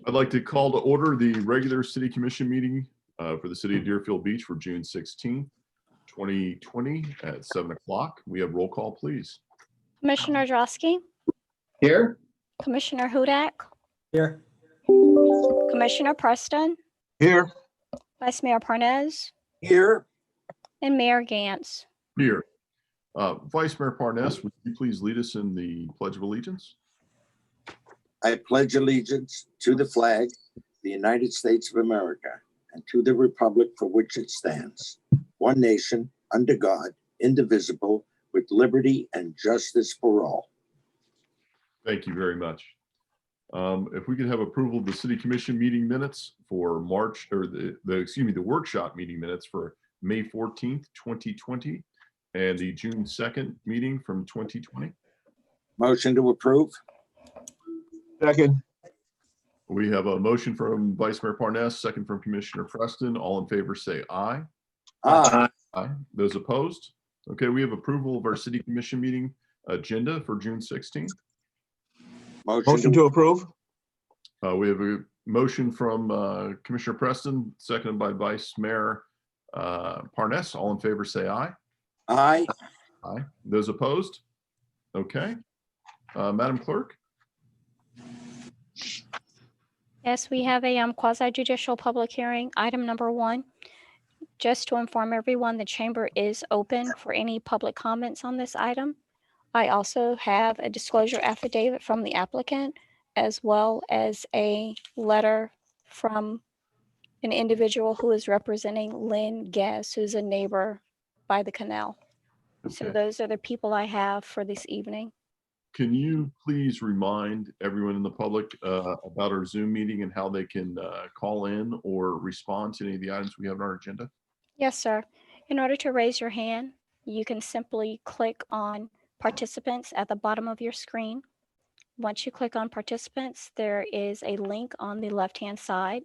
I'd like to call to order the regular city commission meeting for the city of Deerfield Beach for June 16th, 2020 at 7 o'clock. We have roll call, please. Commissioner Drosky, Here. Commissioner Hudak, Here. Commissioner Preston, Here. Vice Mayor Parnes, Here. and Mayor Gantz. Here. Vice Mayor Parnes, would you please lead us in the Pledge of Allegiance? I pledge allegiance to the flag of the United States of America and to the republic for which it stands, one nation, under God, indivisible, with liberty and justice for all. Thank you very much. If we could have approval of the city commission meeting minutes for March, or the workshop meeting minutes for May 14th, 2020, and the June 2nd meeting from 2020. Motion to approve. Second. We have a motion from Vice Mayor Parnes, second from Commissioner Preston. All in favor say aye. Aye. Aye. Those opposed? Okay, we have approval of our city commission meeting agenda for June 16th. Motion to approve. We have a motion from Commissioner Preston, seconded by Vice Mayor Parnes. All in favor say aye. Aye. Aye. Those opposed? Okay. Madam Clerk? Yes, we have a quasi-judicial public hearing, item number 1. Just to inform everyone, the chamber is open for any public comments on this item. I also have a disclosure affidavit from the applicant, as well as a letter from an individual who is representing Lynn Guess, who's a neighbor by the canal. So Okay. those are the people I have for this evening. Can you please remind everyone in the public about our Zoom meeting and how they can call in or respond to any of the items we have on our agenda? Yes, sir. In order to raise your hand, you can simply click on participants at the bottom of your screen. Once you click on participants, there is a link on the left-hand side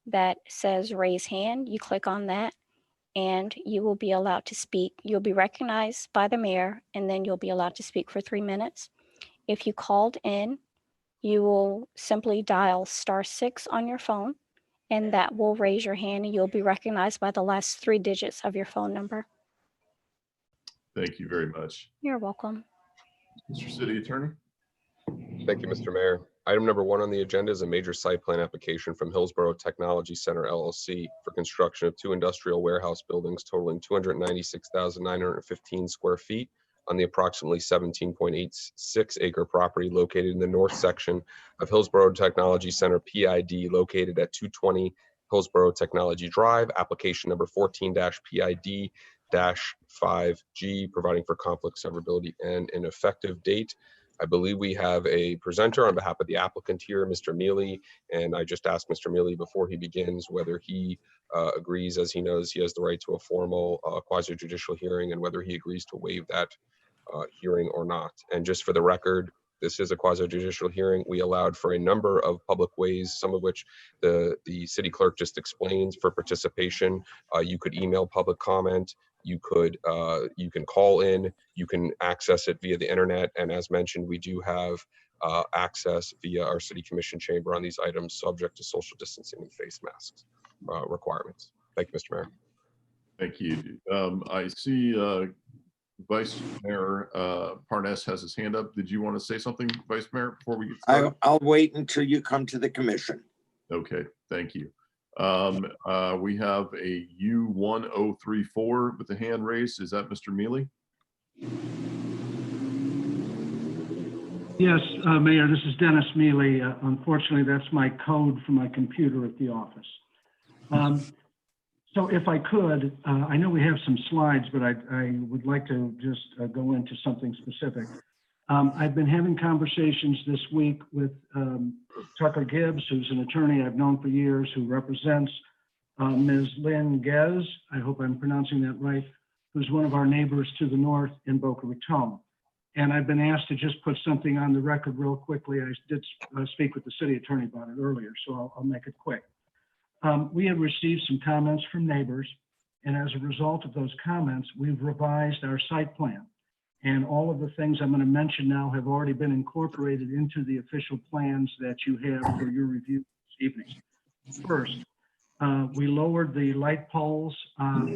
that says raise hand. You click on that and you will be allowed to speak. You'll be recognized by the mayor, and then you'll be allowed to speak for 3 minutes. If you called in, you will simply dial *6 on your phone, and that will raise your hand, and you'll be recognized by the last 3 digits of your phone number. Thank you very much. You're welcome. Mr. City Attorney? Thank you, Mr. Mayor. Item number 1 on the agenda is a major site plan application from Hillsborough Technology Center LLC for construction of 2 industrial warehouse buildings totaling 296,915 square feet on the approximately 17.86 acre property located in the north section of Hillsborough Technology Center PID, located at 220 Hillsborough Technology Drive, application number 14-PID-5G, providing for conflict severability and an effective date. I believe we have a presenter on behalf of the applicant here, Mr. Mealy, and I just asked Mr. Mealy before he begins whether he agrees, as he knows he has the right to a formal quasi-judicial hearing, and whether he agrees to waive that hearing or not. And just for the record, this is a quasi-judicial hearing. We allowed for a number of public ways, some of which the city clerk just explains for participation. You could email public comment. You can call in. You can access it via the internet. And as mentioned, we do have access via our city commission chamber on these items, subject to social distancing and face masks requirements. Thank you, Mr. Mayor. Thank you. I see Vice Mayor Parnes has his hand up. Did you want to say something, Vice Mayor, before we get started? I'll wait until you come to the commission. Okay, thank you. We have a U1034 with the hand raised. Is that Mr. Mealy? Yes, Mayor, this is Dennis Mealy. Unfortunately, that's my code for my computer at the office. So if I could, I know we have some slides, but I would like to just go into something specific. I've been having conversations this week with Tucker Gibbs, who's an attorney I've known for years, who represents Ms. Lynn Guess, I hope I'm pronouncing that right, who's one of our neighbors to the north in Boca Raton. And I've been asked to just put something on the record real quickly. I did speak with the city attorney about it earlier, so I'll make it quick. We have received some comments from neighbors, and as a result of those comments, we've revised our site plan. And all of the things I'm going to mention now have already been incorporated into the official plans that you have for your review this First, we lowered the light poles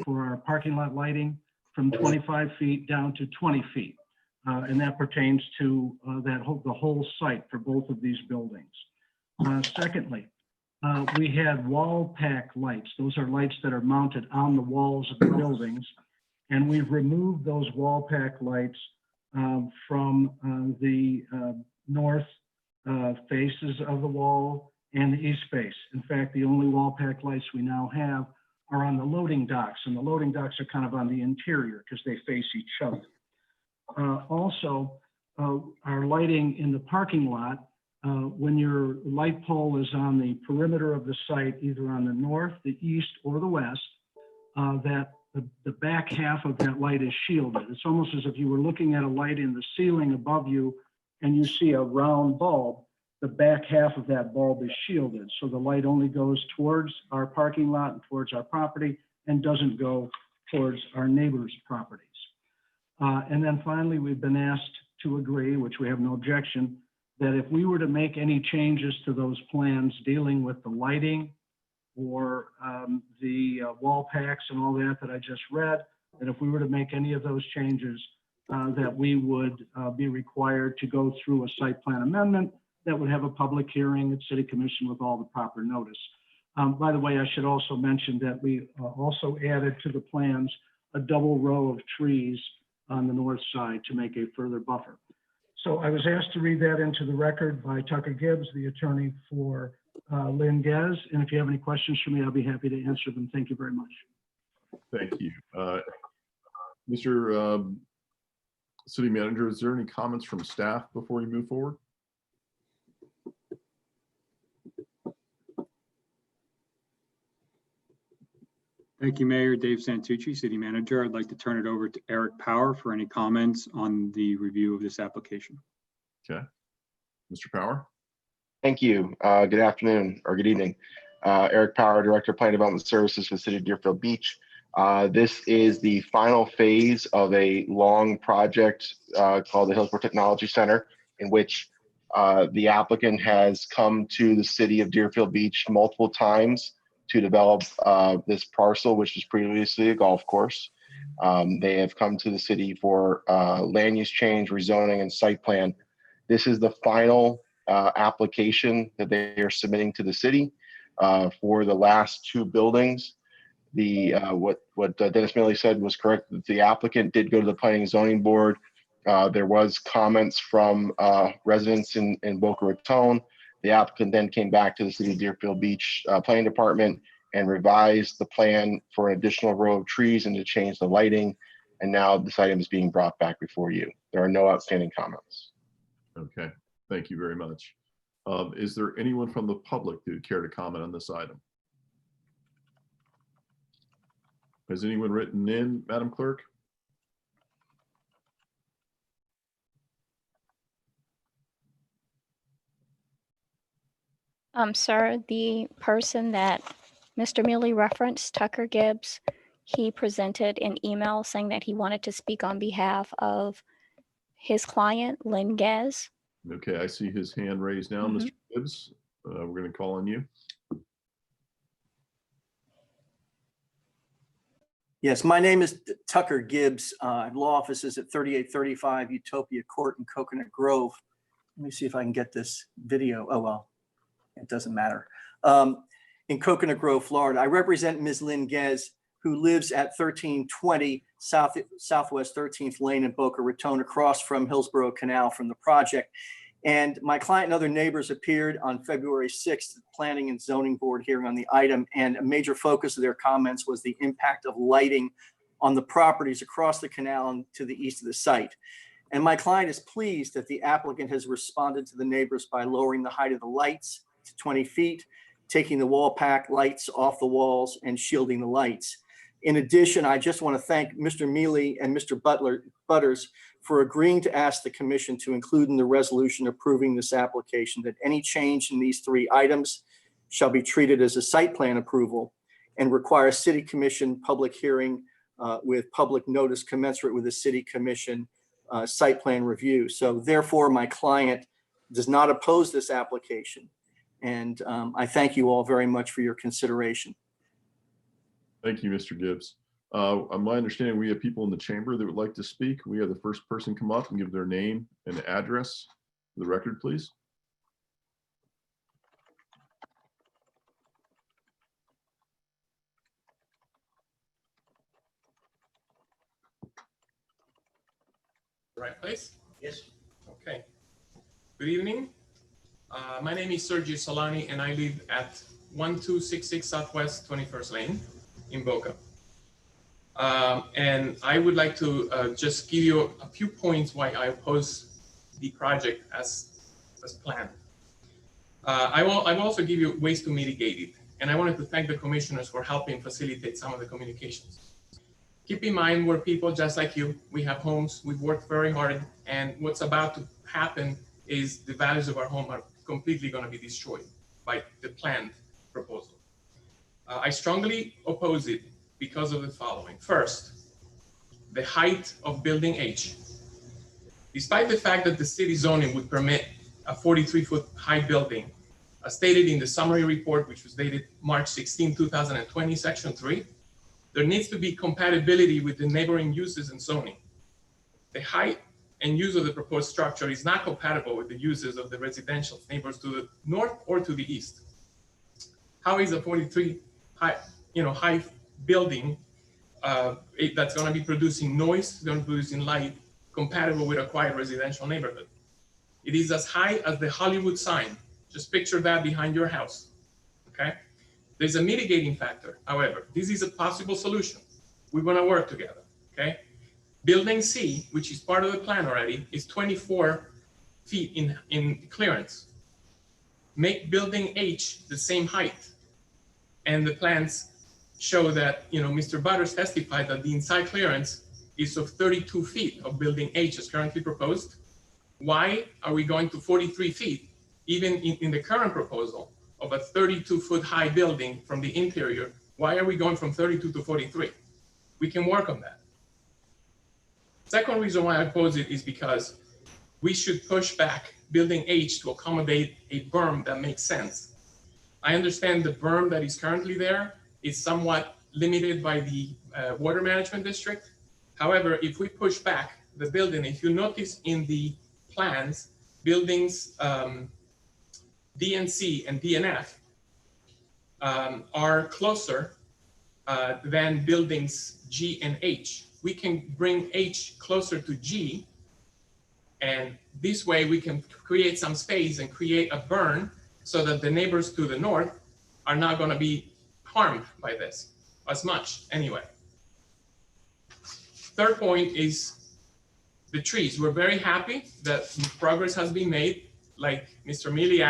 for our parking lot lighting from 25 feet down to 20 feet. And that pertains to the whole site for both of these buildings. Secondly, we had wall pack lights. Those are lights that are mounted on the walls of the buildings. And we've removed those wall pack lights from the north faces of the wall and the east face. In fact, the only wall pack lights we now have are on the loading docks, and the loading docks are kind of on the interior because they face each other. Also, our lighting in the parking lot, when your light pole is on the perimeter of the site, either on the north, the east, or the west, that the back half of that light is shielded. It's almost as if you were looking at a light in the ceiling above you and you see a round bulb. The back half of that bulb is shielded. So the light only goes towards our parking lot and towards our property and doesn't go towards our neighbors' properties. And then finally, we've been asked to agree, which we have no objection, that if we were to make any changes to those plans dealing with the lighting or the wall packs and all that I just read, that if we were to make any of those changes, that we would be required to go through a site plan amendment that would have a public hearing at City Commission with all the proper notice. By the way, I should also mention that we also added to the plans a double row of trees on the north side to make a further buffer. So I was asked to read that into the record by Tucker Gibbs, the attorney for Lynn Gez. And if you have any questions for me, I'll be happy to answer them. Thank you very much. Thank you. Mr. City Manager, is there any comments from staff before we move forward? Thank you, Mayor. Dave Santucci, City Manager. I'd like to turn it over to Eric Power for any comments on the review of this application. Okay. Mr. Power? Thank you. Good afternoon or good evening. Eric Power, Director of Plan Development Services for the City of Deerfield Beach. This is the final phase of a long project called the Hillsborough Technology Center, in which the applicant has come to the City of Deerfield Beach multiple times to develop this parcel, which was previously a golf course. They have come to the city for land use change, rezoning, and site plan. This is the final application that they are submitting to the city for the last two buildings. The what Dennis Milley said was correct. That the applicant did go to the Planning and Zoning Board. There was comments from residents in Boca Raton. The applicant then came back to the City of Deerfield Beach Planning Department and revised the plan for an additional row of trees and to change the lighting. And now this item is being brought back before you. There are no outstanding comments. Okay, thank you very much. Is there anyone from the public who would care to comment on this item? Has anyone written in, Madam Clerk? Sir, the person that Mr. Mealy referenced, Tucker Gibbs, he presented an email saying that he wanted to speak on behalf of his client, Lynn Gez. Okay, I see his hand raised now. Mr. Gibbs, we're going to call on you. Yes, my name is Tucker Gibbs. I have law offices at 3835 Utopia Court in Coconut Grove. Let me see if I can get this video. Oh, well, it doesn't matter. In Coconut Grove, Florida. I represent Ms. Lynn Gez, who lives at 1320 Southwest 13th Lane in Boca Raton, across from Hillsborough Canal from the project. And my client and other neighbors appeared on February 6th, Planning and Zoning Board hearing on the item. And a major focus of their comments was the impact of lighting on the properties across the canal and to the east of the site. And my client is pleased that the applicant has responded to the neighbors by lowering the height of the lights to 20 feet, taking the wall pack lights off the walls and shielding the lights. In addition, I just want to thank Mr. Mealy and Mr. Butters for agreeing to ask the commission to include in the resolution approving this application that any change in these three items shall be treated as a site plan approval and require city commission public hearing with public notice commensurate with the city commission site plan review. So therefore, my client does not oppose this application. And I thank you all very much for your consideration. Thank you, Mr. Gibbs. My understanding, we have people in the chamber that would like to speak. We have the first person come up and give their name and address for the record, please. Right place? Yes. Okay. Good evening. My name is Sergio Solani and I live at 1266 Southwest 21st Lane in Boca. And I would like to just give you a few points why I oppose the project as planned. I will also give you ways to mitigate it. And I wanted to thank the commissioners for helping facilitate some of the communications. Keep in mind, we're people just like you. We have homes, we've worked very hard, and what's about to happen is the values of our home are completely going to be destroyed by the planned proposal. I strongly oppose it because of the following. First, the height of building H. Despite the fact that the city zoning would permit a 43-foot high building, as stated in the summary report, which was dated March 16, 2020, section 3, there needs to be compatibility with the neighboring uses and zoning. The height and use of the proposed structure is not compatible with the uses of the residential neighbors to the north or to the east. How is a 43 high building that's going to be producing noise, going to be producing light, compatible with a quiet residential neighborhood? It is as high as the Hollywood sign. Just picture that behind your house, okay? There's a mitigating factor. However, this is a possible solution. We're going to work together, okay? Building C, which is part of the plan already, is 24 feet in clearance. Make building H the same height. And the plans show that, Mr. Butters testified that the inside clearance is of 32 feet of building H as currently proposed. Why are we going to 43 feet, even in the current proposal of a 32-foot high building from the interior? Why are we going from 32 to 43? We can work on that. Second reason why I oppose it is because we should push back building H to accommodate a berm that makes sense. I understand the berm that is currently there is somewhat limited by the water management district. However, if we push back the building, if you notice in the plans, buildings D and C and D and F are closer than buildings G and H. We can bring H closer to G, and this way we can create some space and create a burn so that the neighbors to the north are not going to be harmed by this as much anyway. Third point is the trees. We're very happy that progress has been made. Like Mr. Mealy,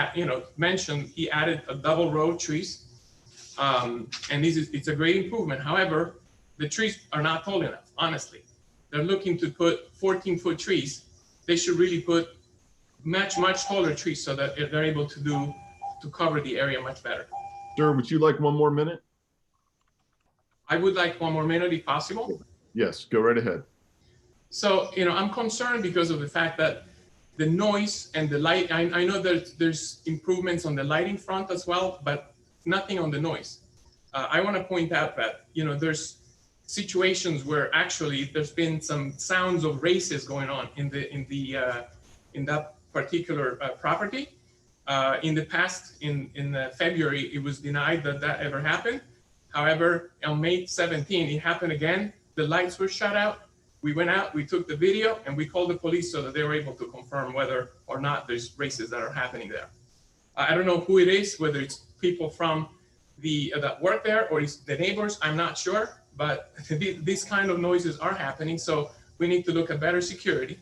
mentioned, he added a double row of trees, and it's a great improvement. However, the trees are not tall enough, honestly. They're looking to put 14-foot trees. They should really put much taller trees so that they're able to cover the area much better. Sir, would you like one more minute? I would like one more minute if possible. Yes, go right ahead. So, I'm concerned because of the fact that the noise and the light, I know that there's improvements on the lighting front as well, but nothing on the noise. I want to point out that, there's situations where actually there's been some sounds of races going on in that particular property. In the past, in February, it was denied that ever happened. However, on May 17, it happened again. The lights were shut out. We went out, we took the video, and we called the police so that they were able to confirm whether or not there's races that are happening there. I don't know who it is, whether it's people from that work there or it's the neighbors, I'm not sure, but these kind of noises are happening. So we need to look at better security.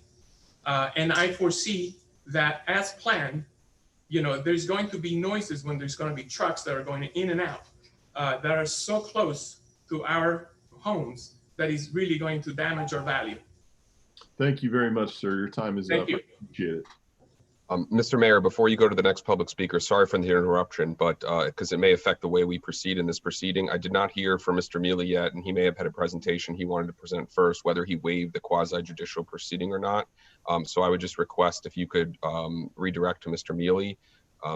And I foresee that as planned, there's going to be noises when there's going to be trucks that are going in and out that are so close to our homes that is really going to damage our value. Thank you very much, sir. Your time is up. Thank you. I appreciate it. Mr. Mayor, before you go to the next public speaker, sorry for the interruption, but because it may affect the way we proceed in this proceeding, I did not hear from Mr. Mealy yet, and he may have had a presentation he wanted to present first, whether he waived the quasi-judicial proceeding or not. So I would just request if you could redirect to Mr. Mealy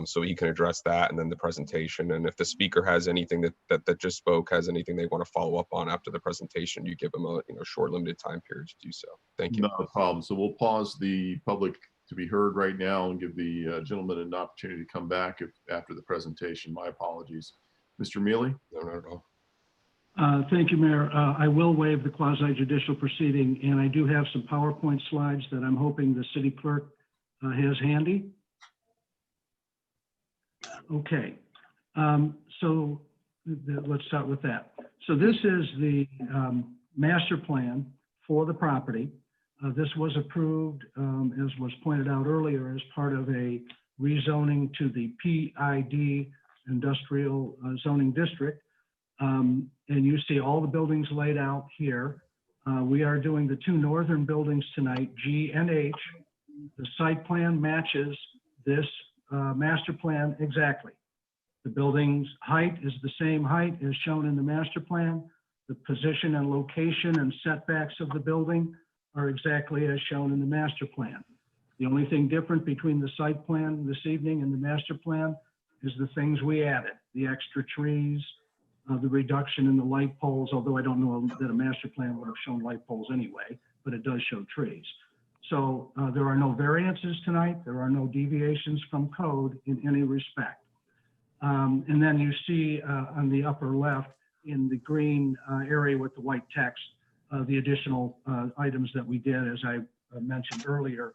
so he can address that and then the presentation. And if the speaker has anything that just spoke, has anything they want to follow up on after the presentation, you give them a short limited time period to do so. Thank you. Not a problem. So we'll pause the public to be heard right now and give the gentleman an opportunity to come back after the presentation. My apologies. Mr. Mealy? No, not at all. Thank you, Mayor. I will waive the quasi judicial proceeding, and I do have some PowerPoint slides that I'm hoping the city clerk has handy. Okay, so let's start with that. So this is the master plan for the property. This was approved, as was pointed out earlier, as part of a rezoning to the PID industrial zoning district. And you see all the buildings laid out here. We are doing the two northern buildings tonight, G and H. The site plan matches this master plan exactly. The building's height is the same height as shown in the master plan. The position and location and setbacks of the building are exactly as shown in the master plan. The only thing different between the site plan this evening and the master plan is the things we added, the extra trees, the reduction in the light poles, although I don't know that a master plan would have shown light poles anyway, but it does show trees. So there are no variances tonight. There are no deviations from code in any respect. And then you see on the upper left in the green area with the white text, the additional items that we did, as I mentioned earlier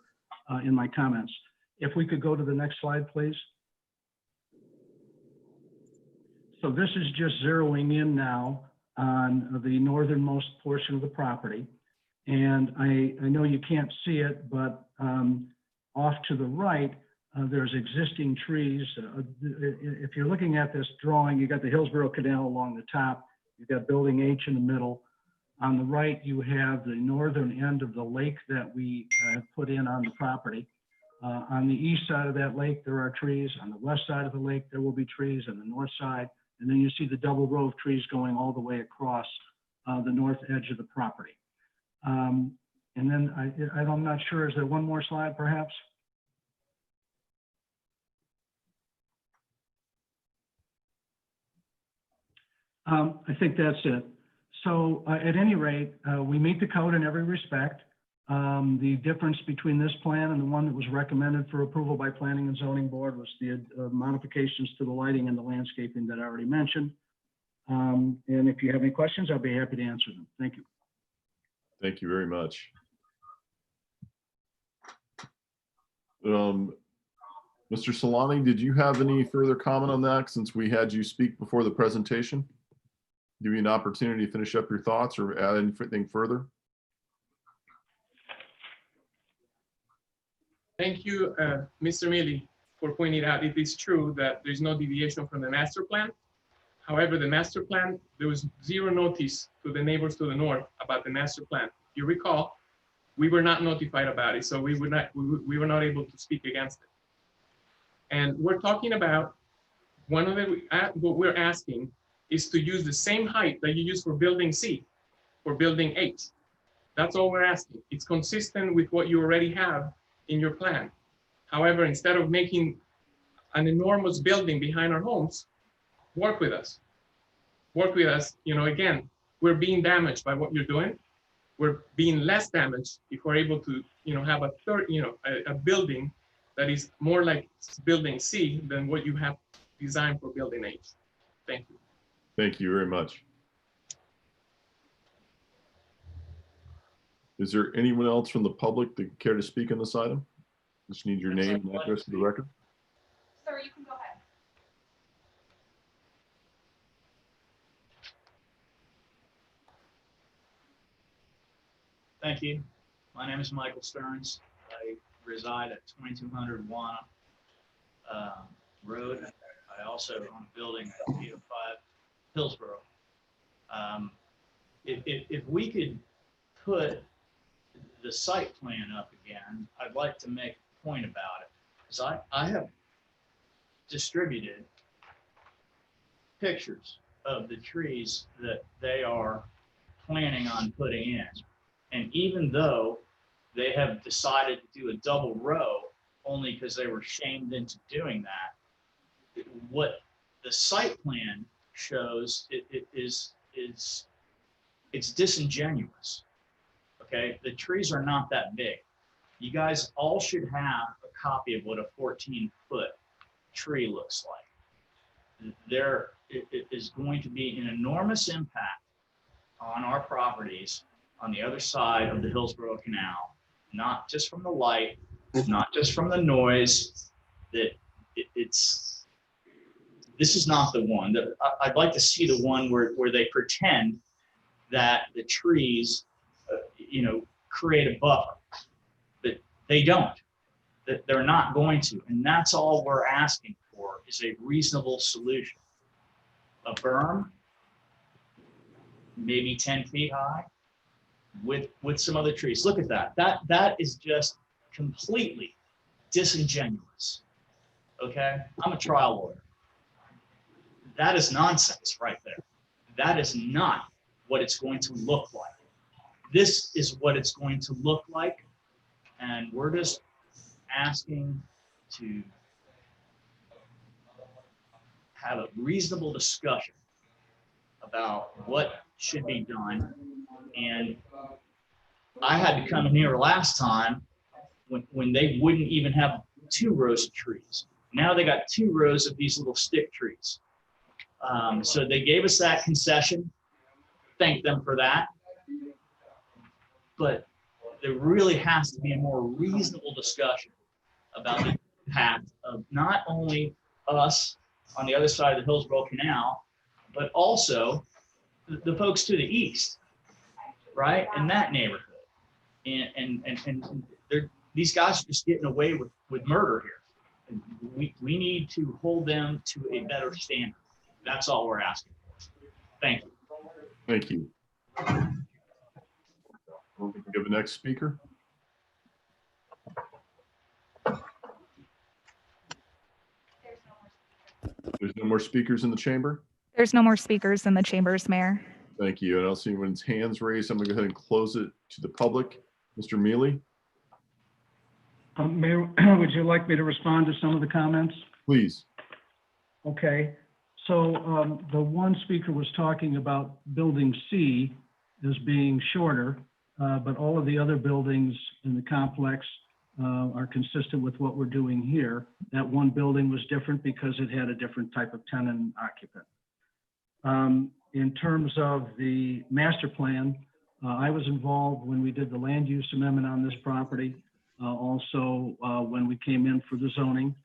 in my comments. If we could go to the next slide, please. So this is just zeroing in now on the northernmost portion of the property. And I know you can't see it, but off to the right, there's existing trees. If you're looking at this drawing, you got the Hillsborough Canal along the top. You've got Building H in the middle. On the right, you have the northern end of the lake that we have put in on the property. On the east side of that lake, there are trees. On the west side of the lake, there will be trees. On the north side, and then you see the double row of trees going all the way across the north edge of the property. And then I'm not sure, is there one more slide perhaps? I think that's it. So at any rate, we meet the code in every respect. The difference between this plan and the one that was recommended for approval by Planning and Zoning Board was the modifications to the lighting and the landscaping that I already mentioned. And if you have any questions, I'll be happy to answer them. Thank you. Thank you very much. Mr. Solani, did you have any further comment on that since we had you speak before the presentation? Give you an opportunity to finish up your thoughts or add anything further? Thank you, Mr. Mealy, for pointing out it is true that there's no deviation from the master plan. However, the master plan, there was zero notice to the neighbors to the north about the master plan. If you recall, we were not notified about it, so we were not able to speak against it. And we're talking about one of the, what we're asking is to use the same height that you use for building C, for building H. That's all we're asking. It's consistent with what you already have in your plan. However, instead of making an enormous building behind our homes, work with us. Work with us. You know, again, we're being damaged by what you're doing. We're being less damaged if we're able to, you know, have a third, you know, a building that is more like building C than what you have designed for building H. Thank you. Thank you very much. Is there anyone else from the public that care to speak on this item? Just need your name and address for the record. Sir, you can go ahead. Thank you. My name is Michael Stearns. I reside at 2200 Wana Road. I also own a building at 805 Hillsborough. If we could put the site plan up again, I'd like to make a point about it. Because I have distributed pictures of the trees that they are planning on putting in. And even though they have decided to do a double row only because they were shamed into doing that, what the site plan shows is it's disingenuous. Okay, the trees are not that big. You guys all should have a copy of what a 14-foot tree looks like. There is going to be an enormous impact on our properties on the other side of the Hillsborough Canal, not just from the light, not just from the noise. That this is not the one. I'd like to see the one where they pretend that the trees, create a buffer, but they don't. That they're not going to, and that's all we're asking for is a reasonable solution. A berm, maybe 10 feet high, with some other trees. Look at that. That is just completely disingenuous. Okay, I'm a trial lawyer. That is nonsense right there. That is not what it's going to look like. This is what it's going to look like, and we're just asking to have a reasonable discussion about what should be done. And I had to come in here last time when they wouldn't even have 2 rows of trees. Now they got 2 rows of these little stick trees. So they gave us that concession. Thank them for that. But there really has to be a more reasonable discussion about the impact of not only us on the other side of the Hillsborough Canal, but also the folks to the east, right, in that neighborhood. And these guys are just getting away with murder here. And we need to hold them to a better standard. That's all we're asking for. Thank you. Thank you. We can give the next speaker. There's no more speakers in the chamber? There's no more speakers in the chambers, Mayor. Thank you. I don't see anyone's hands raised. I'm going to go ahead and close it to the public. Mr. Mealy, Mayor, would you like me to respond to some of the comments? please. Okay, so the one speaker was talking about building C as being shorter, but all of the other buildings in the complex are consistent with what we're doing here. That one building was different because it had a different type of tenant occupant. In terms of the master plan, I was involved when we did the land use amendment on this property, also when we came in for the zoning.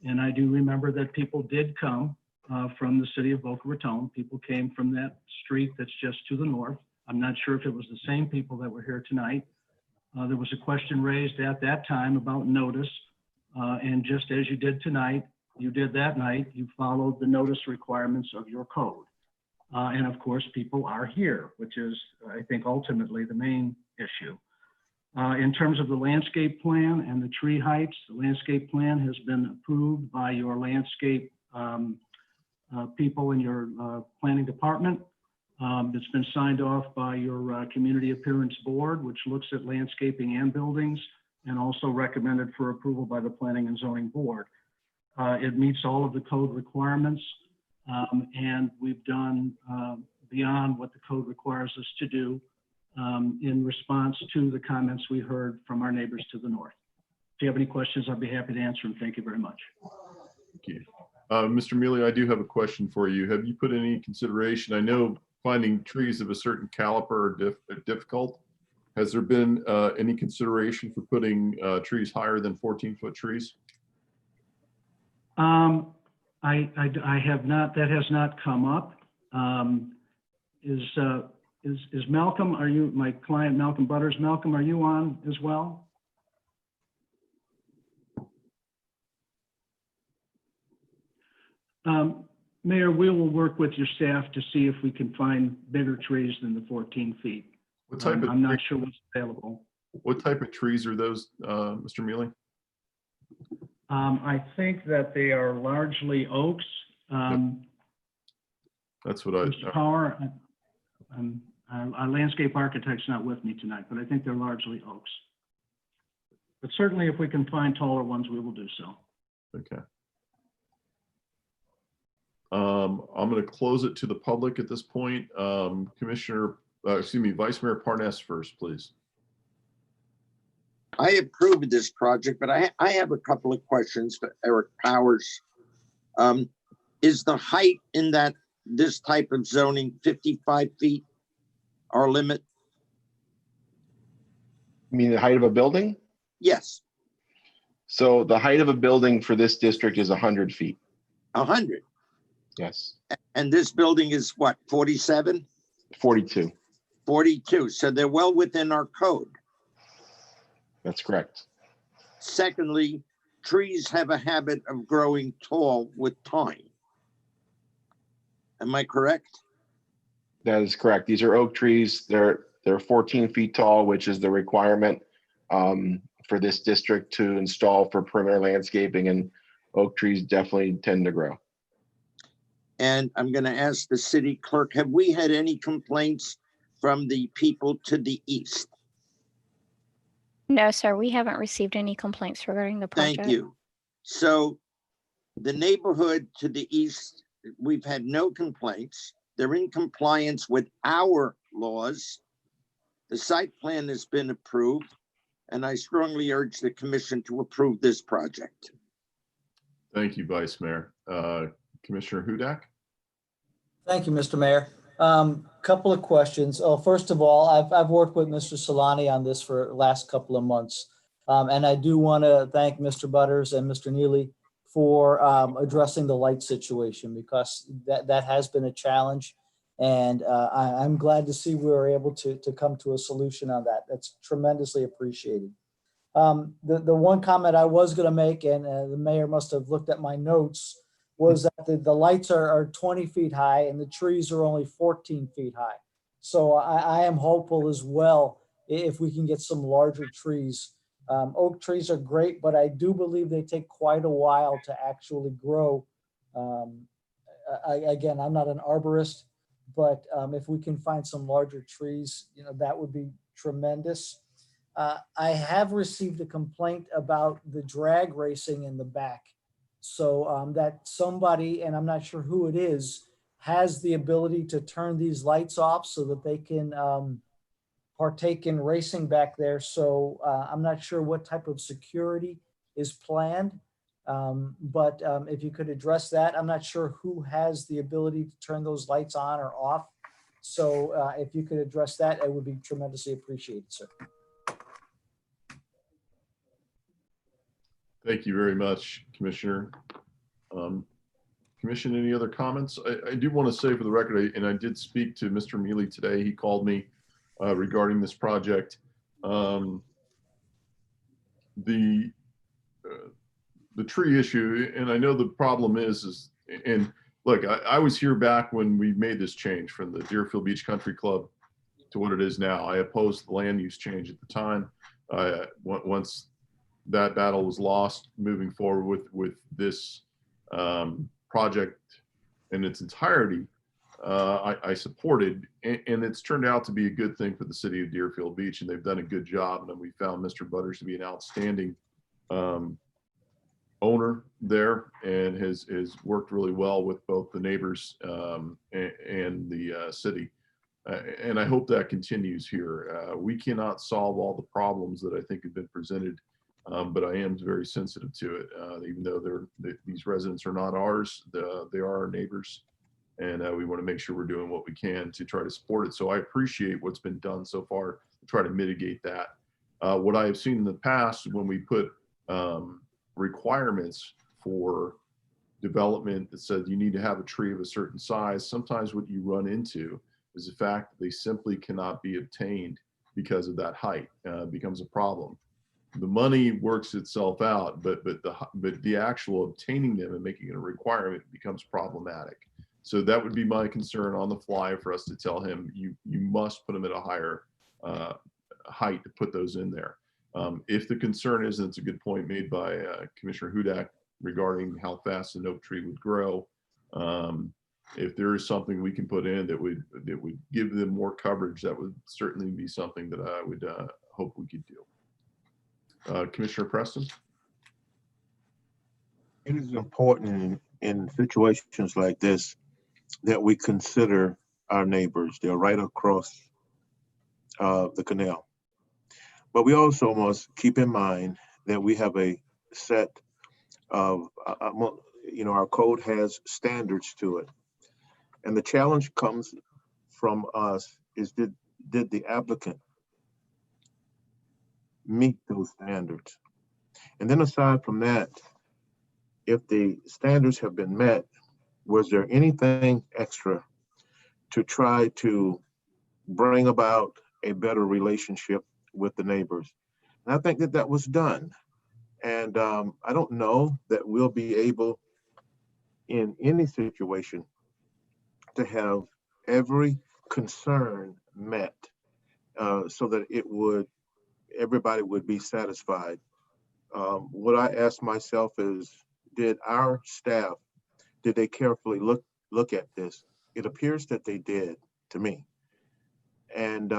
And I do remember that people did come from the city of Boca Raton. People came from that street that's just to the north. I'm not sure if it was the same people that were here tonight. There was a question raised at that time about notice. And just as you did tonight, you did that night, you followed the notice requirements of your code. And of course, people are here, which is, I think, ultimately the main issue. In terms of the landscape plan and the tree heights, the landscape plan has been approved by your landscape people in your planning department. It's been signed off by your community appearance board, which looks at landscaping and buildings, and also recommended for approval by the planning and zoning board. It meets all of the code requirements, and we've done beyond what the code requires us to do in response to the comments we heard from our neighbors to the north. If you have any questions, I'd be happy to answer them. Thank you very much. Thank you. Mr. Mealy, I do have a question for you. Have you put any consideration? I know finding trees of a certain caliper are difficult. Has there been any consideration for putting trees higher than 14-foot trees? I have not. That has not come up. Is Malcolm? Are you my client, Malcolm Butters? Malcolm, are you on as well? Mayor, we will work with your staff to see if we can find bigger trees than the 14 feet. What type of I'm not sure what's available. What type of trees are those, Mr. Mealy? I think that they are largely oaks. That's what I. Mr. Power, our landscape architect's not with me tonight, but I think they're largely oaks. But certainly if we can find taller ones, we will do so. Okay. I'm going to close it to the public at this point. Vice Mayor Parnas first, please. I approve of this project, but I have a couple of questions for Eric Powers. Is the height in this type of zoning 55 feet our limit? You mean the height of a building? Yes, So the height of a building for this district is 100 feet. 100. Yes, And this building is what, 47? 42. 42. So they're well within our code. That's correct. Secondly, trees have a habit of growing tall with time. Am I correct? That is correct. These are oak trees. They're 14 feet tall, which is the requirement for this district to install for perimeter landscaping, and oak trees definitely tend to grow. And I'm going to ask the city clerk, have we had any complaints from the people to the east? No, sir, we haven't received any complaints regarding the project. Thank you. So the neighborhood to the east, we've had no complaints. They're in compliance with our laws. The site plan has been approved, and I strongly urge the commission to approve this project. Thank you, Vice Mayor. Commissioner Hudak? Thank you, Mr. Mayor. Couple of questions. Oh, first of all, I've worked with Mr. Solani on this for the last couple of months. And I do want to thank Mr. Butters and Mr. Neely for addressing the light situation, because that has been a challenge. And I'm glad to see we were able to come to a solution on that. That's tremendously appreciated. The one comment I was going to make, and the mayor must have looked at my notes, was that the lights are 20 feet high and the trees are only 14 feet high. So I am hopeful as well if we can get some larger trees. Oak trees are great, but I do believe they take quite a while to actually grow. Again, I'm not an arborist, but if we can find some larger trees, that would be tremendous. I have received a complaint about the drag racing in the back. So that somebody, and I'm not sure who it is, has the ability to turn these lights off so that they can partake in racing back there. So I'm not sure what type of security is planned, but if you could address that. I'm not sure who has the ability to turn those lights on or off. So if you could address that, it would be tremendously appreciated, sir. Thank you very much, Commissioner. Commission, any other comments? I do want to say for the record, and I did speak to Mr. Mealy today. He called me regarding this project. The tree issue, and I know the problem is and look, I was here back when we made this change from the Deerfield Beach Country Club to what it is now. I opposed the land use change at the time. Once that battle was lost, moving forward with this project in its entirety, I supported, and it's turned out to be a good thing for the city of Deerfield Beach, and they've done a good job. And we found Mr. Butters to be an outstanding owner there, and has worked really well with both the neighbors and the city. And I hope that continues here. We cannot solve all the problems that I think have been presented, but I am very sensitive to it. Even though these residents are not ours, they are our neighbors, and we want to make sure we're doing what we can to try to support it. So I appreciate what's been done so far to try to mitigate that. What I have seen in the past, when we put requirements for development that said you need to have a tree of a certain size, sometimes what you run into is the fact that they simply cannot be obtained because of that height. Becomes a problem. The money works itself out, but the actual obtaining them and making it a requirement becomes problematic. So that would be my concern on the fly, for us to tell him you must put them at a higher height to put those in there. If the concern is, and it's a good point made by Commissioner Hudak regarding how fast an oak tree would grow, if there is something we can put in that would give them more coverage, that would certainly be something that I would hope we could do. Commissioner Preston? It is important in situations like this that we consider our neighbors. They're right across the canal. But we also must keep in mind that we have a set of, our code has standards to it. And the challenge comes from us is did the applicant meet those standards? And then aside from that, if the standards have been met, was there anything extra to try to bring about a better relationship with the neighbors? And I think that was done. And I don't know that we'll be able in any situation to have every concern met so that everybody would be satisfied. What I ask myself is, did our staff, did they carefully look at this? It appears that they did, to me. And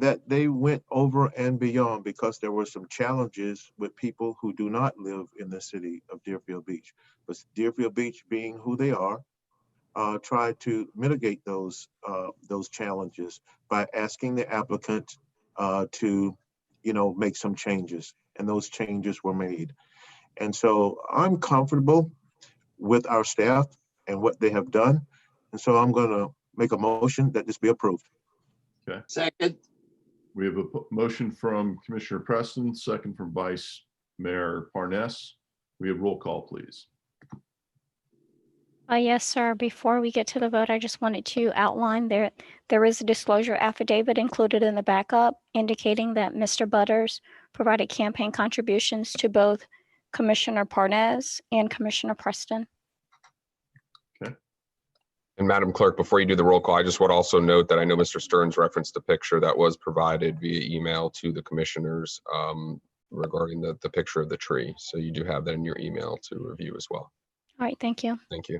that they went over and beyond, because there were some challenges with people who do not live in the city of Deerfield Beach. But Deerfield Beach, being who they are, tried to mitigate those challenges by asking the applicant to, make some changes, and those changes were made. And so I'm comfortable with our staff and what they have done. And so I'm going to make a motion that this be approved. Okay. Second. We have a motion from Commissioner Preston, second from Vice Mayor Parnas. We have roll call, please. Yes, sir. Before we get to the vote, I just wanted to outline there is a disclosure affidavit included in the backup indicating that Mr. Butters provided campaign contributions to both Commissioner Parnas and Commissioner Preston. And Madam Clerk, before you do the roll call, I just want to also note that I know Mr. Stearns referenced a picture that was provided via email to the commissioners regarding the picture of the tree. So you do have that in your email to review as well. All right, thank you. Thank you.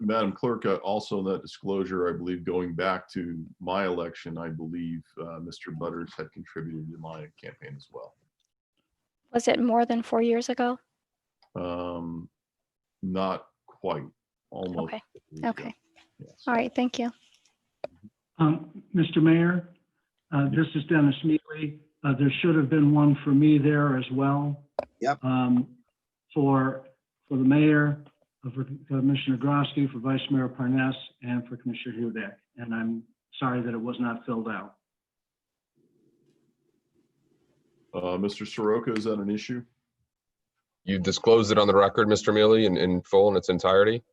Madam Clerk, also in that disclosure, I believe going back to my election, I believe Mr. Butters had contributed to my campaign as well. Was it more than 4 years ago? Not quite, almost. Okay. Okay. Yes. All right, thank you. Mr. Mayor, this is Dennis Mealy. There should have been one for me there as well. Yep. For the mayor, for Commissioner Grosky, for Vice Mayor Parnas, and for Commissioner Hudak. And I'm sorry that it was not filled out. Mr. Soroka, is that an issue? You disclosed it on the record, Mr. Mealy, in full in its entirety?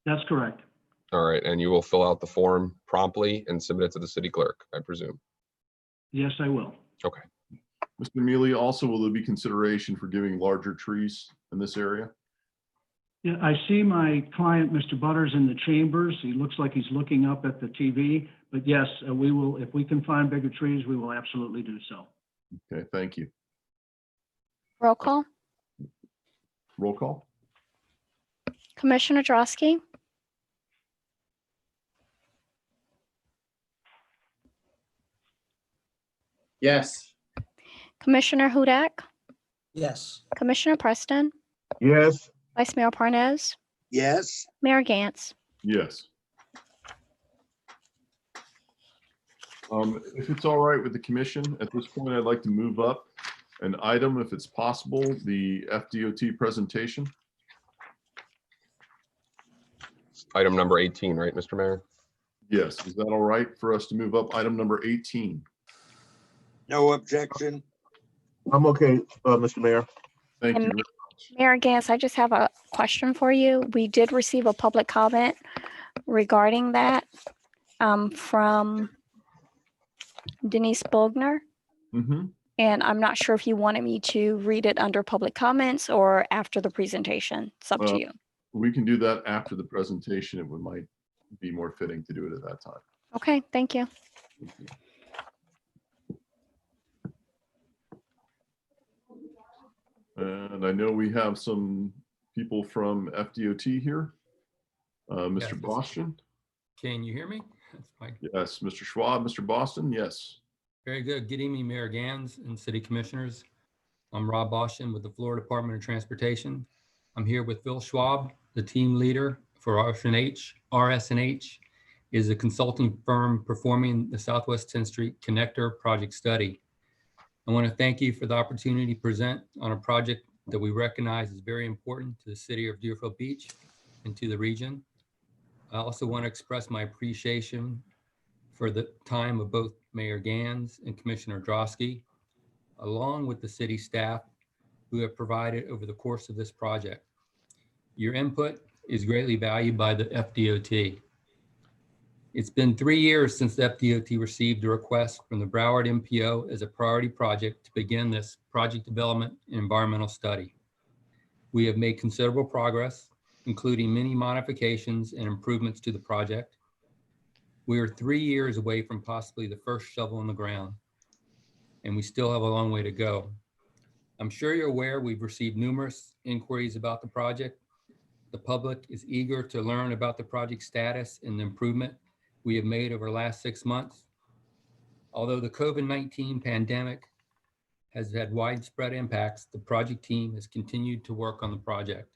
That's correct. All right, and you will fill out the form promptly and submit it to the city clerk, I presume? Yes, I will. Okay. Mr. Mealy, also, will there be consideration for giving larger trees in this area? Yeah, I see my client, Mr. Butters, in the chambers. He looks like he's looking up at the TV. But yes, we will, if we can find bigger trees, we will absolutely do so. Okay, thank you. Roll call. Roll call. Commissioner Drosky, Yes. Commissioner Hudak, Yes. Commissioner Preston, Yes. Vice Mayor Parnas, Yes. Mayor Gantz. Yes. If it's all right with the commission, at this point, I'd like to move up an item, if it's possible, the FDOT presentation. Item number 18, right, Mr. Mayor? Yes, is that all right for us to move up item number 18? No objection. I'm okay, Mr. Mayor. Thank you. And very Mayor Gantz, I just have a question for you. We did receive a public comment regarding that from Denise Bogner. much. And I'm not sure if you wanted me to read it under public comments or after the presentation. It's up to you. We can do that after the presentation. It might be more fitting to do it at that time. Okay, thank you. Thank you. And I know we have some people from FDOT here. Mr. Yes. Boston? Can you hear me? That's fine. Yes. Mr. Schwab, Mr. Boston? Yes. Very good. Good evening, Mayor Gans and City Commissioners. I'm Rob Boston with the Florida Department of Transportation. I'm here with Phil Schwab the team leader for RS&H is a consulting firm performing the Southwest 10th Street Connector Project Study. I want to thank you for the opportunity to present on a project that we recognize is very important to the city of Deerfield Beach and to the region. I also want to express my appreciation for the time of both Mayor Gans and Commissioner Drosky, along with the city staff who have provided over the course of this project. Your input is greatly valued by the FDOT. It's been 3 years since the FDOT received a request from the Broward MPO as a priority project to begin this project development and environmental study. We have made considerable progress, including many modifications and improvements to the project. We are 3 years away from possibly the first shovel in the ground, and we still have a long way to go. I'm sure you're aware we've received numerous inquiries about the project. The public is eager to learn about the project status and the improvement we have made over the last 6 months. Although the COVID-19 pandemic has had widespread impacts, the project team has continued to work on the project.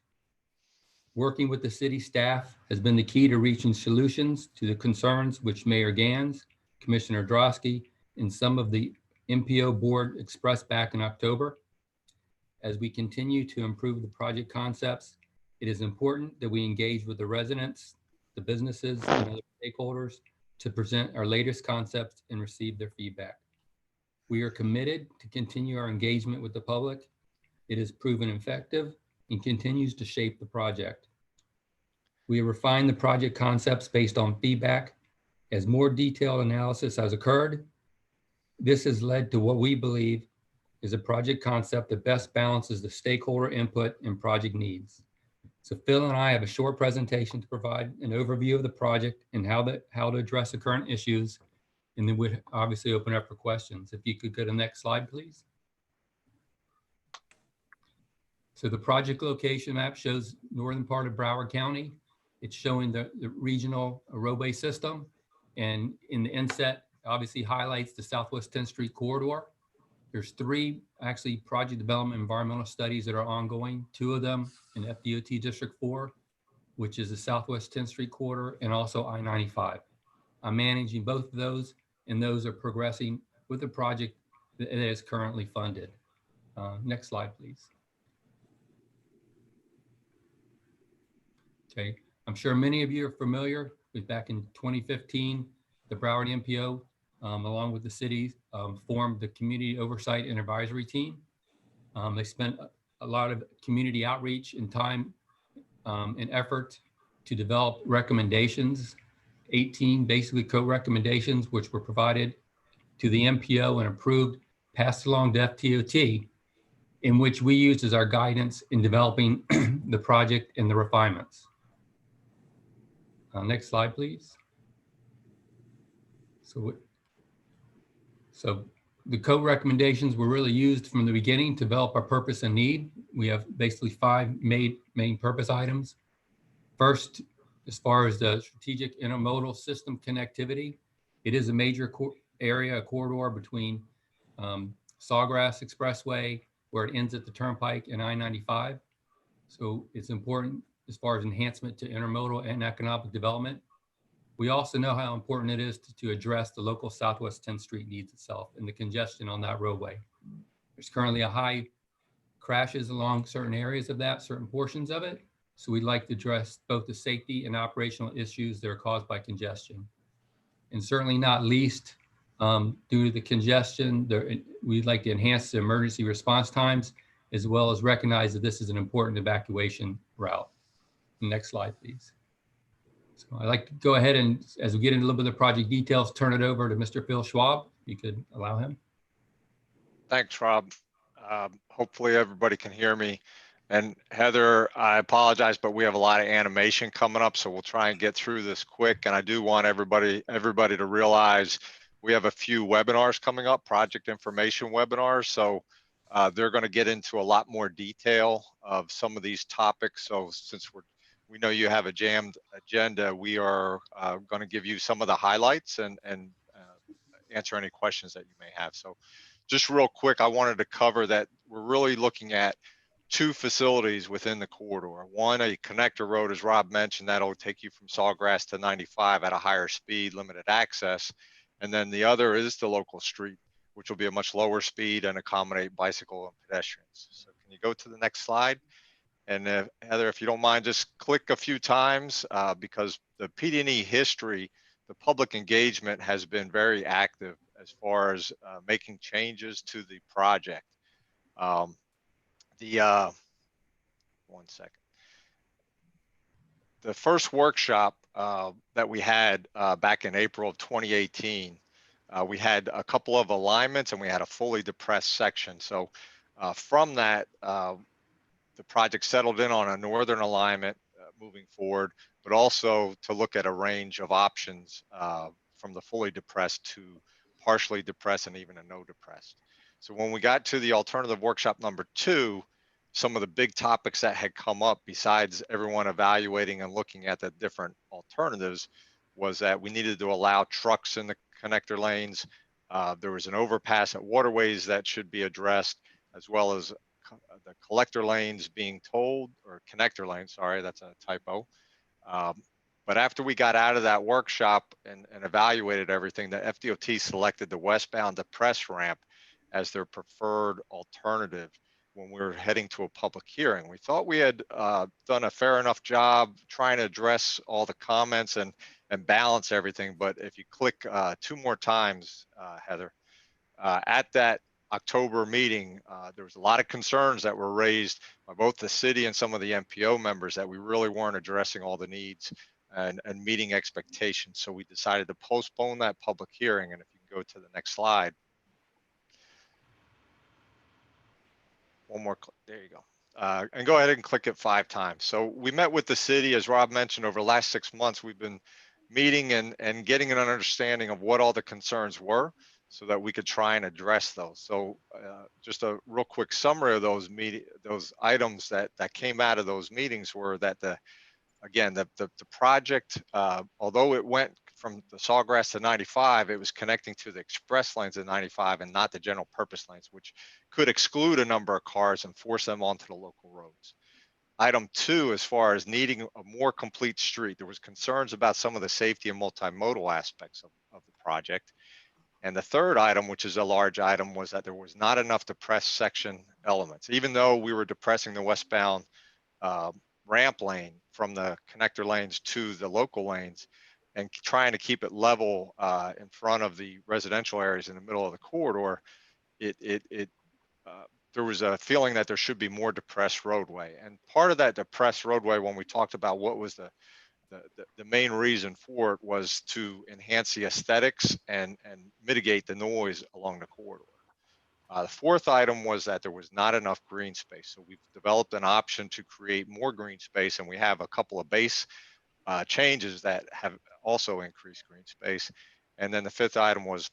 Working with the city staff has been the key to reaching solutions to the concerns which Mayor Gans, Commissioner Drosky, and some of the MPO board expressed back in October. As we continue to improve the project concepts, it is important that we engage with the residents, the businesses, and other stakeholders to present our latest concepts and receive their feedback. We are committed to continue our engagement with the public. It has proven effective and continues to shape the project. We have refined the project concepts based on feedback. As more detailed analysis has occurred, this has led to what we believe is a project concept that best balances the stakeholder input and project needs. So Phil and I have a short presentation to provide an overview of the project and how to address the current issues, and then we'd obviously open up for questions. If you could go to the next slide, please. So the project location map shows northern part of Broward County. It's showing the regional roadway system, and in the inset obviously highlights the Southwest 10th Street corridor. There's 3 actually project development environmental studies that are ongoing, 2 of them in FDOT District 4, which is the Southwest 10th Street corridor, and also I-95. I'm managing both of those, and those are progressing with the project that is currently funded. Next slide, please. Okay, I'm sure many of you are familiar with back in 2015, the Broward MPO, along with the city, formed the Community Oversight and Advisory Team. They spent a lot of community outreach and time and effort to develop recommendations, 18 basically co-recommendations, which were provided to the MPO and approved, passed along to FDOT, in which we used as our guidance in developing the project and the refinements. Next slide, please. So the code recommendations were really used from the beginning to develop our purpose and need. We have basically 5 main purpose items. First, as far as the strategic intermodal system connectivity, it is a major a corridor between Sawgrass Expressway, where it ends at the Turnpike, and I-95. So it's important as far as enhancement to intermodal and economic development. We also know how important it is to address the local Southwest 10th Street needs itself and the congestion on that roadway. There's currently a high crashes along certain areas of that, certain portions of it. So we'd like to address both the safety and operational issues that are caused by congestion. And certainly not least, due to the congestion, we'd like to enhance the emergency response times, as well as recognize that this is an important evacuation route. Next slide, please. So I'd like to go ahead and, as we get into a little bit of the project details, turn it over to Mr. Phil Schwab. If you could allow him. Thanks, Rob. Hopefully everybody can hear me. And Heather, I apologize, but we have a lot of animation coming up, so we'll try and get through this quick. And I do want everybody to realize we have a few webinars coming up, project information webinars. So they're going to get into a lot more detail of some of these topics. So since we know you have a jammed agenda, we are going to give you some of the highlights and answer any questions that you may have. So just real quick, I wanted to cover that we're really looking at two facilities within the corridor. One, a connector road, as Rob mentioned, that'll take you from Sawgrass to 95 at a higher speed, limited access. And then the other is the local street, which will be a much lower speed and accommodate bicycle and pedestrians. So can you go to the next slide? And Heather, if you don't mind, just click a few times because the PD&E history, the public engagement has been very active as far as making changes to the project. One second. The first workshop that we had back in April of 2018, we had a couple of alignments and we had a fully depressed section. So from that, the project settled in on a northern alignment moving forward, but also to look at a range of options from the fully depressed to partially depressed and even a no depressed. So when we got to the alternative workshop number 2, some of the big topics that had come up besides everyone evaluating and looking at the different alternatives was that we needed to allow trucks in the connector lanes. There was an overpass at waterways that should be addressed, as well as the collector lanes being told, or connector lanes, sorry, that's a typo. But after we got out of that workshop and evaluated everything, the FDOT selected the westbound depressed ramp as their preferred alternative when we were heading to a public hearing. We thought we had done a fair enough job trying to address all the comments and balance everything. But if you click 2 more times, Heather, at that October meeting, there was a lot of concerns that were raised by both the city and some of the MPO members that we really weren't addressing all the needs and meeting expectations. So we decided to postpone that public hearing. And if you can go to the next slide. One more, there you go. And go ahead and click it 5 times. So we met with the city, as Rob mentioned, over the last 6 months. We've been meeting and getting an understanding of what all the concerns were so that we could try and address those. So just a real quick summary of those items that came out of those meetings were that the project, although it went from the Sawgrass to 95, it was connecting to the express lanes of 95 and not the general purpose lanes, which could exclude a number of cars and force them onto the local roads. Item 2, as far as needing a more complete street, there was concerns about some of the safety and multimodal aspects of the project. And the third item, which is a large item, was that there was not enough depressed section elements. Even though we were depressing the westbound ramp lane from the connector lanes to the local lanes and trying to keep it level in front of the residential areas in the middle of the corridor, there was a feeling that there should be more depressed roadway. And part of that depressed roadway, when we talked about what was the main reason for it, was to enhance the aesthetics and mitigate the noise along the corridor. The fourth item was that there was not enough green space. So we've developed an option to create more green space, and we have a couple of base changes that have also increased green space. And then the fifth item was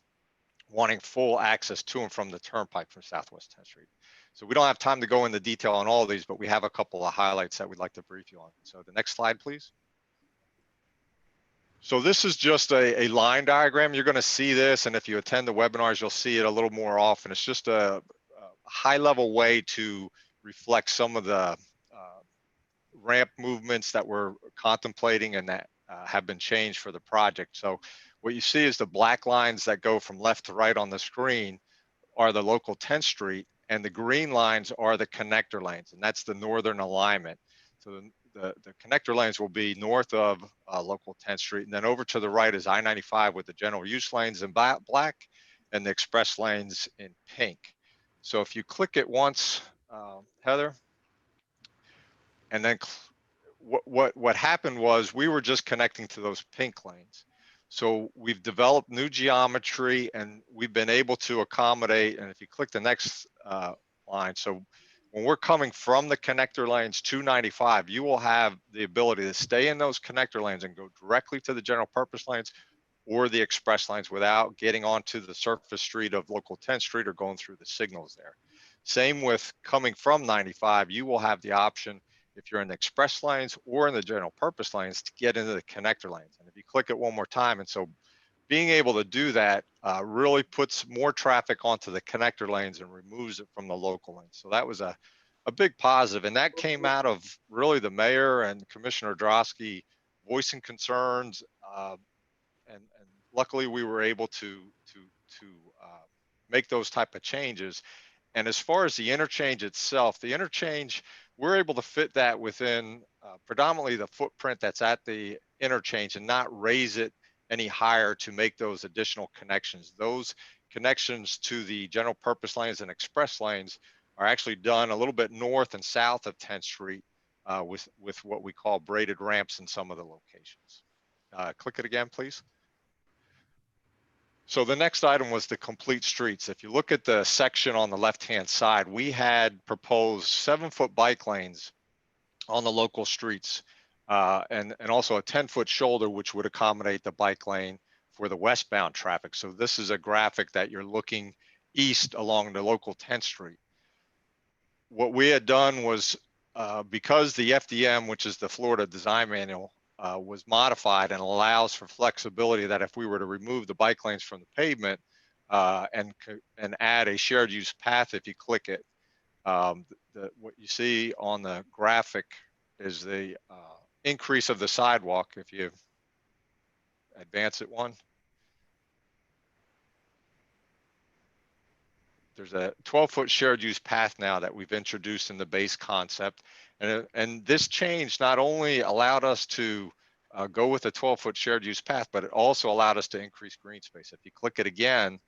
wanting full access to and from the turnpike from Southwest 10th Street. So we don't have time to go into detail on all of these, but we have a couple of highlights that we'd like to brief you on. So the next slide, please. So this is just a line diagram. You're going to see this, and if you attend the webinars, you'll see it a little more often. It's just a high-level way to reflect some of the ramp movements that we're contemplating and that have been changed for the project. So what you see is the black lines that go from left to right on the screen are the local 10th Street, and the green lines are the connector lanes, and that's the northern alignment. So the connector lanes will be north of local 10th Street, and then over to the right is I-95 with the general use lanes in black and the express lanes in pink. So if you click it once, Heather, and then what happened was we were just connecting to those pink lanes. So we've developed new geometry and we've been able to accommodate, and if you click the next line, so when we're coming from the connector lanes to 95, you will have the ability to stay in those connector lanes and go directly to the general purpose lanes or the express lanes without getting onto the surface street of local 10th Street or going through the signals there. Same with coming from 95, you will have the option, if you're in the express lanes or in the general purpose lanes, to get into the connector lanes. And if you click it one more time, and so being able to do that really puts more traffic onto the connector lanes and removes it from the local lanes. So that was a a big positive. And that came out of really the mayor and Commissioner Drosky voicing concerns. And luckily we were able to make those type of changes. And as far as the interchange itself, the interchange, we're able to fit that within predominantly the footprint that's at the interchange and not raise it any higher to make those additional connections. Those connections to the general purpose lanes and express lanes are actually done a little bit north and south of 10th Street with what we call braided ramps in some of the locations. Click it again, please. So the next item was the complete streets. If you look at the section on the left-hand side, we had proposed 7-foot bike lanes on the local streets and also a 10-foot shoulder, which would accommodate the bike lane for the westbound traffic. So this is a graphic that you're looking east along the local 10th Street. What we had done was because the FDM, which is the Florida Design Manual, was modified and allows for flexibility that if we were to remove the bike lanes from the pavement and add a shared use path, if you click it, what you see on the graphic is the increase of the sidewalk. If you advance it one, there's a 12-foot shared use path now that we've introduced in the base concept. And this change not only allowed us to go with a 12-foot shared use path, but it also allowed us to increase green space. If you click it again,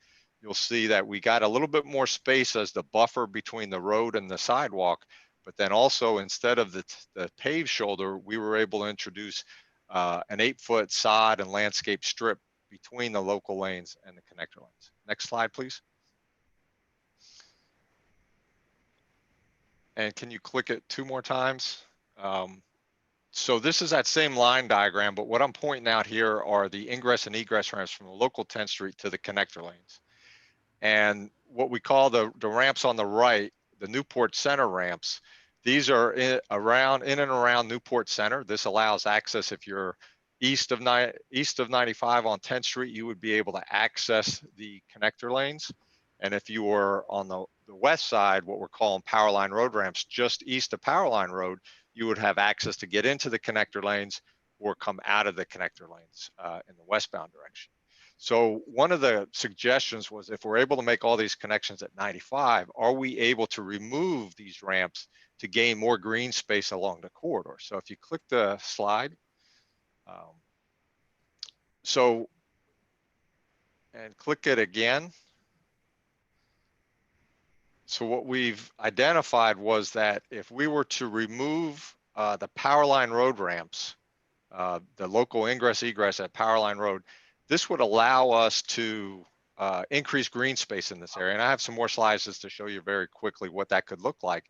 you'll see that we got a little bit more space as the buffer between the road and the sidewalk. But then also, instead of the paved shoulder, we were able to introduce an 8-foot sod and landscape strip between the local lanes and the connector lanes. Next slide, please. And can you click it 2 more times? So this is that same line diagram, but what I'm pointing out here are the ingress and egress ramps from the local 10th Street to the connector lanes. And what we call the ramps on the right, the Newport Center ramps, these are in and around Newport Center. This allows access. If you're east of 95 on 10th Street, you would be able to access the connector lanes. And if you were on the west side, what we're calling Powerline Road ramps, just east of Powerline Road, you would have access to get into the connector lanes or come out of the connector lanes in the westbound direction. So one of the suggestions was, if we're able to make all these connections at 95, are we able to remove these ramps to gain more green space along the corridor? So if you click the slide, and click it again. So what we've identified was that if we were to remove the Powerline Road ramps, the local ingress egress at Powerline Road, this would allow us to increase green space in this area. And I have some more slides just to show you very quickly what that could look like.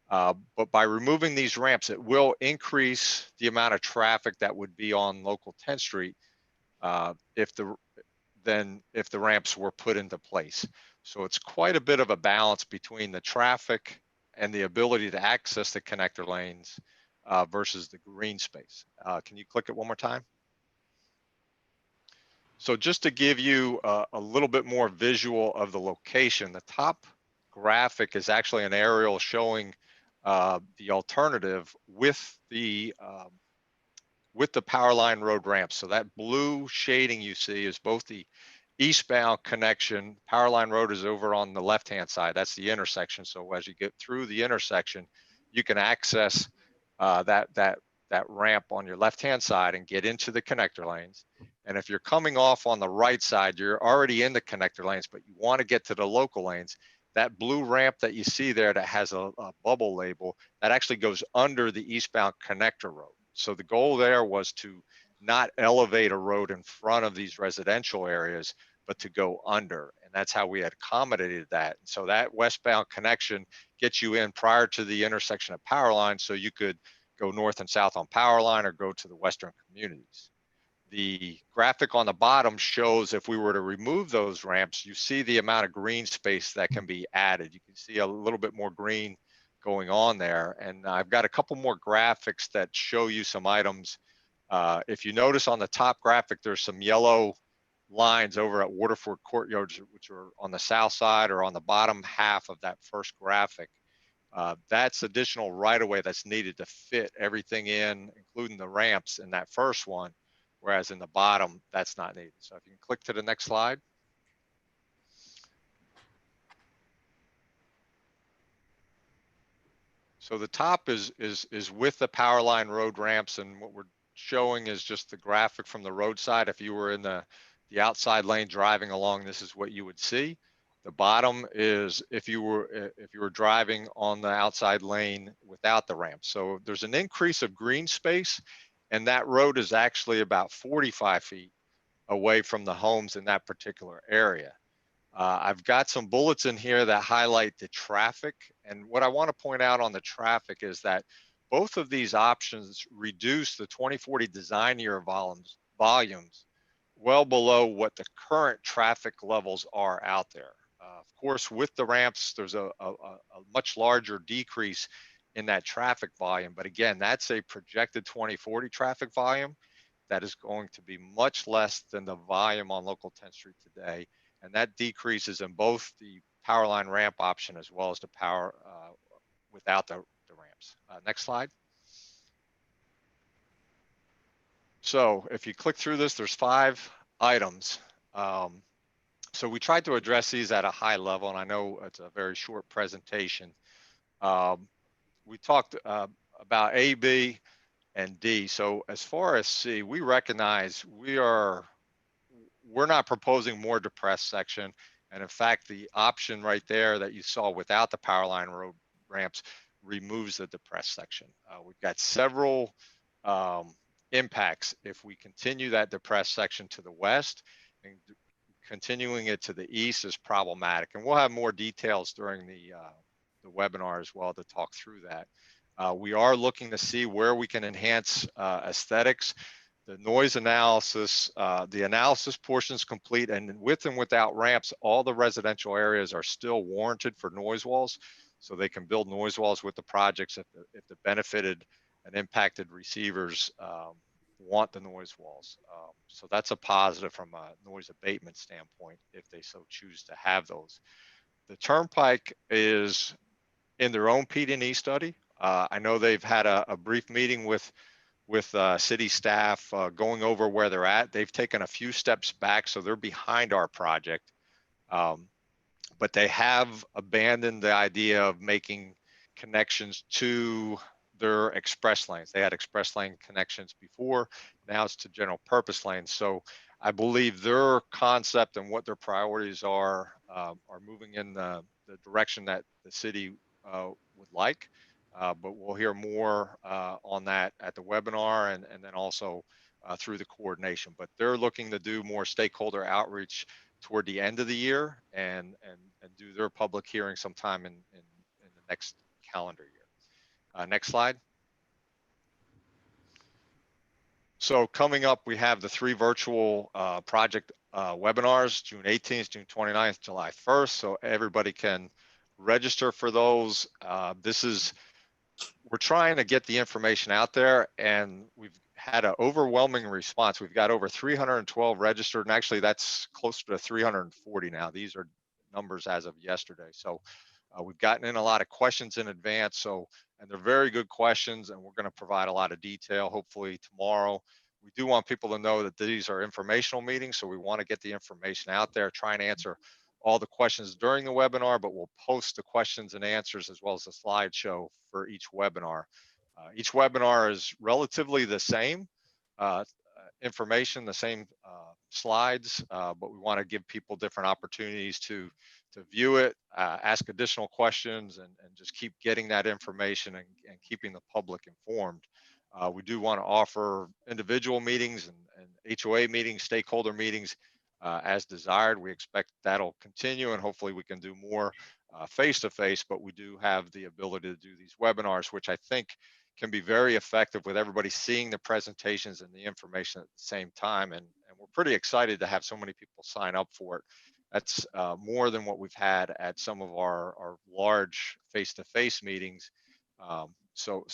But by removing these ramps, it will increase the amount of traffic that would be on local 10th Street if the ramps were put into place. So it's quite a bit of a balance between the traffic and the ability to access the connector lanes versus the green space. Can you click it one more time? So just to give you a little bit more visual of the location, the top graphic is actually an aerial showing the alternative with the Powerline Road ramp. So that blue shading you see is both the eastbound connection. Powerline Road is over on the left-hand side. That's the intersection. So as you get through the intersection, you can access that ramp on your left-hand side and get into the connector lanes. And if you're coming off on the right side, you're already in the connector lanes, but you want to get to the local lanes. That blue ramp that you see there that has a bubble label, that actually goes under the eastbound connector road. So the goal there was to not elevate a road in front of these residential areas, but to go under. And that's how we had accommodated that. So that westbound connection gets you in prior to the intersection of Powerline, so you could go north and south on Powerline or go to the western communities. The graphic on the bottom shows if we were to remove those ramps, you see the amount of green space that can be added. You can see a little bit more green going on there. And I've got a couple more graphics that show you some items. If you notice on the top graphic, there's some yellow lines over at Waterford Courtyards, which are on the south side or on the bottom half of that first graphic. That's additional right-of-way that's needed to fit everything in, including the ramps in that first one, whereas in the bottom, that's not needed. So if you can click to the next slide. So the top is with the power line road ramps, and what we're showing is just the graphic from the roadside. If you were in the outside lane driving along, this is what you would see. The bottom is if you were driving on the outside lane without the ramp. So there's an increase of green space, and that road is actually about 45 feet away from the homes in that particular area. I've got some bullets in here that highlight the traffic. And what I want to point out on the traffic is that both of these options reduce the 2040 design year volumes well below what the current traffic levels are out there. Of course, with the ramps, there's a much larger decrease in that traffic volume. But again, that's a projected 2040 traffic volume that is going to be much less than the volume on local 10th Street today. And that decreases in both the power line ramp option as well as the power without the ramps. Next slide. So if you click through this, there's 5 items. So we tried to address these at a high level, and I know it's a very short presentation. We talked about A, B, and D. So as far as C, we recognize we're not proposing more depressed section. And in fact, the option right there that you saw without the power line road ramps removes the depressed section. We've got several impacts if we continue that depressed section to the west, and continuing it to the east is problematic. And we'll have more details during the webinar as well to talk through that. We are looking to see where we can enhance aesthetics. The noise analysis, the analysis portion is complete, and with and without ramps, all the residential areas are still warranted for noise walls. So they can build noise walls with the projects if the benefited and impacted receivers want the noise walls. So that's a positive from a noise abatement standpoint if they so choose to have those. The Turnpike is in their own PD&E study. I know they've had a brief meeting with city staff going over where they're at. They've taken a few steps back, so they're behind our project. But they have abandoned the idea of making connections to their express lanes. They had express lane connections before, now it's to general purpose lanes. So I believe their concept and what their priorities are moving in the direction that the city would like. But we'll hear more on that at the webinar and then also through the coordination. But they're looking to do more stakeholder outreach toward the end of the year and do their public hearing sometime in the next calendar year. Next slide. So coming up, we have the 3 virtual project webinars, June 18th, June 29th, July 1st. So everybody can register for those. We're trying to get the information out there, and we've had an overwhelming response. We've got over 312 registered, and actually that's closer to 340 now. These are numbers as of yesterday. So we've gotten in a lot of questions in advance. And they're very good questions, and we're going to provide a lot of detail hopefully tomorrow. We do want people to know that these are informational meetings, so we want to get the information out there, try and answer all the questions during the webinar, but we'll post the questions and answers as well as a slideshow for each webinar. Each webinar is relatively the same information, the same slides, but we want to give people different opportunities to view it, ask additional questions, and just keep getting that information and keeping the public informed. We do want to offer individual meetings and HOA meetings, stakeholder meetings as desired. We expect that'll continue, and hopefully we can do more face-to-face, but we do have the ability to do these webinars, which I think can be very effective with everybody seeing the presentations and the information at the same time. And we're pretty excited to have so many people sign up for it. That's more than what we've had at some of our large face-to-face meetings. So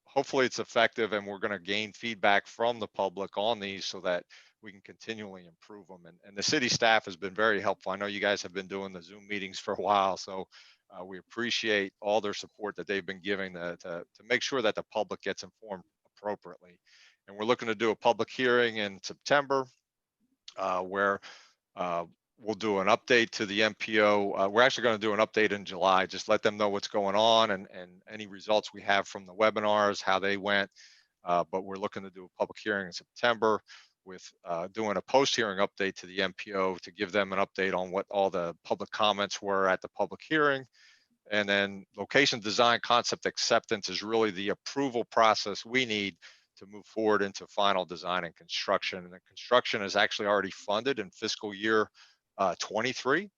hopefully it's effective, and we're going to gain feedback from the public on these so that we can continually improve them. And the city staff has been very helpful. I know you guys have been doing the Zoom meetings for a while, so we appreciate all their support that they've been giving to make sure that the public gets informed appropriately. And we're looking to do a public hearing in September where we'll do an update to the MPO. We're actually going to do an update in July, just let them know what's going on and any results we have from the webinars, how they went. But we're looking to do a public hearing in September with doing a post-hearing update to the MPO to give them an update on what all the public comments were at the public hearing. And then location design concept acceptance is really the approval process we need to move forward into final design and construction. And the construction is actually already funded in fiscal year 23.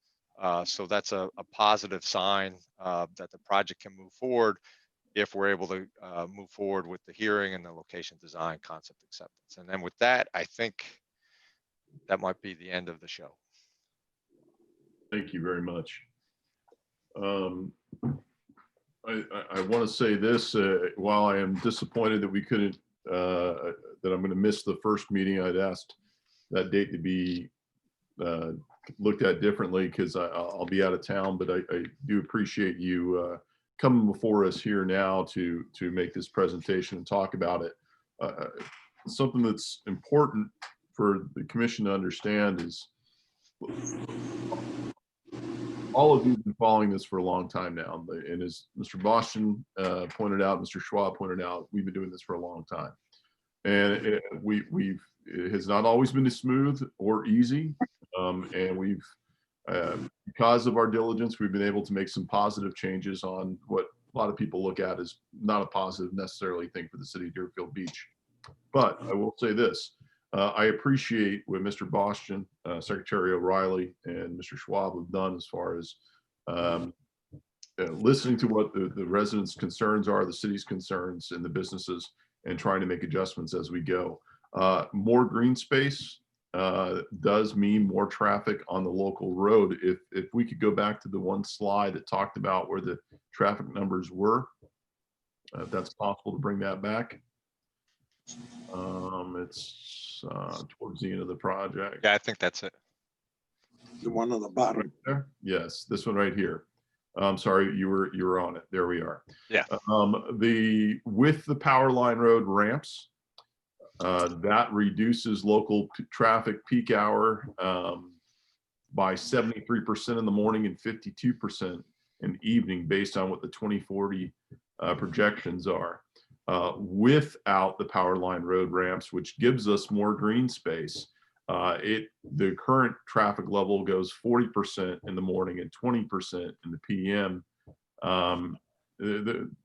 So that's a positive sign that the project can move forward if we're able to move forward with the hearing and the location design concept acceptance. And then with that, I think that might be the end of the show. Thank you very much. I want to say this, while I am disappointed that we couldn't, that I'm going to miss the first meeting, I'd asked that date to be looked at differently because I'll be out of town, but I do appreciate you coming before us here now to make this presentation and talk about it. Something that's important for the commission to understand is all of you have been following this for a long time now. And as Mr. Boston pointed out, Mr. Schwab pointed out, we've been doing this for a long time. And it has not always been as smooth or easy. And we've, because of our diligence, we've been able to make some positive changes on what a lot of people look at as not a positive necessarily thing for the city of Deerfield Beach. But I will say this, I appreciate what Mr. Boston, Secretary O'Reilly, and Mr. Schwab have done as far as listening to what the residents' concerns are, the city's concerns, and the businesses, and trying to make adjustments as we go. More green space does mean more traffic on the local road. If we could go back to the one slide that talked about where the traffic numbers were, if that's possible to bring that back. It's towards the end of the project. Yeah, I think that's it. The one on the bottom. Right there? Yes, this one right here. I'm sorry, you were on it. There we are. Yeah. With the power line road ramps, that reduces local traffic peak hour by 73% in the morning and 52% in evening, based on what the 2040 projections are. Without the power line road ramps, which gives us more green space, the current traffic level goes 40% in the morning and 20% in the PM.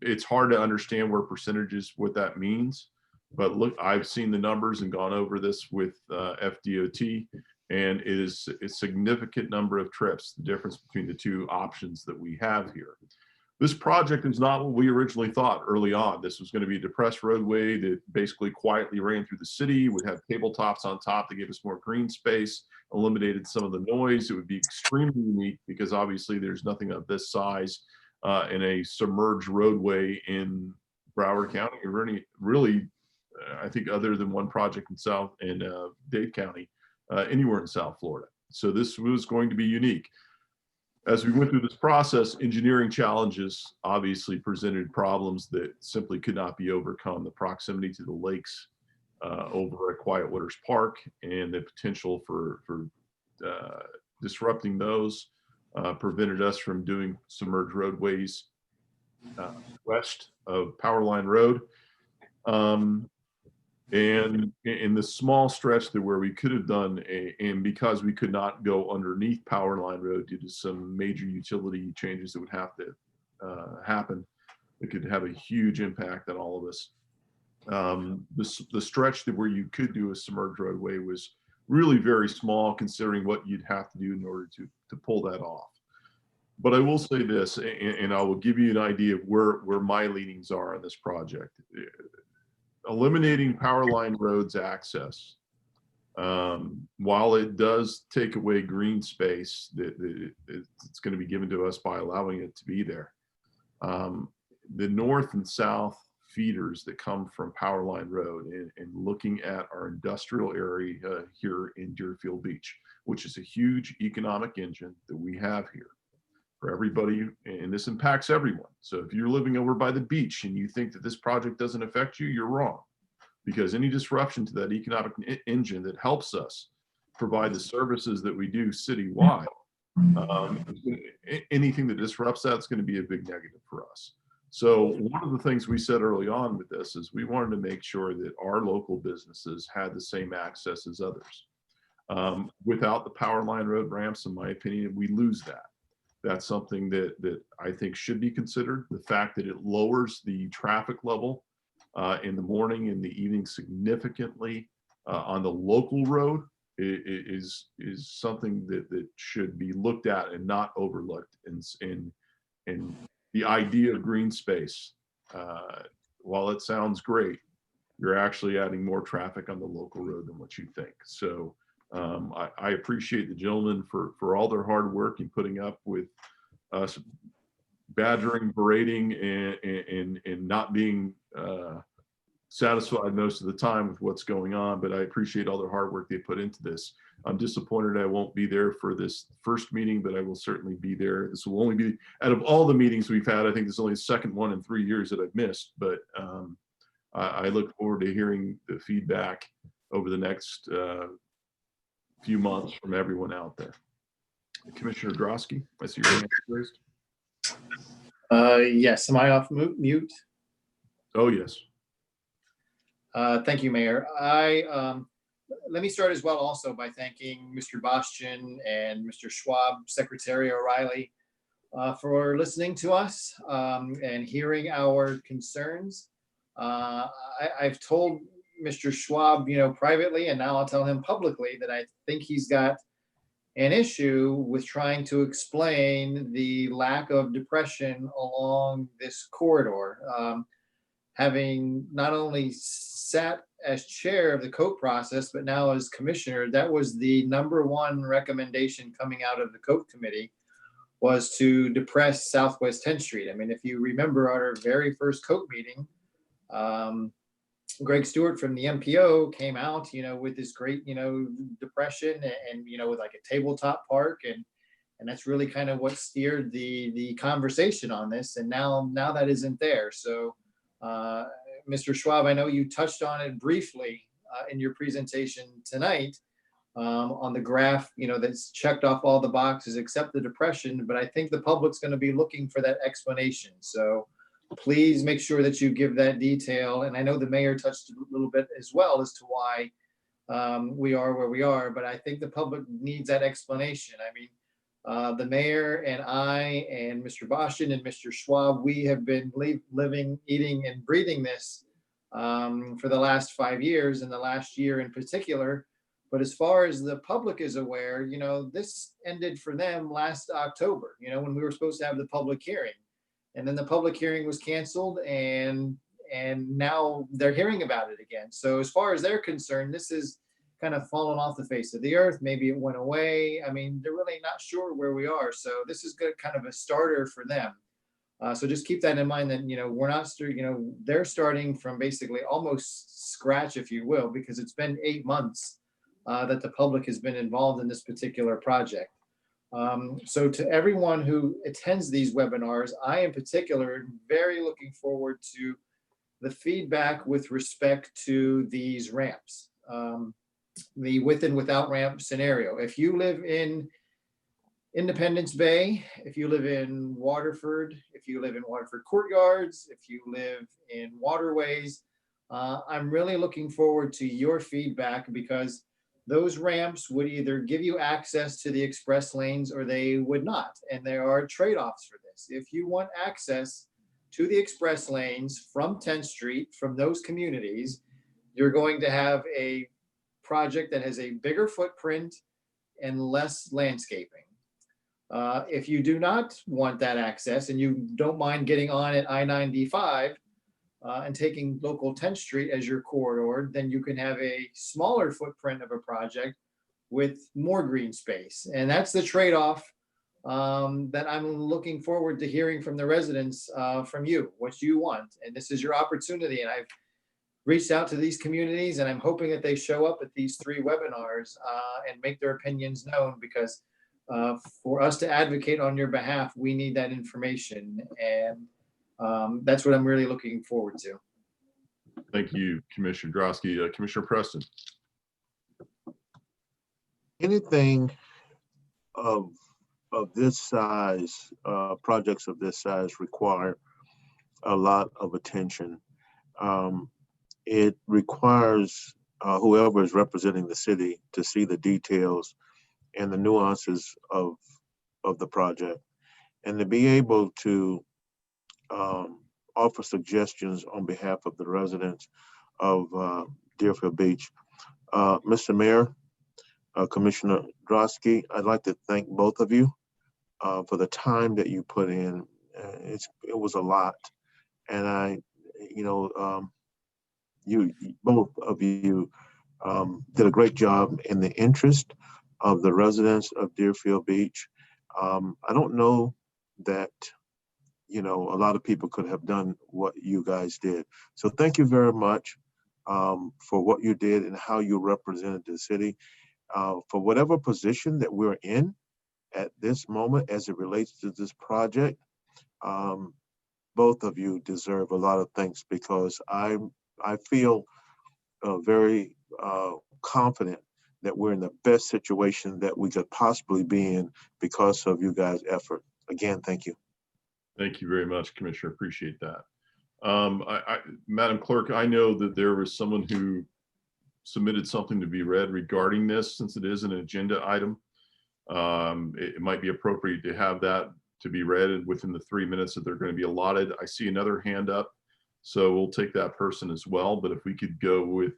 It's hard to understand where percentages, what that means, but look, I've seen the numbers and gone over this with FDOT, and it is a significant number of trips, the difference between the two options that we have here. This project is not what we originally thought early on. This was going to be a depressed roadway that basically quietly ran through the city, would have tabletops on top to give us more green space, eliminated some of the noise. It would be extremely unique because obviously there's nothing of this size in a submerged roadway in Broward County, or really, I think other than one project in Dade County, anywhere in South Florida. So this was going to be unique. As we went through this process, engineering challenges obviously presented problems that simply could not be overcome. The proximity to the lakes over at Quiet Waters Park and the potential for disrupting those prevented us from doing submerged roadways west of Powerline Road. And in the small stretch that where we could have done, and because we could not go underneath Powerline Road due to some major utility changes that would have to happen, it could have a huge impact on all of us. The stretch that where you could do a submerged roadway was really very small, considering what you'd have to do in order to pull that off. But I will say this, and I will give you an idea of where my leanings are on this project. Eliminating Powerline Road's access, while it does take away green space that it's going to be given to us by allowing it to be there, the north and south feeders that come from Powerline Road and looking at our industrial area here in Deerfield Beach, which is a huge economic engine that we have here for everybody, and this impacts everyone. So if you're living over by the beach and you think that this project doesn't affect you, you're wrong, because any disruption to that economic engine that helps us provide the services that we do citywide, anything that disrupts that is going to be a big negative for us. So one of the things we said early on with this is we wanted to make sure that our local businesses had the same access as others. Without the Powerline Road ramps, in my opinion, we lose that. That's something that I think should be considered. The fact that it lowers the traffic level in the morning and the evening significantly on the local road is something that should be looked at and not overlooked. And the idea of green space, while it sounds great, you're actually adding more traffic on the local road than what you think. So I appreciate the gentlemen for all their hard work in putting up with us badgering, berating, and not being satisfied most of the time with what's going on, but I appreciate all their hard work they put into this. I'm disappointed I won't be there for this first meeting, but I will certainly be there. This will only be, out of all the meetings we've had, I think this is only the second one in 3 years that I've missed, but I look forward to hearing the feedback over the next few months from everyone out there. Commissioner Drosky, I see your hand raised. Yes, am I off mute? Oh, yes. Thank you, Mayor. Let me start as well also by thanking Mr. Bastian and Mr. Schwab, Secretary O'Reilly, for listening to us and hearing our concerns. I've told Mr. Schwab, privately, and now I'll tell him publicly that I think he's got an issue with trying to explain the lack of depression along this corridor. Having not only sat as chair of the COAT process, but now as commissioner, that was the #1 recommendation coming out of the COAT committee, was to depress Southwest 10th Street. I mean, if you remember our very first COAT meeting, Greg Stewart from the MPO came out, with this great, depression and, with like a tabletop park. And that's really kind of what steered the conversation on this. And now that isn't there. So, Mr. Schwab, I know you touched on it briefly in your presentation tonight on the graph, that's checked off all the boxes except the depression, but I think the public's going to be looking for that explanation. So please make sure that you give that detail. And I know the mayor touched a little bit as well as to why we are where we are, but I think the public needs that explanation. I mean, the mayor and I and Mr. Bastian and Mr. Schwab, we have been living, eating, and breathing this for the last 5 years, and the last year in particular. But as far as the public is aware, this ended for them last October, when we were supposed to have the public hearing. And then the public hearing was canceled, and now they're hearing about it again. So as far as they're concerned, this is kind of fallen off the face of the earth. Maybe it went away. I mean, they're really not sure where we are. So this is good, kind of a starter for them. So just keep that in mind that, we're not, they're starting from basically almost scratch, if you will, because it's been 8 months that the public has been involved in this particular project. So to everyone who attends these webinars, I in particular am very looking forward to the feedback with respect to these ramps, the with and without ramp scenario. If you live in Independence Bay, if you live in Waterford, if you live in Waterford Courtyards, if you live in Waterways, I'm really looking forward to your feedback, because those ramps would either give you access to the express lanes or they would not. And there are trade-offs for this. If you want access to the express lanes from 10th Street, from those communities, you're going to have a project that has a bigger footprint and less landscaping. If you do not want that access and you don't mind getting on at I-95 and taking local 10th Street as your corridor, then you can have a smaller footprint of a project with more green space. And that's the trade-off that I'm looking forward to hearing from the residents, from you, what you want. And this is your opportunity. And I've reached out to these communities and I'm hoping that they show up at these 3 webinars and make their opinions known, because for us to advocate on your behalf, we need that information. And that's what I'm really looking forward to. Thank you, Commissioner Drosky. Commissioner Preston. Anything of this size, projects of this size require a lot of attention. It requires whoever is representing the city to see the details and the nuances of the project, and to be able to offer suggestions on behalf of the residents of Deerfield Beach. Mr. Mayor, Commissioner Drosky, I'd like to thank both of you for the time that you put in. It was a lot, and you both of you did a great job in the interest of the residents of Deerfield Beach. I don't know that a lot of people could have done what you guys did. So thank you very much for what you did and how you represented the city. For whatever position that we're in at this moment as it relates to this project, both of you deserve a lot of thanks, because I feel very confident that we're in the best situation that we could possibly be in because of you guys' effort. Again, thank you. Thank you very much, Commissioner. Appreciate that. Madam Clerk, I know that there was someone who submitted something to be read regarding this, since it is an agenda item. It might be appropriate to have that to be read within the 3 minutes that they're going to be allotted. I see another hand up, so we'll take that person as well. But if we could go with,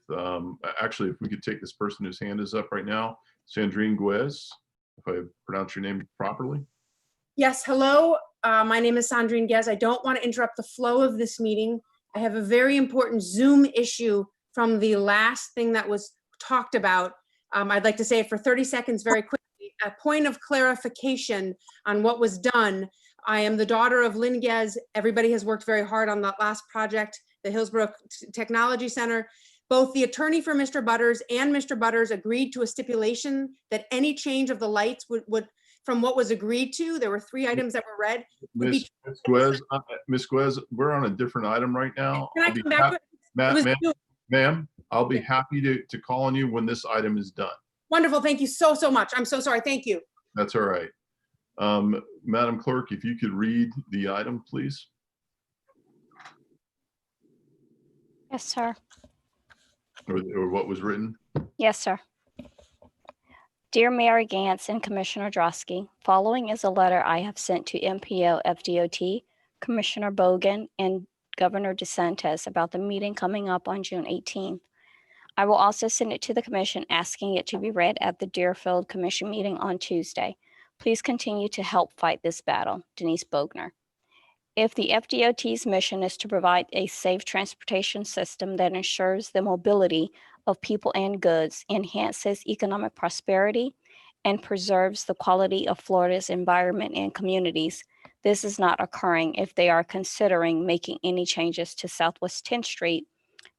actually, if we could take this person whose hand is up right now, Sandrine Guez, if I pronounce your name properly. Yes, hello. My name is Sandrine Guez. I don't want to interrupt the flow of this meeting. I have a very important Zoom issue from the last thing that was talked about. I'd like to say it for 30 seconds very quickly. A point of clarification on what was done. I am the daughter of Lynn Guez. Everybody has worked very hard on that last project, the Hillsborough Technology Center. Both the attorney for Mr. Butters and Mr. Butters agreed to a stipulation that any change of the lights would from what was agreed to, there were 3 items that were read. Ms. Guez, we're on a different item right now. Can I come back to it? Ma'am, I'll be happy to call on you when this item is done. Wonderful. Thank you so much. I'm so sorry. Thank you. That's all right. Madam Clerk, if you could read the item, please. Yes, sir. Or what was written? Yes, sir. Dear Mayor Gantz and Commissioner Drosky, following is a letter I have sent to MPO FDOT, Commissioner Bogan, and Governor DeSantis about the meeting coming up on June 18th. I will also send it to the Commission asking it to be read at the Deerfield Commission meeting on Tuesday. Please continue to help fight this battle. Denise Bogner. If the FDOT's mission is to provide a safe transportation system that ensures the mobility of people and goods, enhances economic prosperity, and preserves the quality of Florida's environment and communities, this is not occurring if they are considering making any changes to Southwest 10th Street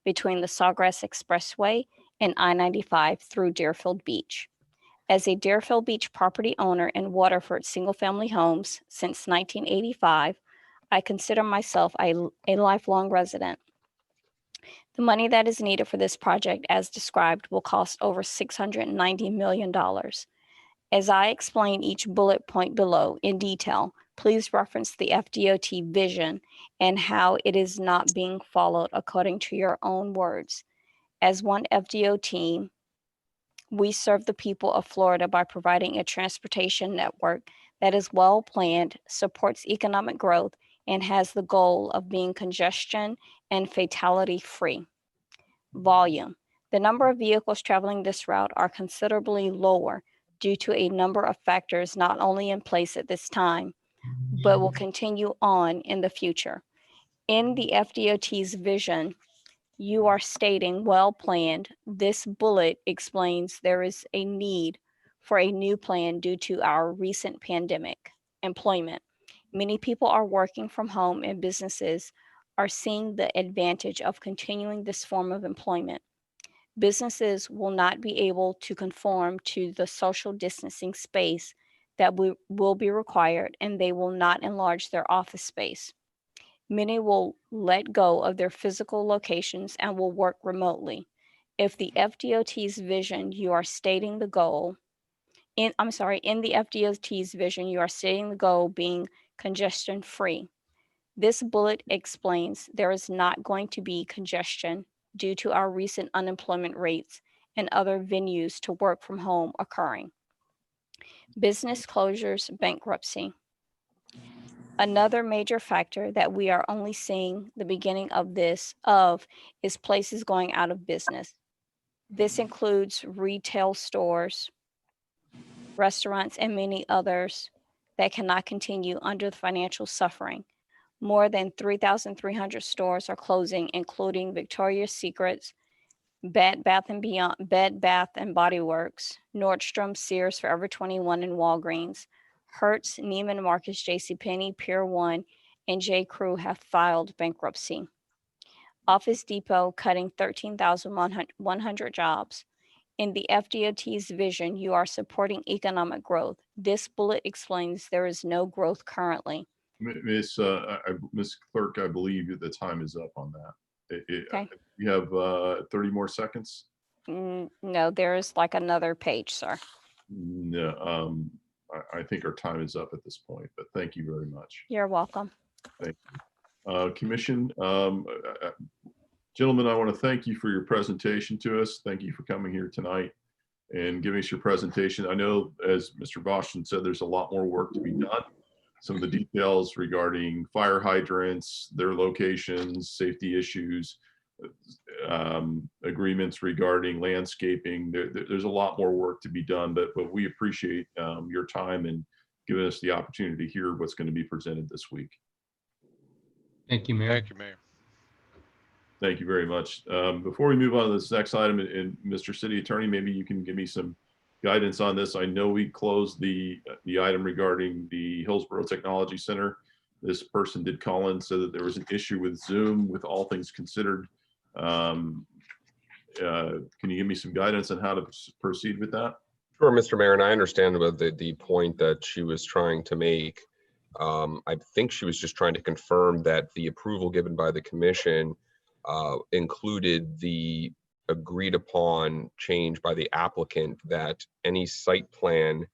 between the Sawgrass Expressway and I-95 through Deerfield Beach. As a Deerfield Beach property owner in Waterford single-family homes since 1985, I consider myself a lifelong resident. The money that is needed for this project, as described, will cost over $690 million. As I explain each bullet point below in detail, please reference the FDOT vision and how it is not being followed according to your own words. As one FDOT, we serve the people of Florida by providing a transportation network that is well planned, supports economic growth, and has the goal of being congestion and fatality free. Volume. The number of vehicles traveling this route are considerably lower due to a number of factors not only in place at this time, but will continue on in the future. In the FDOT's vision, you are stating well planned. This bullet explains there is a need for a new plan due to our recent pandemic. employment. Many people are working from home and businesses are seeing the advantage of continuing this form of employment. Businesses will not be able to conform to the social distancing space that will be required, and they will not enlarge their office space. Many will let go of their physical locations and will work remotely. If the FDOT's vision, you are stating the goal, in the FDOT's vision, you are stating the goal being congestion free. This bullet explains there is not going to be congestion due to our recent unemployment rates and other venues to work from home occurring. Business closures, bankruptcy. Another major factor that we are only seeing the beginning of is places going out of business. This includes retail stores, restaurants, and many others that cannot continue under the financial suffering. More than 3,300 stores are closing, including Victoria's Secrets, Bed Bath and Body Works, Nordstrom, Sears, Forever 21, and Walgreens. Hertz, Neiman Marcus, JCPenney, Pier 1, and J. Crew have filed bankruptcy. Office Depot cutting 13,100 jobs. In the FDOT's vision, you are supporting economic growth. This bullet explains there is no growth currently. Miss Clerk, I believe the time is up on that. Okay. You have 30 more seconds? No, there's like another page, sir. No, I think our time is up at this point, but thank you very much. You're welcome. Thank you. Commission, gentlemen, I want to thank you for your presentation to us. Thank you for coming here tonight and giving us your presentation. I know, as Mr. Boston said, there's a lot more work to be done. Some of the details regarding fire hydrants, their locations, safety issues, agreements regarding landscaping. There's a lot more work to be done, but we appreciate your time and giving us the opportunity to hear what's going to be presented this week. Thank you, Mayor. Thank you, Mayor. Thank you very much. Before we move on to this next item, and Mr. City Attorney, maybe you can give me some guidance on this. I know we closed the item regarding the Hillsborough Technology Center. This person did call in, said that there was an issue with Zoom with all things considered. Can you give me some guidance on how to proceed with that? Sure, Mr. Mayor, and I understand about the point that she was trying to make. I think she was just trying to confirm that the approval given by the commission included the agreed upon change by the applicant that any site plan,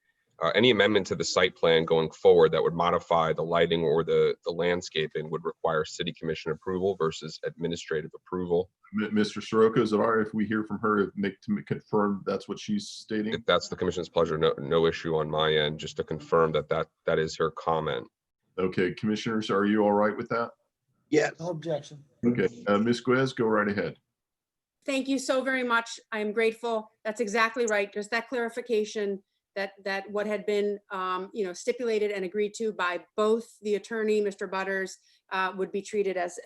any amendment to the site plan going forward that would modify the lighting or the landscaping would require city commission approval versus administrative approval. Mr. Soroka, is it all right if we hear from her to confirm that's what she's stating? If that's the commission's pleasure, no issue on my end, just to confirm that is her comment. Okay, commissioners, are you all right with that? Yes. No objection. Okay, Ms. Guez, go right ahead. Thank you so very much. I am grateful. That's exactly right. Just that clarification that what had been stipulated and agreed to by both the attorney, Mr. Butters, would be treated as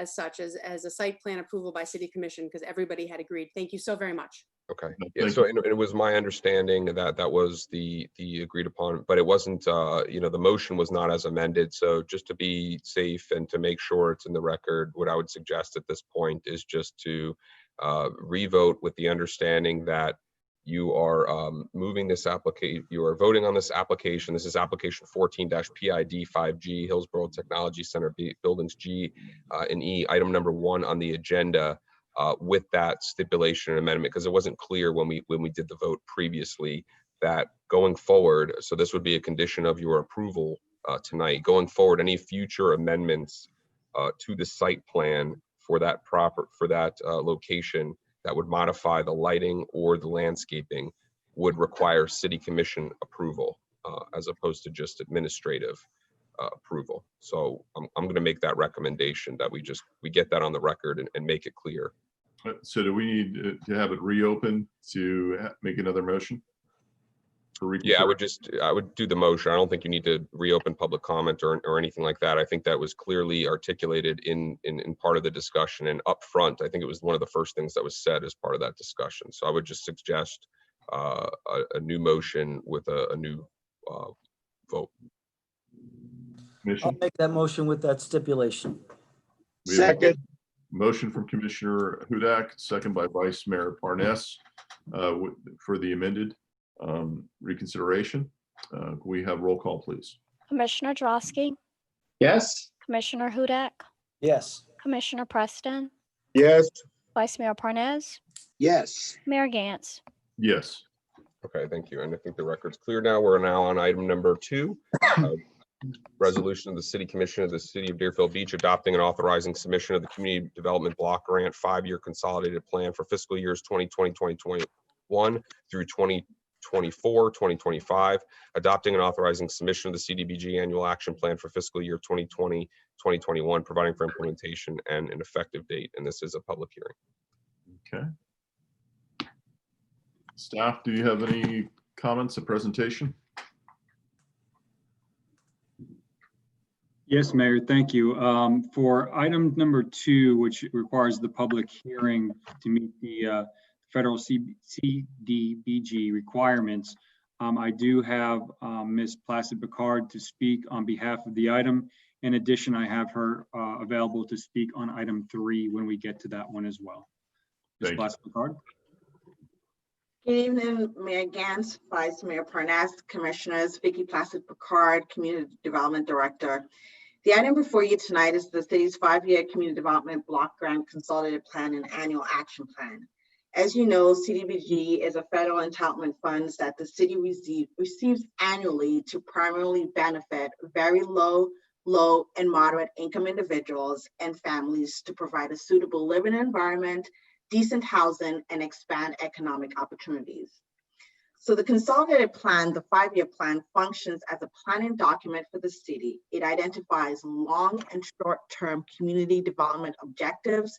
such, as a site plan approval by City Commission, because everybody had agreed. Thank you so very much. Okay. Yeah, so it was my understanding that that was the agreed upon, but it wasn't, the motion was not as amended. So just to be safe and to make sure it's in the record, what I would suggest at this point is just to revote with the understanding that you are moving this application, you are voting on this application. This is application 14-PID 5G Hillsborough Technology Center buildings G and E, item number 1 on the agenda, with that stipulation and amendment, because it wasn't clear when we did the vote previously that going forward, so this would be a condition of your approval tonight, going forward, any future amendments to the site plan for that location that would modify the lighting or the landscaping would require city commission approval as opposed to just administrative approval. So I'm going to make that recommendation that we get that on the record and make it clear. So do we need to have it reopened to make another motion? Yeah, I would do the motion. I don't think you need to reopen public comment or anything like that. I think that was clearly articulated in part of the discussion and up front. I think it was one of the first things that was said as part of that discussion. So I would just suggest a new motion with a new vote. Commission? make that motion with that stipulation. We have a Second. motion from Commissioner Hudak, second by Vice Mayor Parnas, for the amended reconsideration. We have roll call, please. Commissioner Drosky, Yes. Commissioner Hudak, Yes. Commissioner Preston, Yes. Vice Mayor Parnas, Yes. Mayor Gantz. Yes. Okay, thank you. And I think the record's clear now. We're now on item number 2. Resolution of the City Commission of the City of Deerfield Beach adopting and authorizing submission of the Community Development Block Grant 5-year consolidated plan for fiscal years 2020, 2021 through 2024, 2025, adopting and authorizing submission of the CDBG annual action plan for fiscal year 2020, 2021, providing for implementation and an effective date. And this is a public hearing. Okay. Staff, do you have any comments, a presentation? Yes, Mayor, thank you. For item number 2, which requires the public hearing to meet the federal CDBG requirements, I do have Ms. Placid Picard to speak on behalf of the item. In addition, I have her available to speak on item 3 when we get to that one as well. Ms. Placid Picard. Good evening, Mayor Gantz, Vice Mayor Parnas, Commissioners, Vicky Placid Picard, Community Development Director. The item before you tonight is the city's 5-year Community Development Block Grant Consolidated Plan and Annual Action Plan. As you know, CDBG is a federal entitlement funds that the city receives annually to primarily benefit very low, and moderate income individuals and families to provide a suitable living environment, decent housing, and expand economic opportunities. So the consolidated plan, the 5-year plan, functions as a planning document for the city. It identifies long and short-term community development objectives,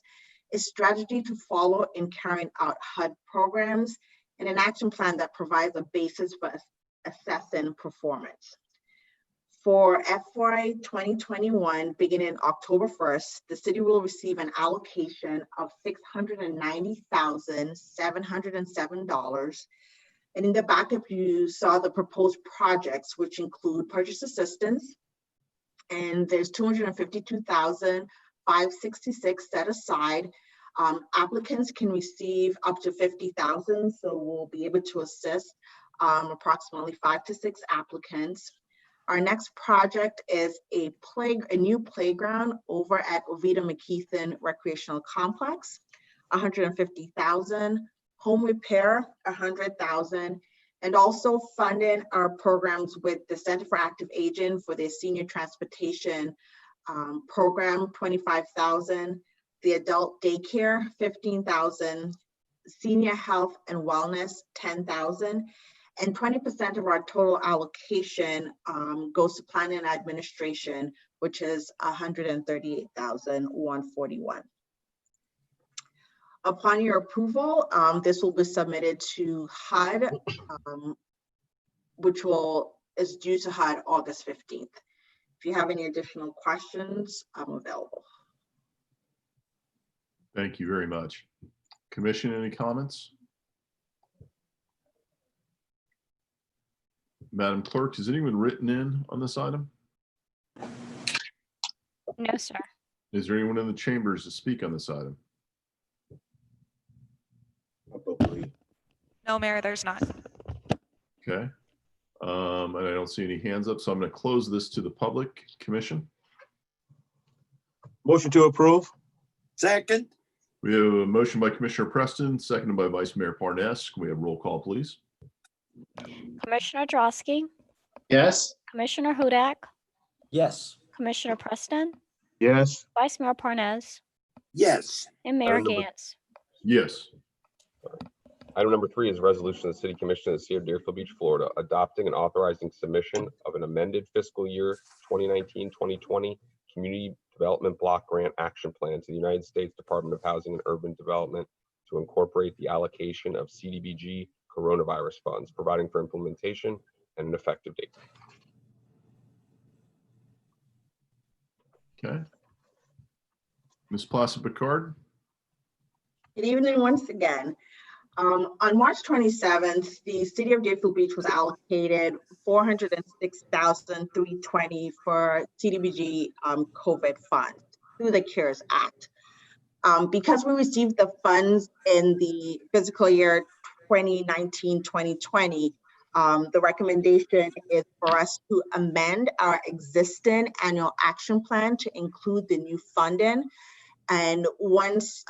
a strategy to follow in carrying out HUD programs, and an action plan that provides a basis for assessing performance. For FY 2021, beginning October 1st, the city will receive an allocation of $690,707. And in the backup, you saw the proposed projects, which include purchase assistance, and there's $252,566 set aside. Applicants can receive up to $50,000, so we'll be able to assist approximately 5 to 6 applicants. Our next project is a new playground over at Oviedo McKeithen Recreational Complex, $150,000. Home repair, $100,000, and also funding our programs with the Center for Active Aging for their senior transportation program, $25,000, the adult daycare, $15,000, senior health and wellness, $10,000, and 20% of our total allocation goes to planning and administration, which is $138,141. Upon your approval, this will be submitted to HUD, which is due to HUD August 15th. If you have any additional questions, I'm available. Thank you very much. Commission, any comments? Madam Clerk, has anyone written in on this item? No, sir. Is there anyone in the chambers to speak on this item? No, Mayor, there's not. Okay. And I don't see any hands up, so I'm going to close this to the public. Commission. Motion to approve. Second. We have a motion by Commissioner Preston, seconded by Vice Mayor Parnas. Can we have roll call, please? Commissioner Drosky, Yes. Commissioner Hudak, Yes. Commissioner Preston, Yes. Vice Mayor Parnas, Yes. and Mayor Item number- Gantz. Yes. Item number 3 is resolution of the City Commission of the City of Deerfield Beach, Florida, adopting and authorizing submission of an amended fiscal year 2019-2020 Community Development Block Grant Action Plan to the United States Department of Housing and Urban Development to incorporate the allocation of CDBG coronavirus funds, providing for implementation and an effective date. Okay. Ms. Placid Picard. Good evening once again. On March 27th, the city of Deerfield Beach was allocated $406,320 for CDBG COVID funds through the CARES Act. Because we received the funds in the fiscal year 2019-2020, the recommendation is for us to amend our existing annual action plan to include the new funding. And once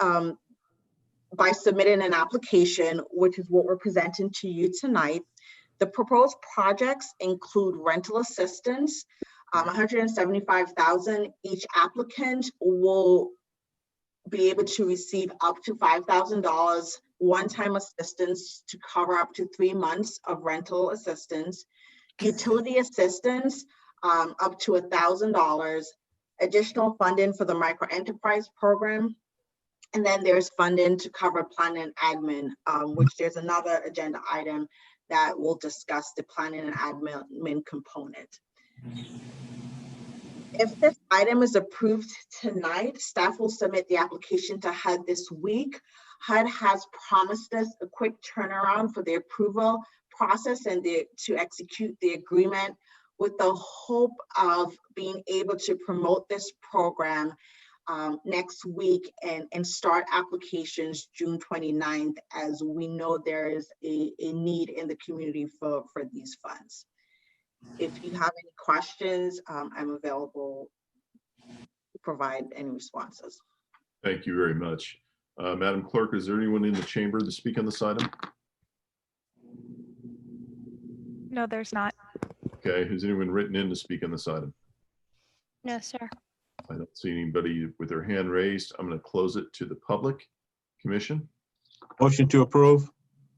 by submitting an application, which is what we're presenting to you tonight, the proposed projects include rental assistance, $175,000. Each applicant will be able to receive up to $5,000 one-time assistance to cover up to 3 months of rental assistance, utility assistance up to $1,000, additional funding for the micro enterprise program, and then there's funding to cover planning and admin, which there's another agenda item that will discuss the planning and admin component. If this item is approved tonight, staff will submit the application to HUD this week. HUD has promised us a quick turnaround for the approval process and to execute the agreement, with the hope of being able to promote this program next week and start applications June 29th, as we know there is a need in the community for these funds. If you have any questions, I'm available to provide any responses. Thank you very much. Madam Clerk, is there anyone in the chamber to speak on this item? No, there's not. Okay, has anyone written in to speak on this item? No, sir. I don't see anybody with their hand raised. I'm going to close it to the public commission. Motion to approve.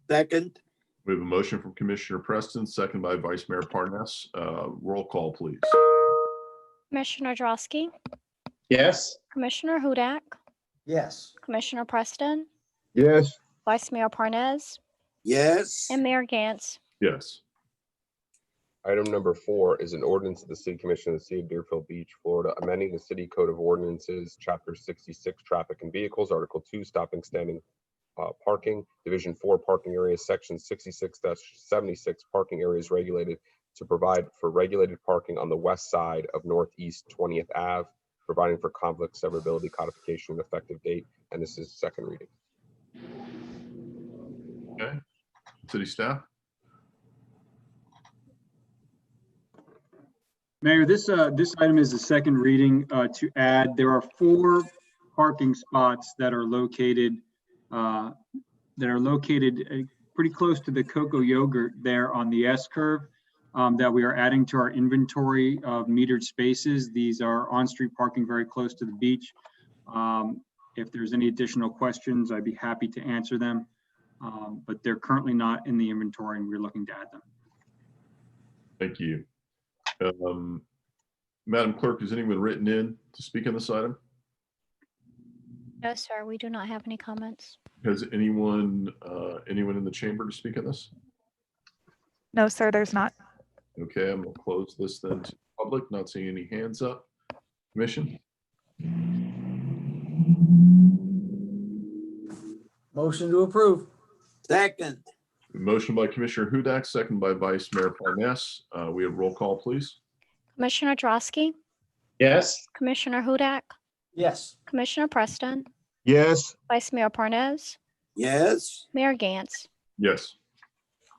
Second. We have a motion from Commissioner Preston, second by Vice Mayor Parnas. Roll call, please. Commissioner Drosky, Yes. Commissioner Hudak, Yes. Commissioner Preston, Yes. Vice Mayor Parnas, Yes. and Mayor Gantz. Yes. Item number 4 is an ordinance of the City Commission of the City of Deerfield Beach, Florida, amending the City Code of Ordinances, Chapter 66, Traffic and Vehicles, Article 2, Stopping, Standing, Parking, Division 4, Parking Areas, Section 66-76, Parking Areas Regulated, to provide for regulated parking on the west side of Northeast 20th Ave, providing for conflict severability, codification, and effective date. And this is second reading. Okay. City staff? Mayor, this item is the second reading to add. There are 4 parking spots that are located pretty close to the Cocoa Yogurt there on the S curve that we are adding to our inventory of metered spaces. These are on-street parking very close to the beach. If there's any additional questions, I'd be happy to answer them, but they're currently not in the inventory and we're looking to add them. Thank you. Madam Clerk, has anyone written in to speak on this item? No, sir, we do not have any comments. Has anyone in the chamber to speak on this? No, sir, there's not. Okay, I'm going to close this then to public. Not seeing any hands up. Commission? Motion to approve. Second. Motion by Commissioner Hudak, second by Vice Mayor Parnas. We have roll call, please. Commissioner Drosky, Yes. Commissioner Hudak, Yes. Commissioner Preston, Yes. Vice Mayor Parnas, Yes. Mayor Gantz. Yes.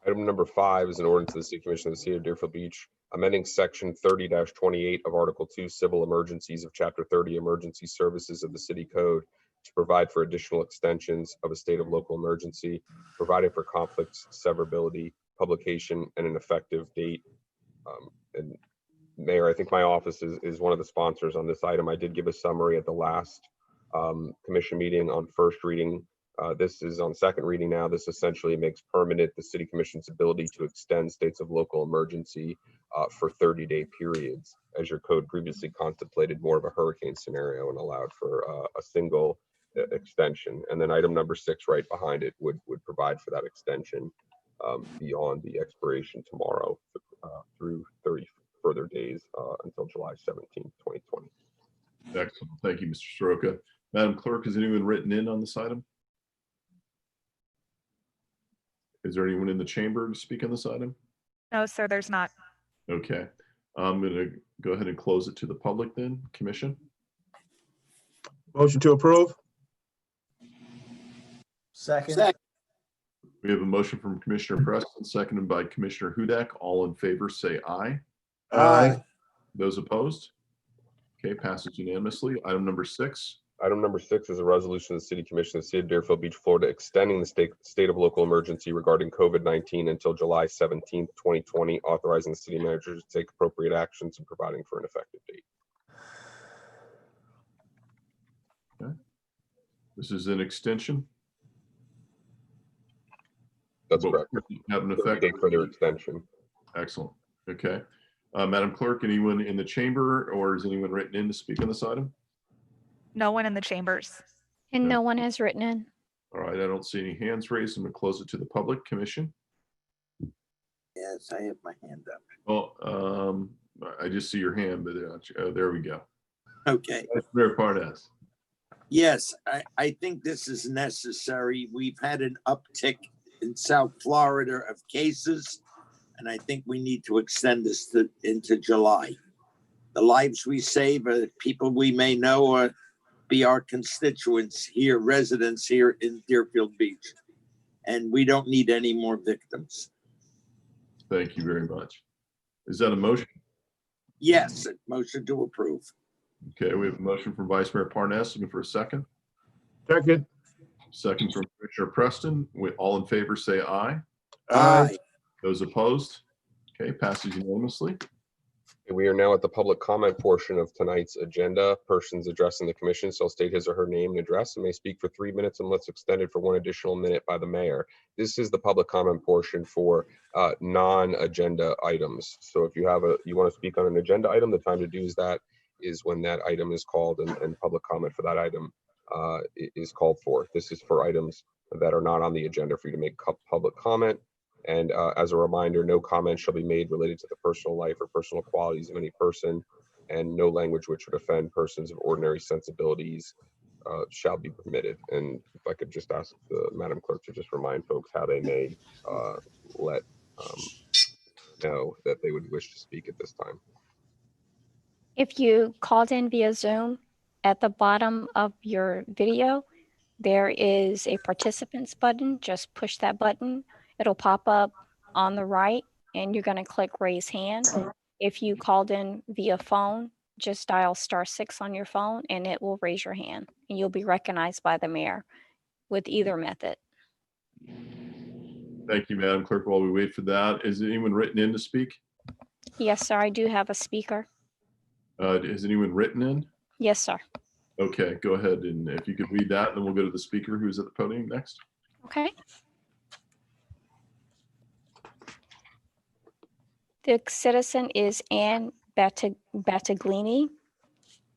Item number 5 is an ordinance of the City Commission of the City of Deerfield Beach, amending Section 30-28 of Article 2, Civil Emergencies of Chapter 30, Emergency Services of the City Code, to provide for additional extensions of a state of local emergency, providing for conflicts, severability, publication, and an effective date. And Mayor, I think my office is one of the sponsors on this item. I did give a summary at the last commission meeting on first reading. This is on second reading now. This essentially makes permanent the City Commission's ability to extend states of local emergency for 30-day periods, as your code previously contemplated more of a hurricane scenario and allowed for a single extension. And then item number 6 right behind it would provide for that extension beyond the expiration tomorrow through 30 further days until July 17th, 2020. Excellent. Thank you, Mr. Soroka. Madam Clerk, has anyone written in on this item? Is there anyone in the chamber to speak on this item? No, sir, there's not. Okay, I'm going to go ahead and close it to the public then, commission. Motion to approve? Second. We have a motion from Commissioner Preston, seconded by Commissioner Hudak. All in favor, say aye. Aye. Those opposed? Okay, passes unanimously. Item number 6. Item number 6 is a resolution of the City Commission of the City of Deerfield Beach, Florida, extending the state of local emergency regarding COVID-19 until July 17th, 2020, authorizing the city manager to take appropriate actions and providing for an effective date. Okay. This is an extension. That's But correct. have an effect. Further extension. Excellent. Okay. Madam Clerk, anyone in the chamber or is anyone written in to speak on this item? No one in the chambers. And no one has written in. All right, I don't see any hands raised. I'm going to close it to the public. Commission. Yes, I have my hand up. Well, I just see your hand, but there we go. Okay. Vice Mayor Parnas. Yes, I think this is necessary. We've had an uptick in South Florida of cases, and I think we need to extend this into July. The lives we save are people we may know or be our constituents here, residents here in Deerfield Beach. And we don't need any more victims. Thank you very much. Is that a motion? Yes, a motion to approve. Okay, we have a motion from Vice Mayor Parnas. Looking for a second. Second. Second from Commissioner Preston. All in favor, say aye. Aye. Those opposed? Okay, passes unanimously. We are now at the public comment portion of tonight's agenda. Persons addressing the commission shall state his or her name and address and may speak for 3 minutes unless extended for 1 additional minute by the mayor. This is the public comment portion for non-agenda items. So if you want to speak on an agenda item, the time to do is when that item is called and public comment for that item is called for. This is for items that are not on the agenda for you to make public comment. And as a reminder, no comment shall be made related to the personal life or personal qualities of any person, and no language which would offend persons of ordinary sensibilities shall be permitted. And if I could just ask the Madam Clerk to just remind folks how they may let know that they would wish to speak at this time. If you called in via Zoom, at the bottom of your video, there is a participants button. Just push that button. It'll pop up on the right and you're going to click raise hand. If you called in via phone, just dial *6 on your phone and it will raise your hand and you'll be recognized by the mayor with either method. Thank you, Madam Clerk. While we wait for that, is anyone written in to speak? Yes, sir. I do have a speaker. Has anyone written in? Yes, sir. Okay, go ahead. And if you could read that, then we'll go to the speaker who's at the podium next. Okay. The citizen is Ann Battaglini.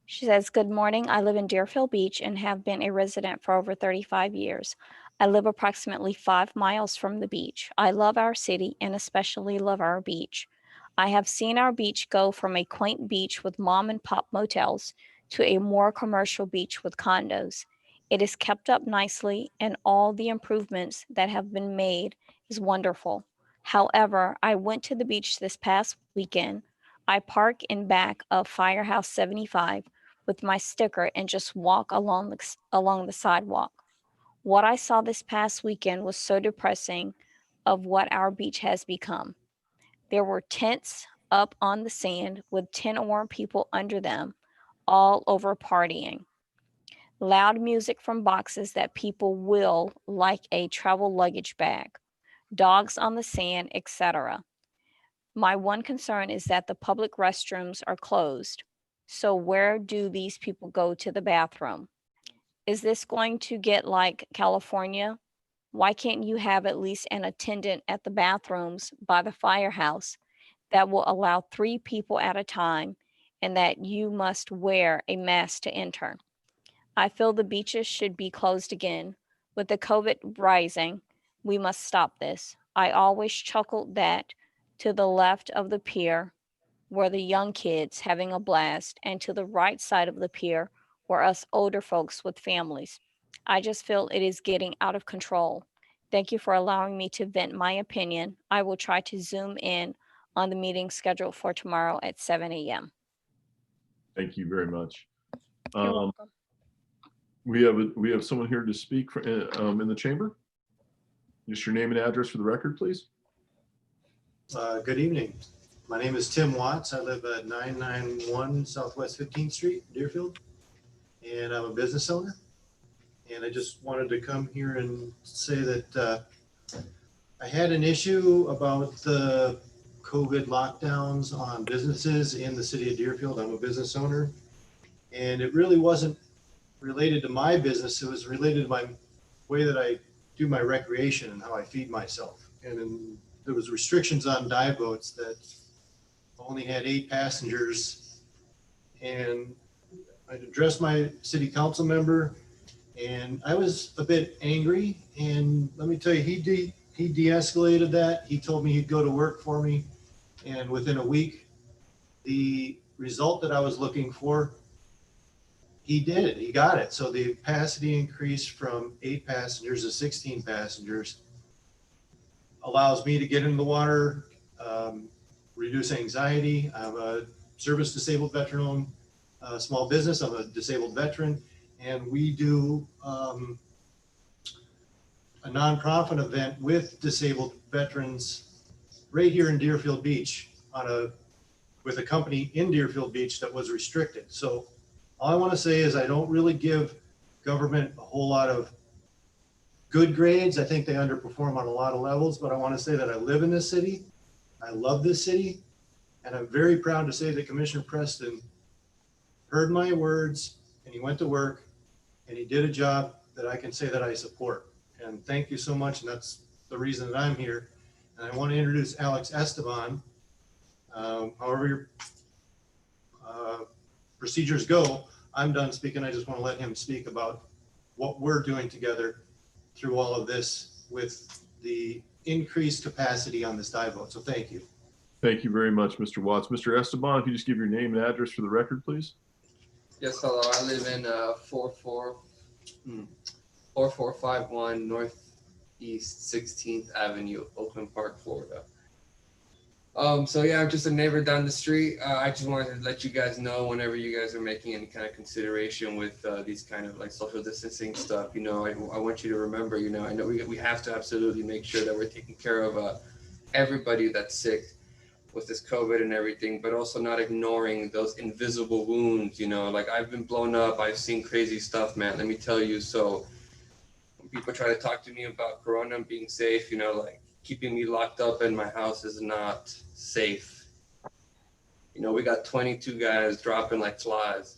She says, good morning. I live in Deerfield Beach and have been a resident for over 35 years. I live approximately 5 miles from the beach. I love our city and especially love our beach. I have seen our beach go from a quaint beach with mom and pop motels to a more commercial beach with condos. It is kept up nicely and all the improvements that have been made is wonderful. However, I went to the beach this past weekend. I park in back of Firehouse 75 with my sticker and just walk along the sidewalk. What I saw this past weekend was so depressing of what our beach has become. There were tents up on the sand with 10 or more people under them, all over partying. Loud music from boxes that people will like a travel luggage bag. Dogs on the sand, etc. My one concern is that the public restrooms are closed. So where do these people go to the bathroom? Is this going to get like California? Why can't you have at least an attendant at the bathrooms by the firehouse that will allow 3 people at a time and that you must wear a mask to enter? I feel the beaches should be closed again. With the COVID rising, we must stop this. I always chuckled that to the left of the pier were the young kids having a blast, and to the right side of the pier were us older folks with families. I just feel it is getting out of control. Thank you for allowing me to vent my opinion. I will try to zoom in on the meeting scheduled for tomorrow at 7 a.m. Thank you very much. You're welcome. We have someone here to speak in the chamber. Just your name and address for the record, please. Good evening. My name is Tim Watts. I live at 991 Southwest 15th Street, Deerfield, and I'm a business owner. And I just wanted to come here and say that I had an issue about the COVID lockdowns on businesses in the city of Deerfield. I'm a business owner, and it really wasn't related to my business. It was related to my way that I do my recreation and how I feed myself. And there was restrictions on dive boats that only had 8 passengers. And I addressed my city council member, and I was a bit angry. And let me tell you, he de-escalated that. He told me he'd go to work for me. And within a week, the result that I was looking for, he did it. He got it. So the capacity increased from 8 passengers to 16 passengers. Allows me to get into the water, reduce anxiety. I'm a service disabled veteran owned small business. I'm a disabled veteran, and we do a nonprofit event with disabled veterans right here in Deerfield Beach with a company in Deerfield Beach that was restricted. So all I want to say is I don't really give government a whole lot of good grades. I think they underperform on a lot of levels, but I want to say that I live in this city. I love this city, and I'm very proud to say that Commissioner Preston heard my words, and he went to work, and he did a job that I can say that I support. And thank you so much, and that's the reason that I'm here. And I want to introduce Alex Esteban. However your procedures go, I'm done speaking. I just want to let him speak about what we're doing together through all of this with the increased capacity on this dive boat. So thank you. Thank you very much, Mr. Watts. Mr. Esteban, if you just give your name and address for the record, please. Yes, hello. I live in 4451 Northeast 16th Avenue, Oakland Park, Florida. So yeah, I'm just a neighbor down the street. I just wanted to let you guys know whenever you guys are making any kind of consideration with these kind of like social distancing stuff, you know, I want you to remember, you know, I know we have to absolutely make sure that we're taking care of everybody that's sick with this COVID and everything, but also not ignoring those invisible wounds, you know, like I've been blown up. I've seen crazy stuff, man. Let me tell you. So when people try to talk to me about Corona and being safe, you know, like keeping me locked up in my house is not safe. You know, we got 22 guys dropping like flies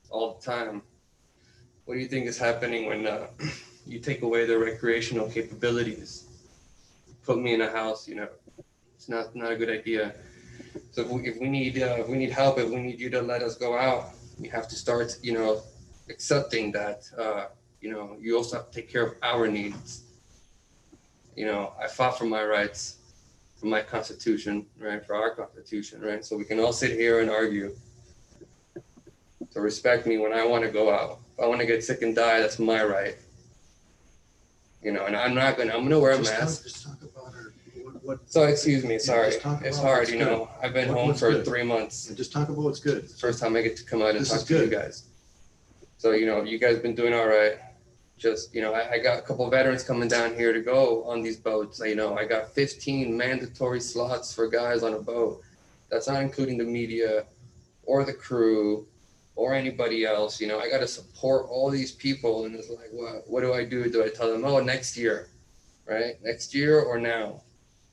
all the time. What do you think is happening when you take away their recreational capabilities? Put me in a house, you know, it's not a good idea. So if we need help, if we need you to let us go out, we have to start, you know, accepting that, you know, you also have to take care of our needs. You know, I fought for my rights, for my Constitution, right? For our Constitution, right? So we can all sit here and argue. So respect me when I want to go out. If I want to get sick and die, that's my right. You know, and I'm gonna wear a mask. Just talk about So excuse me, sorry. It's hard, you know. Good. I've been home What's for good? 3 months. And just talk about what's good. First time I get to come out and This talk is to you good. guys. So, you know, you guys been doing all right. Just, you know, I got a couple veterans coming down here to go on these boats. You know, I got 15 mandatory slots for guys on a boat. That's not including the media or the crew or anybody else. You know, I got to support all these people. And it's like, what do I do? Do I tell them, oh, next year, right? Next year or now?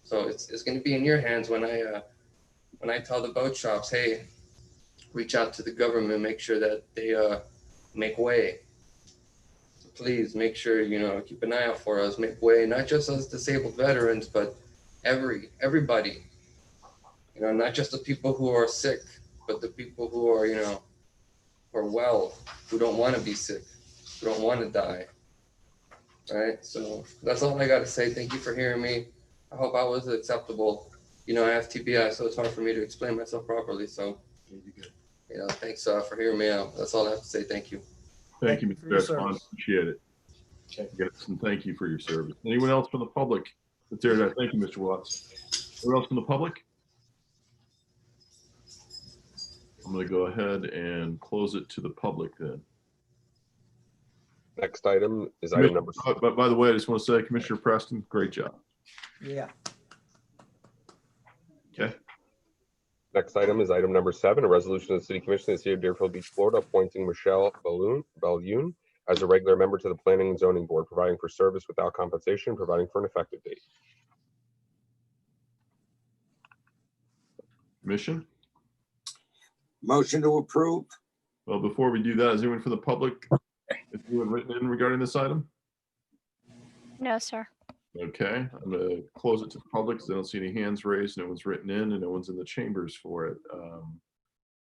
So it's going to be in your hands when I tell the boat shops, hey, reach out to the government, make sure that they make way. So please make sure, you know, keep an eye out for us, make way, not just us disabled veterans, but everybody. You know, not just the people who are sick, but the people who are, you know, who are well, who don't want to be sick, who don't want to die. All right. So that's all I got to say. Thank you for hearing me. I hope I was acceptable. You know, I have TBI, so it's hard for me to explain myself properly. So, you know, thanks for hearing me out. That's all I have to say. Thank you. Thank you, Mr. Esteban. Appreciate it. Yes, and thank you for your service. Anyone else from the public? That's there. Thank you, Mr. Watts. Anyone else from the public? I'm going to go ahead and close it to the public then. Next item is item number. But by the way, I just want to say, Commissioner Preston, great job. Yeah. Okay. Next item is item number 7, a resolution of the City Commission of the City of Deerfield Beach, Florida, appointing Michelle Belloon as a regular member to the Planning and Zoning Board, providing for service without compensation, providing for an effective date. Commission? Motion to approve. Well, before we do that, is anyone from the public, is anyone written in regarding this item? No, sir. Okay, I'm going to close it to the public because I don't see any hands raised. No one's written in and no one's in the chambers for it.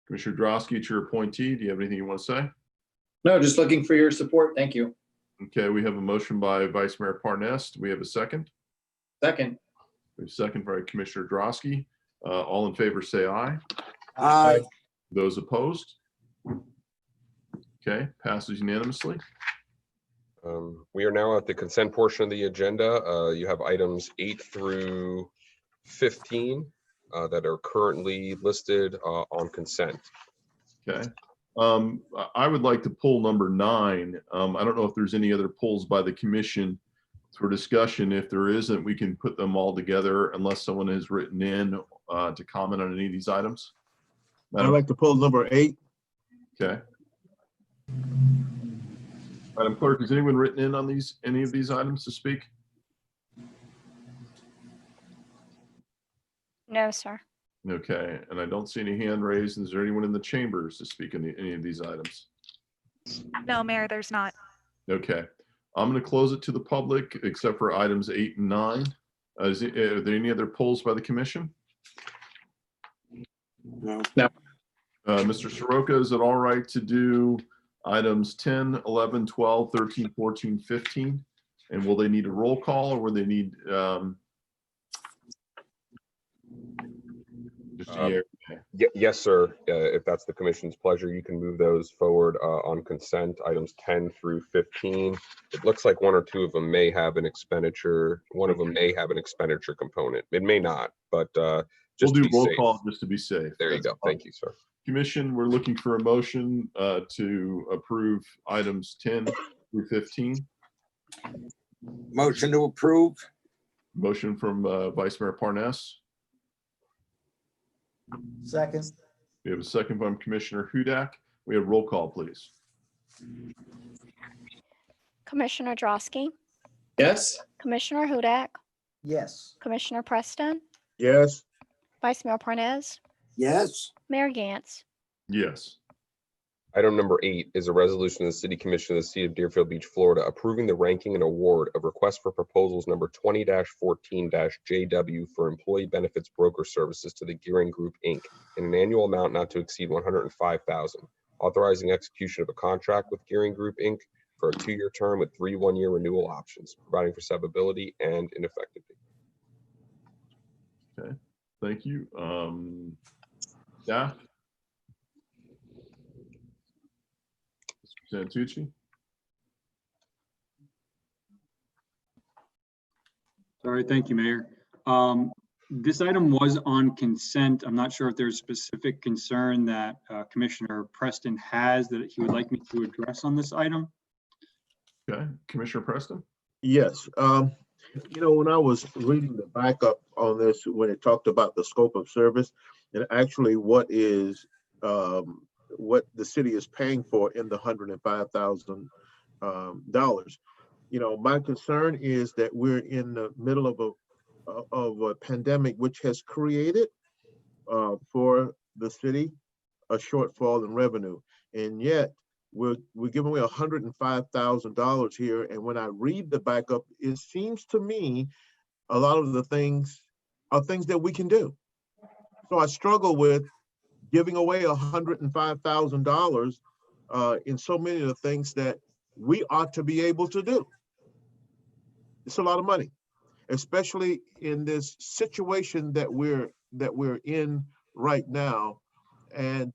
Commissioner Drosky, it's your appointee. Do you have anything you want to say? No, just looking for your support. Thank you. Okay, we have a motion by Vice Mayor Parnas. Do we have a second? Second. We have a second by Commissioner Drosky. All in favor, say aye. Aye. Those opposed? Okay, passes unanimously. We are now at the consent portion of the agenda. You have items 8 through 15 that are currently listed on consent. Okay. I would like to pull number 9. I don't know if there's any other pulls by the commission for discussion. If there isn't, we can put them all together unless someone has written in to comment on any of these items. I'd like to pull number 8. Okay. Madam Clerk, has anyone written in on any of these items to speak? No, sir. Okay, and I don't see any hand raised. Is there anyone in the chambers to speak on any of these items? No, Mayor, there's not. Okay, I'm going to close it to the public except for items 8 and 9. Are there any other polls by the commission? No. Mr. Soroka, is it all right to do items 10, 11, 12, 13, 14, 15? And will they need a roll call or will they need just a Yes, sir. If that's the commission's pleasure, you can move those forward on consent, items 10 through 15. It looks like 1 or 2 of them may have an expenditure. One of them may have an expenditure component. It may not, but We'll just do to be roll safe. call just to be safe. There you That's go. fine. Thank you, sir. Commission, we're looking for a motion to approve items 10 through 15. Motion to approve. Motion from Vice Mayor Parnas. Second. We have a second from Commissioner Hudak. We have roll call, please. Commissioner Drosky, Yes. Commissioner Hudak, Yes. Commissioner Preston, Yes. Vice Mayor Parnas, Yes. Mayor Gantz. Yes. Item number 8 is a resolution of the City Commission of the City of Deerfield Beach, Florida, approving the ranking and award of request for proposals number 20-14-JW for employee benefits broker services to the Gearing Group, Inc. in an annual amount not to exceed $105,000, authorizing execution of a contract with Gearing Group, Inc. for a 2-year term with 3 one-year renewal options, providing for severability and an effective date. Okay. Thank you. Staff? Mr. Santucci? Sorry, thank you, Mayor. This item was on consent. I'm not sure if there's specific concern that Commissioner Preston has that he would like me to address on this item. Okay. Commissioner Preston? Yes. When I was reading the backup on this, when it talked about the scope of service and actually what the city is paying for in the $105,000, my concern is that we're in the middle of a pandemic, which has created for the city a shortfall in revenue, and yet we're giving away $105,000 here. And when I read the backup, it seems to me a lot of the things are things that we can do. So I struggle with giving away $105,000 in so many of the things that we ought to be able to do. It's a lot of money, especially in this situation that we're in right now. and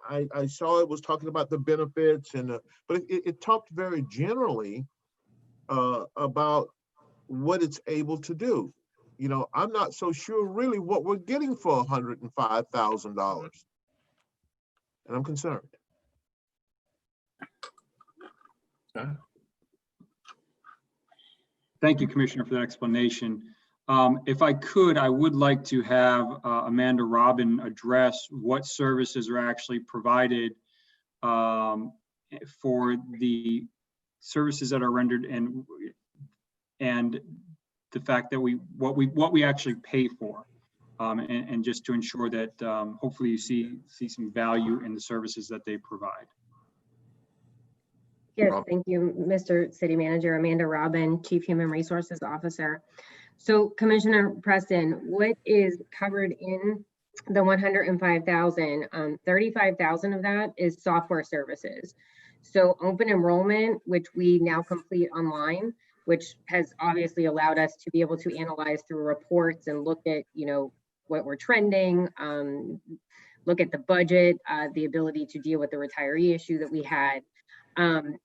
I saw it was talking about the benefits, and but it talked very generally about what it's able to do. I'm not so sure really what we're getting for $105,000, and I'm concerned. Okay. Thank you, Commissioner, for that explanation. If I could, I would like to have Amanda Robin address what services are actually provided for the services that are rendered, and the fact that what we actually pay for, and just to ensure that hopefully you see some value in the services that they provide. Yes, thank you, Mr. City Manager. Amanda Robin, Chief Human Resources Officer. So Commissioner Preston, what is covered in the 105,000, 35,000 of that is software services. So open enrollment, which we now complete online, which has obviously allowed us to be able to analyze through reports and look at, what we're trending, look at the budget, the ability to deal with the retiree issue that we had.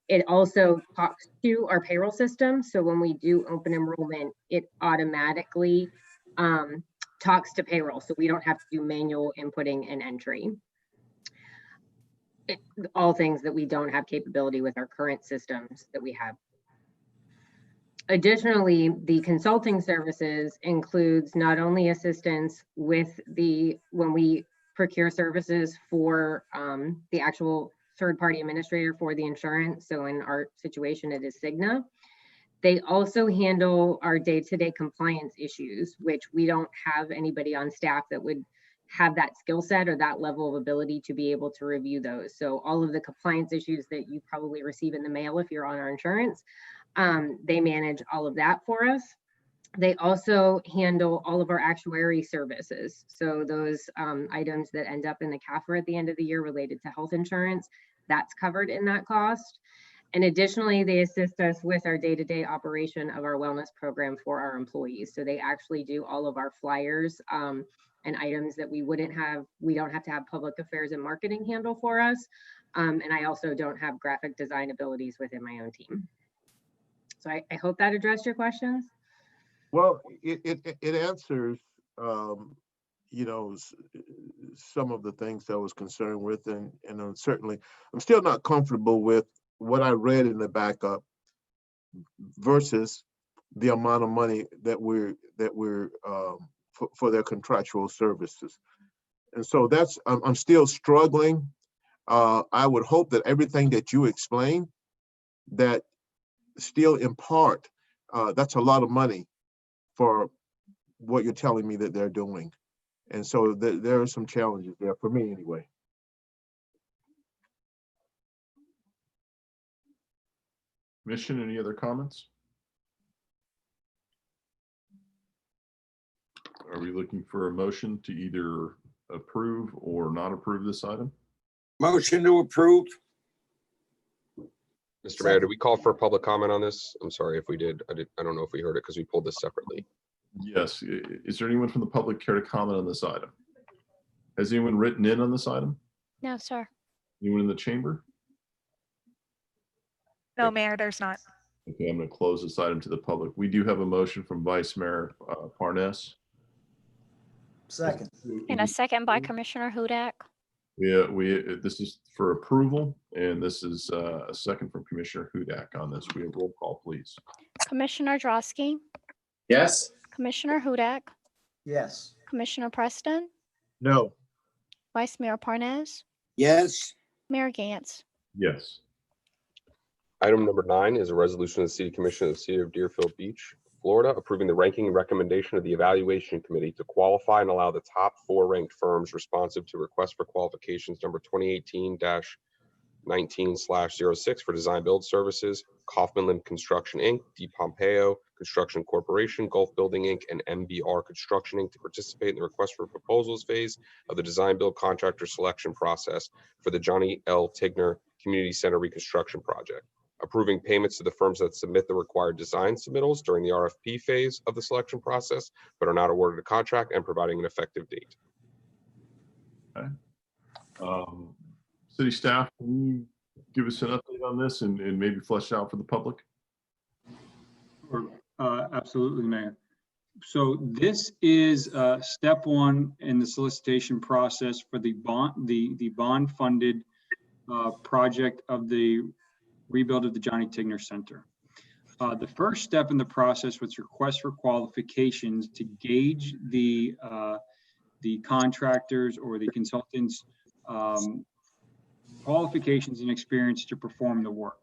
It also talks to our payroll system. So when we do open enrollment, it automatically talks to payroll. So we don't have to do manual inputting and entry. All things that we don't have capability with our current systems that we have. Additionally, the consulting services includes not only assistance with when we procure services for the actual third-party administrator for the insurance. So in our situation, it is Cigna. They also handle our day-to-day compliance issues, which we don't have anybody on staff that would have that skill set or that level of ability to be able to review those. So all of the compliance issues that you probably receive in the mail if you're on our insurance, they manage all of that for us. They also handle all of our actuary services. So those items that end up in the CAFR at the end of the year related to health insurance, that's covered in that cost. And additionally, they assist us with our day-to-day operation of our wellness program for our employees. So they actually do all of our flyers and items that we don't have to have public affairs and marketing handle for us. And I also don't have graphic design abilities within my own team. So I hope that addressed your questions. Well, it answers, some of the things that I was concerned with, and certainly I'm still not comfortable with what I read in the backup versus the amount of money that we're for their contractual services. And so I'm still struggling. I would hope that everything that you explained, that still in part, that's a lot of money for what you're telling me that they're doing. And so there are some challenges there for me anyway. Commission, any other comments? Are we looking for a motion to either approve or not approve this item? Motion to approve. Mr. Mayor, did we call for public comment on this? I'm sorry if we did. I don't know if we heard it because we pulled this separately. Yes. Is there anyone from the public care to comment on this item? Has anyone written in on this item? No, sir. Anyone in the chamber? No, Mayor, there's not. Okay, I'm going to close this item to the public. We do have a motion from Vice Mayor Parnas. Second. And a second by Commissioner Hudak. Yeah, this is for approval, and this is a second from Commissioner Hudak on this. We have roll call, please. Commissioner Drosky, Yes. Commissioner Hudak, Yes. Commissioner Preston, No. Vice Mayor Parnas, Yes. Mayor Gantz. Yes. Item number 9 is a resolution of the City Commission of the City of Deerfield Beach, Florida, approving the ranking and recommendation of the Evaluation Committee to qualify and allow the top 4 ranked firms responsive to request for qualifications number 2018-19/06 for design build services, Kaufman Lim Construction Inc., D. Pompeo Construction Corporation, Gulf Building Inc., and MBR Construction Inc. to participate in the request for proposals phase of the design build contractor selection process for the Johnny L. Tigner Community Center Reconstruction Project, approving payments to the firms that submit the required design submittals during the RFP phase of the selection process, but are not awarded a contract, and providing an effective date. Okay. City staff, can you give us an update on this and maybe flesh out for the public? Absolutely, Mayor. So this is step one in the solicitation process for the bond funded project of the rebuild of the Johnny Tigner Center. The first step in the process was request for qualifications to gauge the contractors or the consultants' qualifications and experience to perform the work.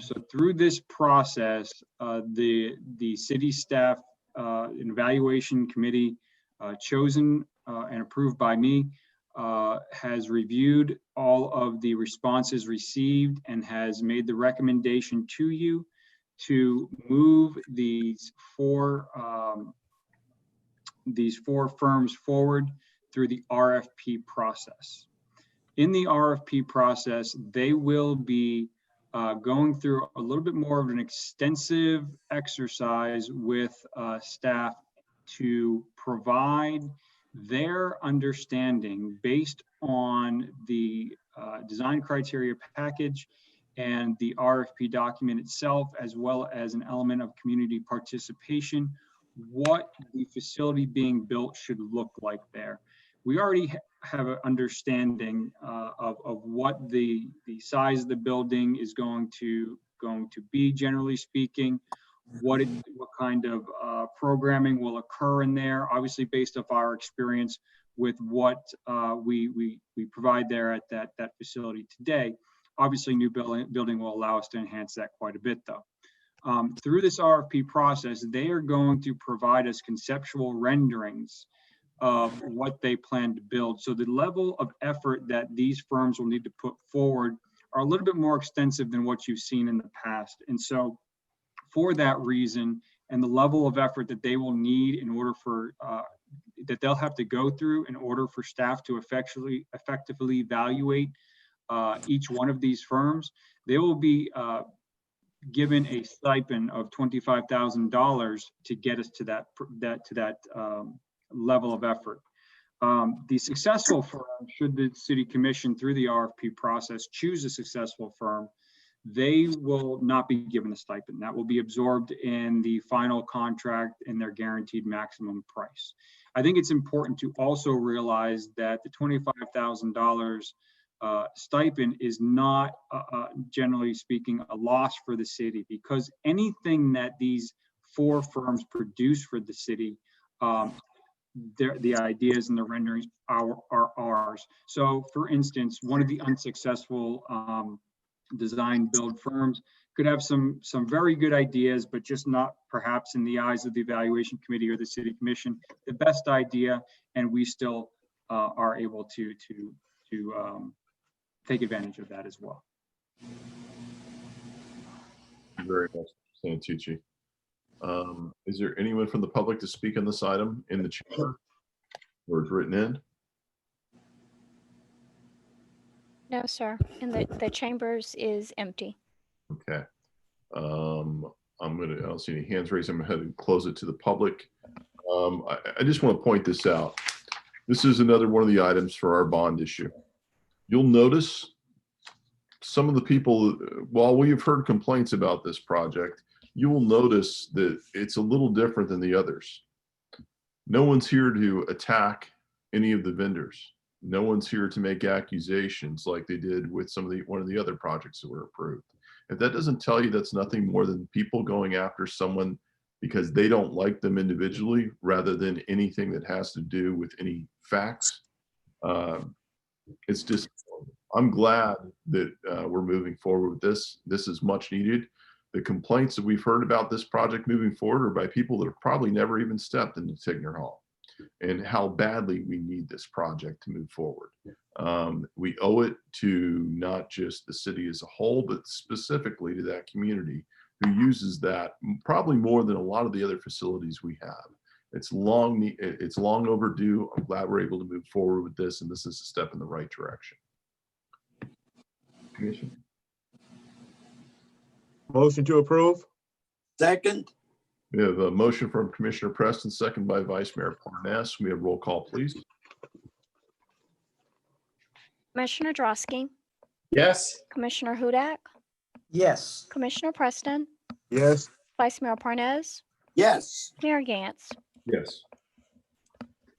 So through this process, the city staff an evaluation committee chosen and approved by me has reviewed all of the responses received and has made the recommendation to you to move these four firms forward through the RFP process. In the RFP process, they will be going through a little bit more of an extensive exercise with staff to provide their understanding based on the design criteria package and the RFP document itself, as well as an element of community participation, what the facility being built should look like there. We already have an understanding of what the size of the building is going to be, generally speaking, what kind of programming will occur in there, obviously based off our experience with what we provide there at that facility today. Obviously, new building will allow us to enhance that quite a bit, though. Through this RFP process, they are going to provide us conceptual renderings of what they plan to build. So the level of effort that these firms will need to put forward are a little bit more extensive than what you've seen in the past. And so for that reason, and the level of effort that they will need in order for, that they'll have to go through in order for staff to effectively evaluate each one of these firms, they will be given a stipend of $25,000 to get us to that level of effort. The successful firm, should the city commission through the RFP process choose a successful firm, they will not be given a stipend. That will be absorbed in the final contract and their guaranteed maximum price. I think it's important to also realize that the $25,000 stipend is not, generally speaking, a loss for the city, because anything that these four firms produce for the city, the ideas and the renderings are ours. So for instance, one of the unsuccessful design build firms could have some very good ideas, but just not perhaps in the eyes of the evaluation committee or the city commission, the best idea, and we still are able to take advantage of that as well. Thank you very much, Santucci. Is there anyone from the public to speak on this item in the chamber or is written in? No, sir. And the chambers is empty. Okay. I don't see any hands raised. I'm going to head and close it to the public. I just want to point this out. This is another one of the items for our bond issue. You'll notice some of the people, while we have heard complaints about this project, you will notice that it's a little different than the others. No one's here to attack any of the vendors. No one's here to make accusations like they did with one of the other projects that were approved. If that doesn't tell you, that's nothing more than people going after someone because they don't like them individually rather than anything that has to do with any facts. It's just, I'm glad that we're moving forward with this. This is much needed. The complaints that we've heard about this project moving forward are by people that have probably never even stepped into Tigner Hall, and how badly we need this project to move forward. We owe it to not just the city as a whole, but specifically to that community who uses that probably more than a lot of the other facilities we have. It's long overdue. I'm glad we're able to move forward with this, and this is a step in the right direction. Commission. Motion to approve. Second. We have a motion from Commissioner Preston, second by Vice Mayor Parnas. We have roll call, please. Commissioner Drosky, Yes. Commissioner Hudak, Yes. Commissioner Preston, Yes. Vice Mayor Parnas, Yes. Mayor Gantz. Yes.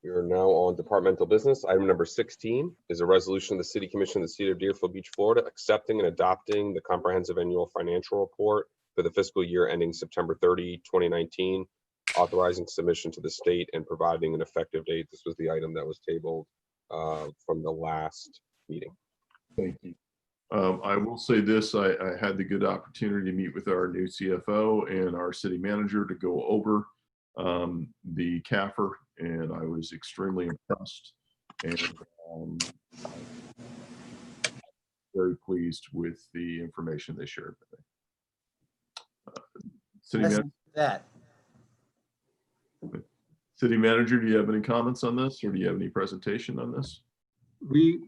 We are now on departmental business. Item number 16 is a resolution of the City Commission of the City of Deerfield Beach, Florida, accepting and adopting the comprehensive annual financial report for the fiscal year ending September 30, 2019, authorizing submission to the state and providing an effective date. This was the item that was tabled from the last meeting. Thank you. I will say this, I had the good opportunity to meet with our new CFO and our city manager to go over the CAFR, and I was extremely impressed and very pleased with the information they shared with me. City Manager, do you have any comments on this, or do you have any presentation on this? We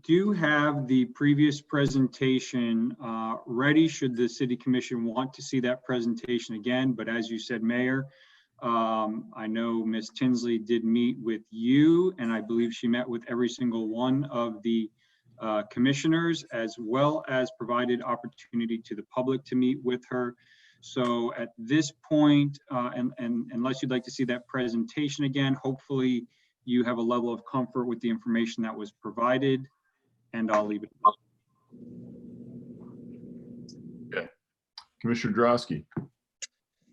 do have the previous presentation ready should the City Commission want to see that presentation again. But as you said, Mayor, I know Ms. Tinsley did meet with you, and I believe she met with every single one of the commissioners, as well as provided opportunity to the public to meet with her. So at this point, and unless you'd like to see that presentation again, hopefully you have a level of comfort with the information that was provided, and I'll leave it. Okay. Commissioner Drosky.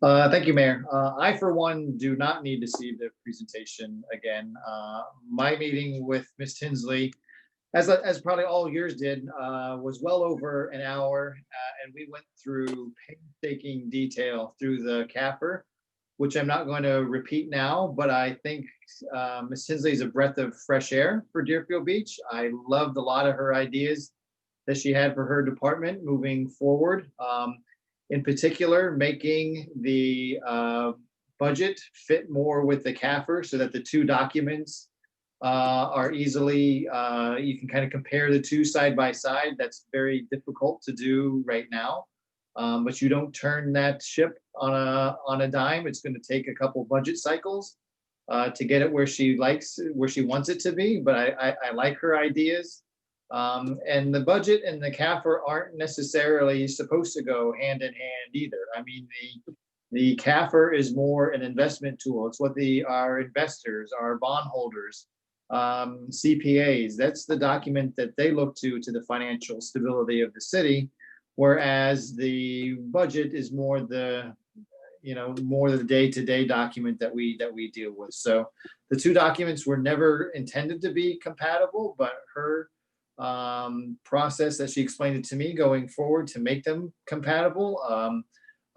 Thank you, Mayor. I, for one, do not need to see the presentation again. My meeting with Ms. Tinsley, as probably all yours did, was well over an hour, and we went through painstaking detail through the CAFR, which I'm not going to repeat now, but I think Ms. Tinsley is a breath of fresh air for Deerfield Beach. I loved a lot of her ideas that she had for her department moving forward. In particular, making the budget fit more with the CAFR so that the two documents are easily, you can kind of compare the two side by side. That's very difficult to do right now. But you don't turn that ship on a dime. It's going to take a couple budget cycles to get it where she wants it to be. But I like her ideas. And the budget and the CAFR aren't necessarily supposed to go hand in hand either. I mean, the CAFR is more an investment tool. It's what our investors, our bondholders, CPAs, that's the document that they look to the financial stability of the city. Whereas the budget is more the day-to-day document that we deal with. So the two documents were never intended to be compatible, but her process that she explained it to me going forward to make them compatible,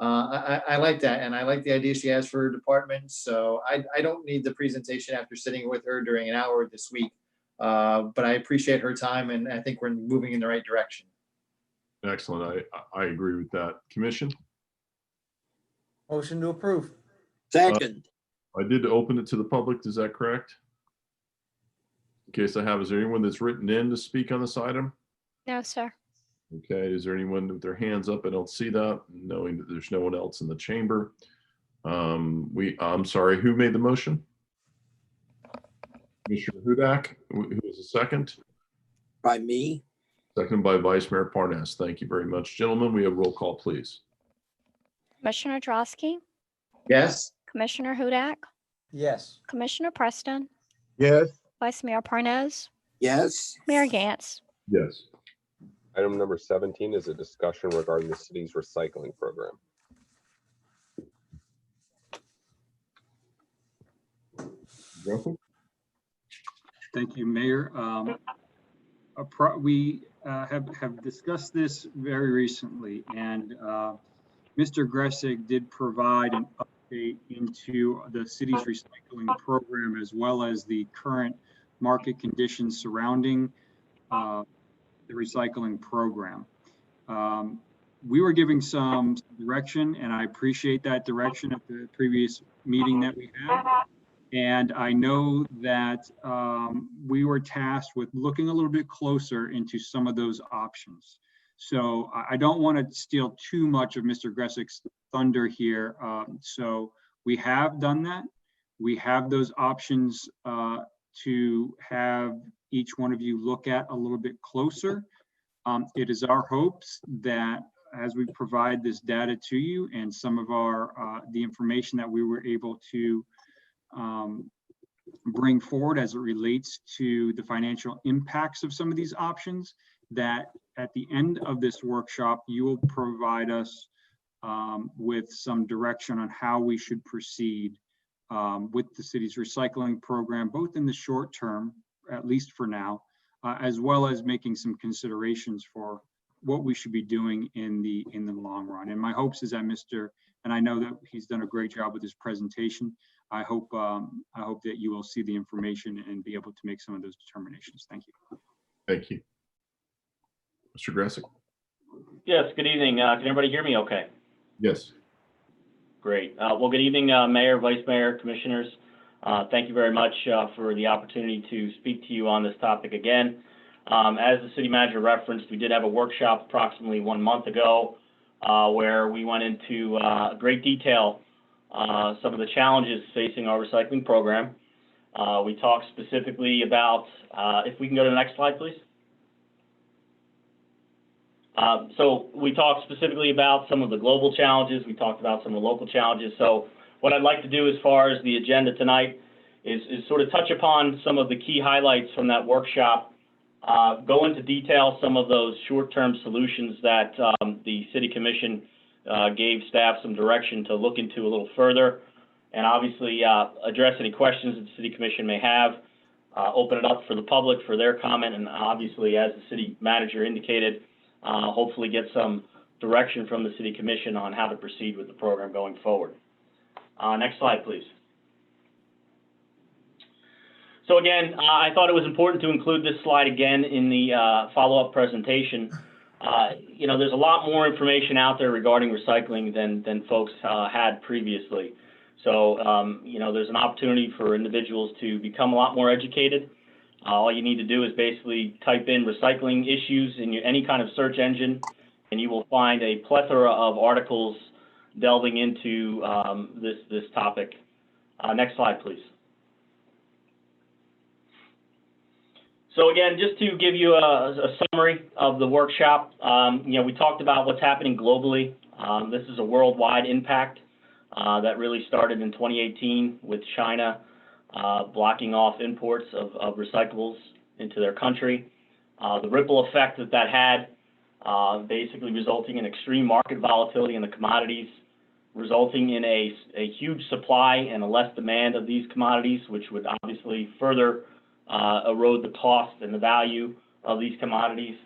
I like that, and I like the idea she has for her department. So I don't need the presentation after sitting with her during an hour this week, but I appreciate her time, and I think we're moving in the right direction. Excellent. I agree with that. Commission? Motion to approve. Second. I did open it to the public. Is that correct? In case I have, is there anyone that's written in to speak on this item? No, sir. Okay, is there anyone with their hands up? I don't see that, knowing that there's no one else in the chamber. I'm sorry, who made the motion? Commissioner Hudak, who is the second? By me. Second by Vice Mayor Parnas. Thank you very much. Gentlemen, we have roll call, please. Commissioner Drosky, Yes. Commissioner Hudak, Yes. Commissioner Preston, Yes. Vice Mayor Parnas, Yes. Mayor Gantz. Yes. Item number 17 is a discussion regarding the city's recycling program. Thank you, Mayor. We have discussed this very recently, and Mr. Gressick did provide an update into the city's recycling program, as well as the current market conditions surrounding the recycling program. We were giving some direction, and I appreciate that direction at the previous meeting that we had. And I know that we were tasked with looking a little bit closer into some of those options. So I don't want to steal too much of Mr. Gressick's thunder here. So we have done that. We have those options to have each one of you look at a little bit closer. It is our hopes that as we provide this data to you and some of our the information that we were able to bring forward as it relates to the financial impacts of some of these options, that at the end of this workshop, you will provide us with some direction on how we should proceed with the city's recycling program, both in the short term, at least for now, as well as making some considerations for what we should be doing in the long run. And my hopes is that and I know that he's done a great job with his presentation. I hope that you will see the information and be able to make some of those determinations. Thank you. Thank you. Mr. Gressick? Yes, good evening. Can everybody hear me okay? Yes. Great. Well, good evening, Mayor, Vice Mayor, Commissioners. Thank you very much for the opportunity to speak to you on this topic again. As the city manager referenced, we did have a workshop approximately 1 month ago where we went into great detail some of the challenges facing our recycling program. We talked specifically about, if we can go to the next slide, please. So we talked specifically about some of the global challenges. We talked about some of the local challenges. So what I'd like to do as far as the agenda tonight is sort of touch upon some of the key highlights from that workshop, go into detail some of those short-term solutions that the City Commission gave staff some direction to look into a little further, and obviously address any questions that the City Commission may have, open it up for the public for their comment, and obviously, as the City Manager indicated, hopefully get some direction from the City Commission on how to proceed with the program going forward. Next slide, please. So again, I thought it was important to include this slide again in the follow-up presentation. You know, there's a lot more information out there regarding recycling than folks had previously. So, you know, there's an opportunity for individuals to become a lot more educated. All you need to do is basically type in recycling issues in any kind of search engine, and you will find a plethora of articles delving into this topic. Next slide, please. So again, just to give you a summary of the workshop, you know, we talked about what's happening globally. This is a worldwide impact that really started in 2018 with China blocking off imports of recyclables into their country. The ripple effect that had, basically resulting in extreme market volatility in the commodities, resulting in a huge supply and a less demand of these commodities, which would obviously further erode the cost and the value of these commodities.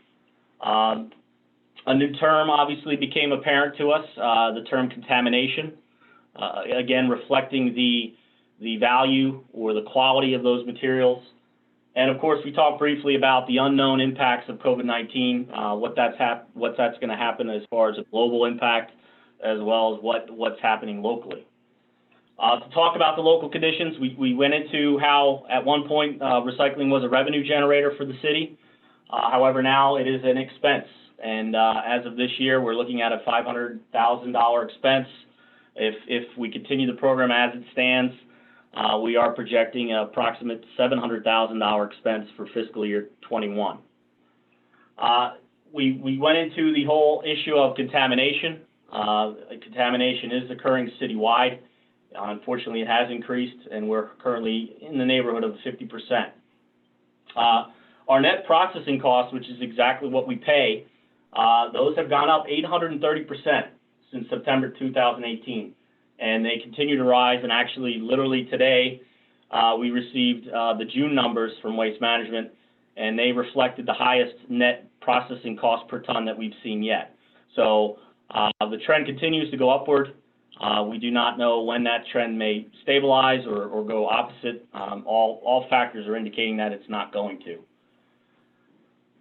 A new term obviously became apparent to us, the term contamination, again reflecting the value or the quality of those materials. And of course, we talked briefly about the unknown impacts of COVID-19, what that's going to happen as far as a global impact, as well as what's happening locally. To talk about the local conditions, we went into how at one point recycling was a revenue generator for the city. However, now it is an expense. And as of this year, we're looking at a $500,000 expense. If we continue the program as it stands, we are projecting an approximate $700,000 expense for fiscal year 21. We went into the whole issue of contamination. Contamination is occurring citywide. Unfortunately, it has increased, and we're currently in the neighborhood of 50%. Our net processing costs, which is exactly what we pay, those have gone up 830% since September 2018, and they continue to rise. And actually, literally today, we received the June numbers from Waste Management, and they reflected the highest net processing cost per ton that we've seen yet. So the trend continues to go upward. We do not know when that trend may stabilize or go opposite. All factors are indicating that it's not going to.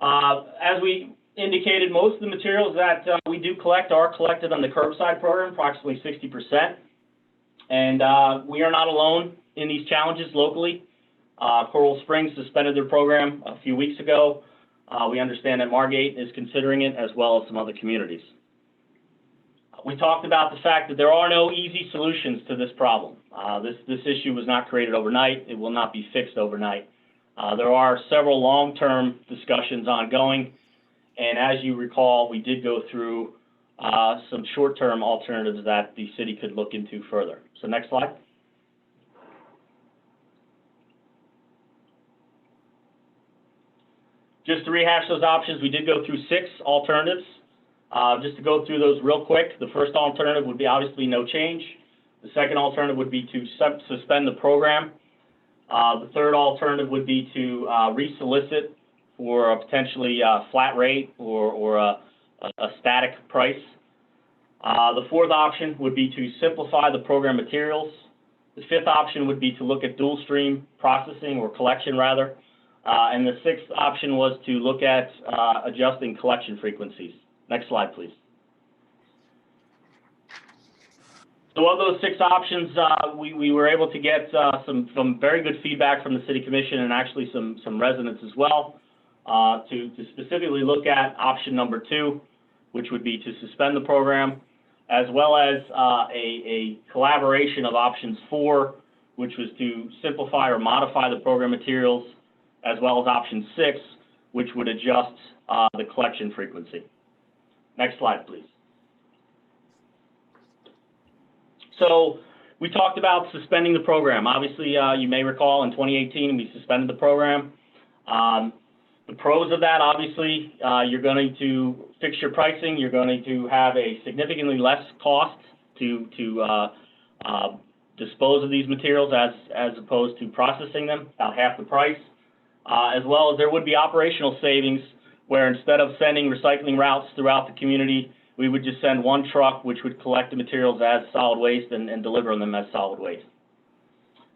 As we indicated, most of the materials that we do collect are collected on the curbside program, approximately 60%. And we are not alone in these challenges locally. Coral Springs suspended their program a few weeks ago. We understand that Margate is considering it, as well as some other communities. We talked about the fact that there are no easy solutions to this problem. This issue was not created overnight. It will not be fixed overnight. There are several long-term discussions ongoing, and as you recall, we did go through some short-term alternatives that the city could look into further. So next slide. Just to rehash those options, we did go through 6 alternatives. Just to go through those real quick, the first alternative would be obviously no change. The second alternative would be to suspend the program. The third alternative would be to resolicit for a potentially flat rate or a static price. The fourth option would be to simplify the program materials. The fifth option would be to look at dual stream processing or collection rather. And the sixth option was to look at adjusting collection frequencies. Next slide, please. So of those 6 options, we were able to get some very good feedback from the City Commission and actually some residents as well to specifically look at option number 2, which would be to suspend the program, as well as a collaboration of options 4, which was to simplify or modify the program materials, as well as option 6, which would adjust the collection frequency. Next slide, please. So we talked about suspending the program. Obviously, you may recall in 2018, we suspended the program. The pros of that, obviously, you're going to fix your pricing. You're going to have a significantly less cost to dispose of these materials as opposed to processing them, about half the price. As well as there would be operational savings where instead of sending recycling routes throughout the community, we would just send one truck which would collect the materials as solid waste and deliver them as solid waste.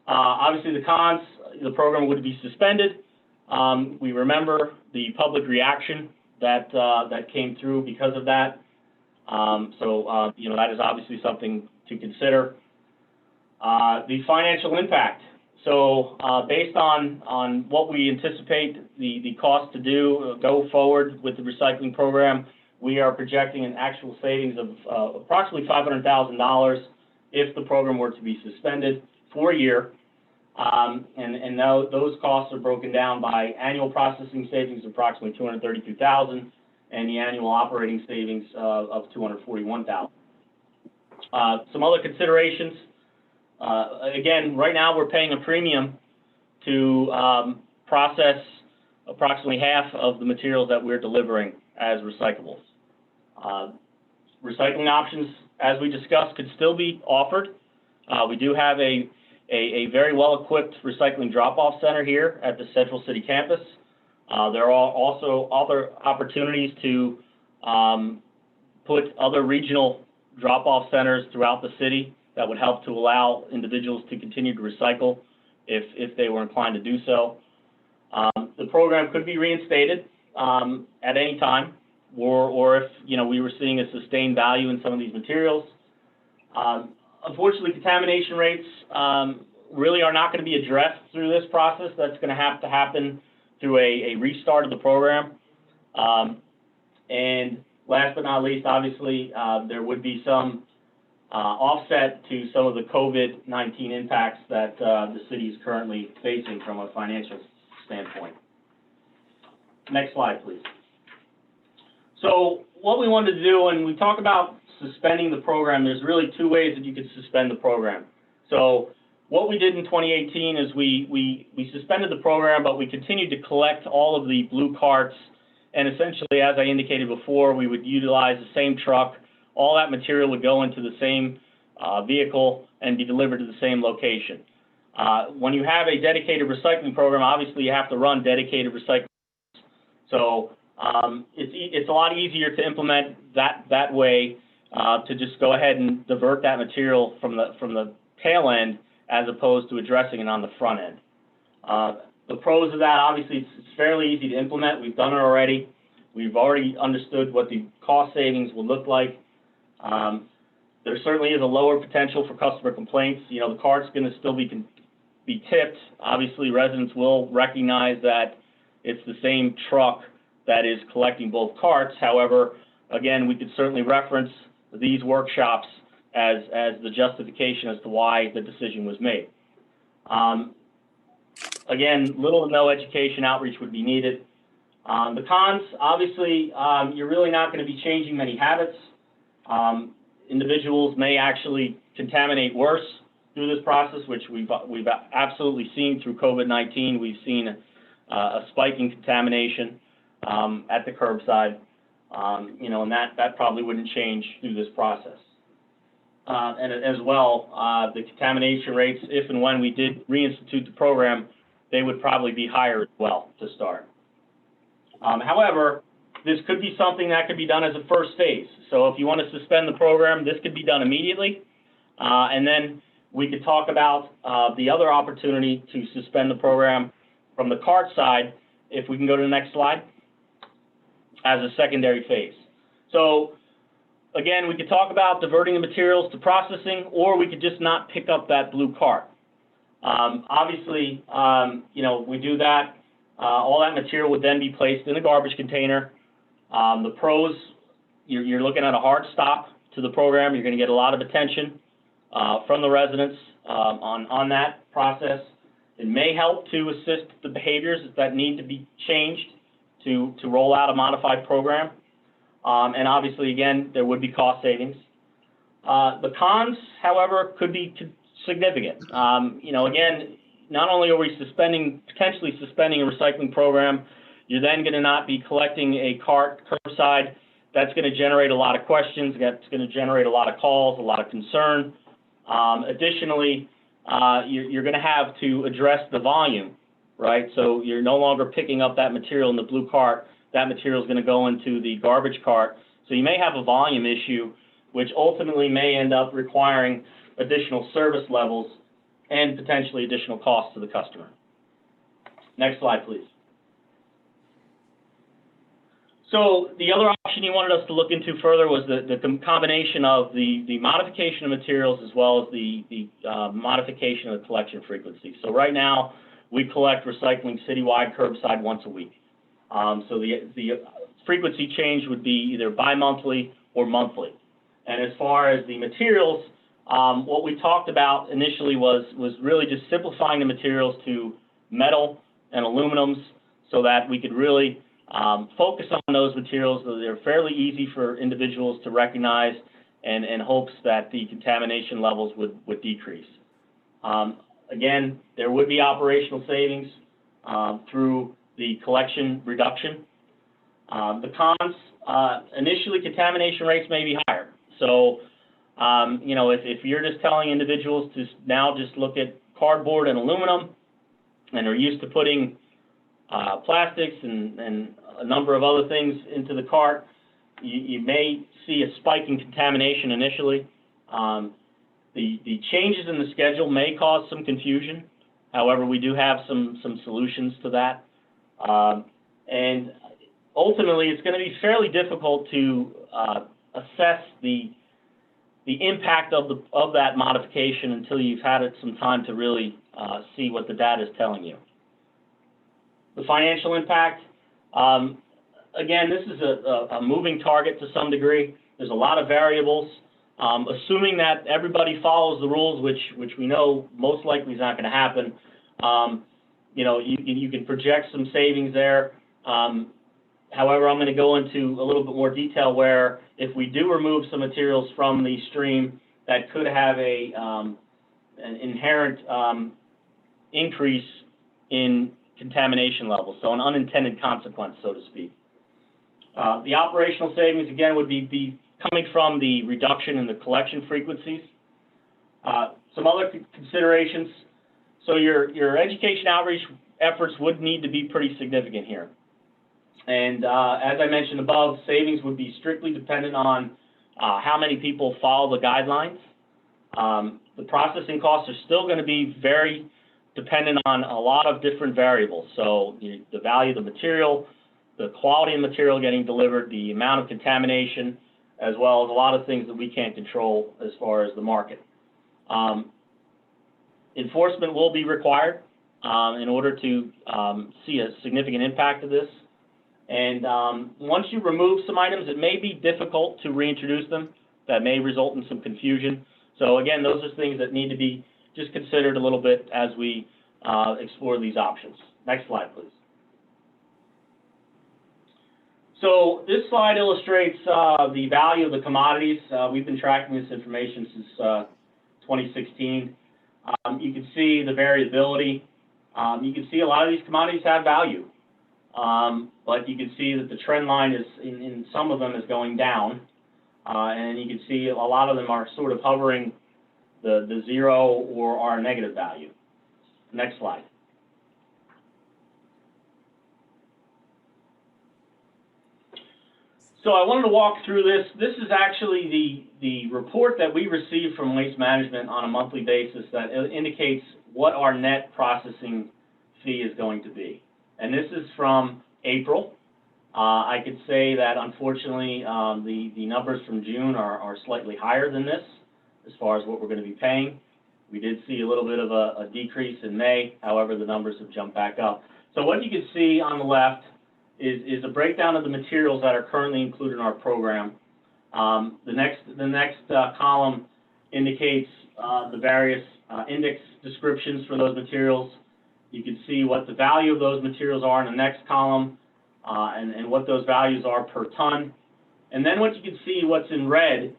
Obviously the cons, the program would be suspended. We remember the public reaction that came through because of that. You know, that is obviously something to consider. The financial impact. So based on what we anticipate the cost to go forward with the recycling program, we are projecting an actual savings of approximately $500,000 if the program were to be suspended for a year. And now those costs are broken down by annual processing savings of approximately $232,000 and the annual operating savings of $241,000. Some other considerations. Again, right now we're paying a premium to process approximately half of the materials that we're delivering as recyclables. Recycling options, as we discussed, could still be offered. We do have a very well-equipped recycling drop-off center here at the Central City campus. There are also other opportunities to put other regional drop-off centers throughout the city that would help to allow individuals to continue to recycle if they were inclined to do so. The program could be reinstated at any time, or if we were seeing a sustained value in some of these materials. Unfortunately, contamination rates really are not going to be addressed through this process. That's going to have to happen through a restart of the program. And last but not least, obviously, there would be some offset to some of the COVID-19 impacts that the city is currently facing from a financial standpoint. Next slide, please. So what we wanted to do, when we talk about suspending the program, there's really 2 ways that you could suspend the program. So what we did in 2018 is we suspended the program, but we continued to collect all of the blue carts. And essentially, as I indicated before, we would utilize the same truck. All that material would go into the same vehicle and be delivered to the same location. When you have a dedicated recycling program, obviously you have to run dedicated recycling. So it's a lot easier to implement that way, to just go ahead and divert that material from the tail end as opposed to addressing it on the front end. The pros of that, obviously, it's fairly easy to implement. We've done it already. We've already understood what the cost savings will look like. There certainly is a lower potential for customer complaints. The cart's going to still be tipped. Obviously, residents will recognize that it's the same truck that is collecting both carts. However, again, we could certainly reference these workshops as the justification as to why the decision was made. again, little to no education outreach would be needed. The cons, obviously, you're really not going to be changing many habits. Individuals may actually contaminate worse through this process, which we've absolutely seen through COVID-19. We've seen a spike in contamination at the curbside, and that probably wouldn't change through this process. And as well, the contamination rates, if and when we did reinstitute the program, they would probably be higher as well to start. However, this could be something that could be done as a first phase. So if you want to suspend the program, this could be done immediately. And then we could talk about the other opportunity to suspend the program from the cart side, if we can go to the next slide, as a secondary phase. So again, we could talk about diverting the materials to processing, or we could just not pick up that blue cart. Obviously, we do that. All that material would then be placed in a garbage container. The pros, you're looking at a hard stop to the program. You're going to get a lot of attention from the residents on that process. It may help to assist the behaviors that need to be changed to roll out a modified program. And obviously, again, there would be cost savings. The cons, however, could be significant. Again, not only are we potentially suspending a recycling program, you're then going to not be collecting a cart curbside. That's going to generate a lot of questions. That's going to generate a lot of calls, a lot of concern. Additionally, you're going to have to address the volume, right? So you're no longer picking up that material in the blue cart. That material is going to go into the garbage cart. So you may have a volume issue, which ultimately may end up requiring additional service levels and potentially additional costs to the customer. Next slide, please. So the other option you wanted us to look into further was the combination of the modification of materials as well as the modification of the collection frequency. So right now, we collect recycling citywide curbside once a week. So the frequency change would be either bi-monthly or monthly. And as far as the materials, what we talked about initially was really just simplifying the materials to metal and aluminums so that we could really focus on those materials so they're fairly easy for individuals to recognize and in hopes that the contamination levels would decrease. Again, there would be operational savings through the collection reduction. The cons, initially contamination rates may be higher. So, if you're just telling individuals to now just look at cardboard and aluminum and are used to putting plastics and a number of other things into the cart, you may see a spike in contamination initially. The changes in the schedule may cause some confusion. However, we do have some solutions to that. And ultimately, it's going to be fairly difficult to assess the impact of that modification until you've had it some time to really see what the data is telling you. The financial impact, again, this is a moving target to some degree. There's a lot of variables. Assuming that everybody follows the rules, which we know most likely is not going to happen, you can project some savings there. However, I'm going to go into a little bit more detail where if we do remove some materials from the stream, that could have an inherent increase in contamination levels, so an unintended consequence, so to speak. The operational savings, again, would be coming from the reduction in the collection frequencies. Some other considerations. So your education outreach efforts would need to be pretty significant here. And as I mentioned above, savings would be strictly dependent on how many people follow the guidelines. The processing costs are still going to be very dependent on a lot of different variables. So the value of the material, the quality of the material getting delivered, the amount of contamination, as well as a lot of things that we can't control as far as the market. Enforcement will be required in order to see a significant impact of this. And once you remove some items, it may be difficult to reintroduce them. That may result in some confusion. So again, those are things that need to be just considered a little bit as we explore these options. Next slide, please. So this slide illustrates the value of the commodities. We've been tracking this information since 2016. You can see the variability. You can see a lot of these commodities have value, but you can see that the trend line is in some of them is going down, and you can see a lot of them are sort of hovering the zero or are negative value. Next slide. So I wanted to walk through this. This is actually the report that we receive from Waste Management on a monthly basis that indicates what our net processing fee is going to be. And this is from April. I could say that unfortunately the numbers from June are slightly higher than this as far as what we're going to be paying. We did see a little bit of a decrease in May. However, the numbers have jumped back up. So what you can see on the left is a breakdown of the materials that are currently included in our program. The next column indicates the various index descriptions for those materials. You can see what the value of those materials are in the next column and what those values are per ton. And then what you can see, what's in red,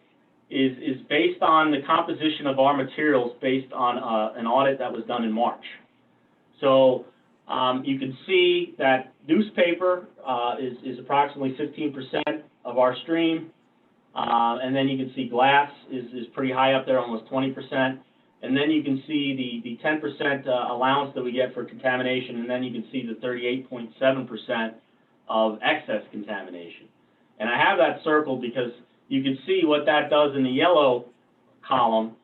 is based on the composition of our materials based on an audit that was done in March. So you can see that newspaper is approximately 15% of our stream. And then you can see glass is pretty high up there, almost 20%. And then you can see the 10% allowance that we get for contamination. And then you can see the 38.7% of excess contamination. And I have that circled because you can see what that does in the yellow column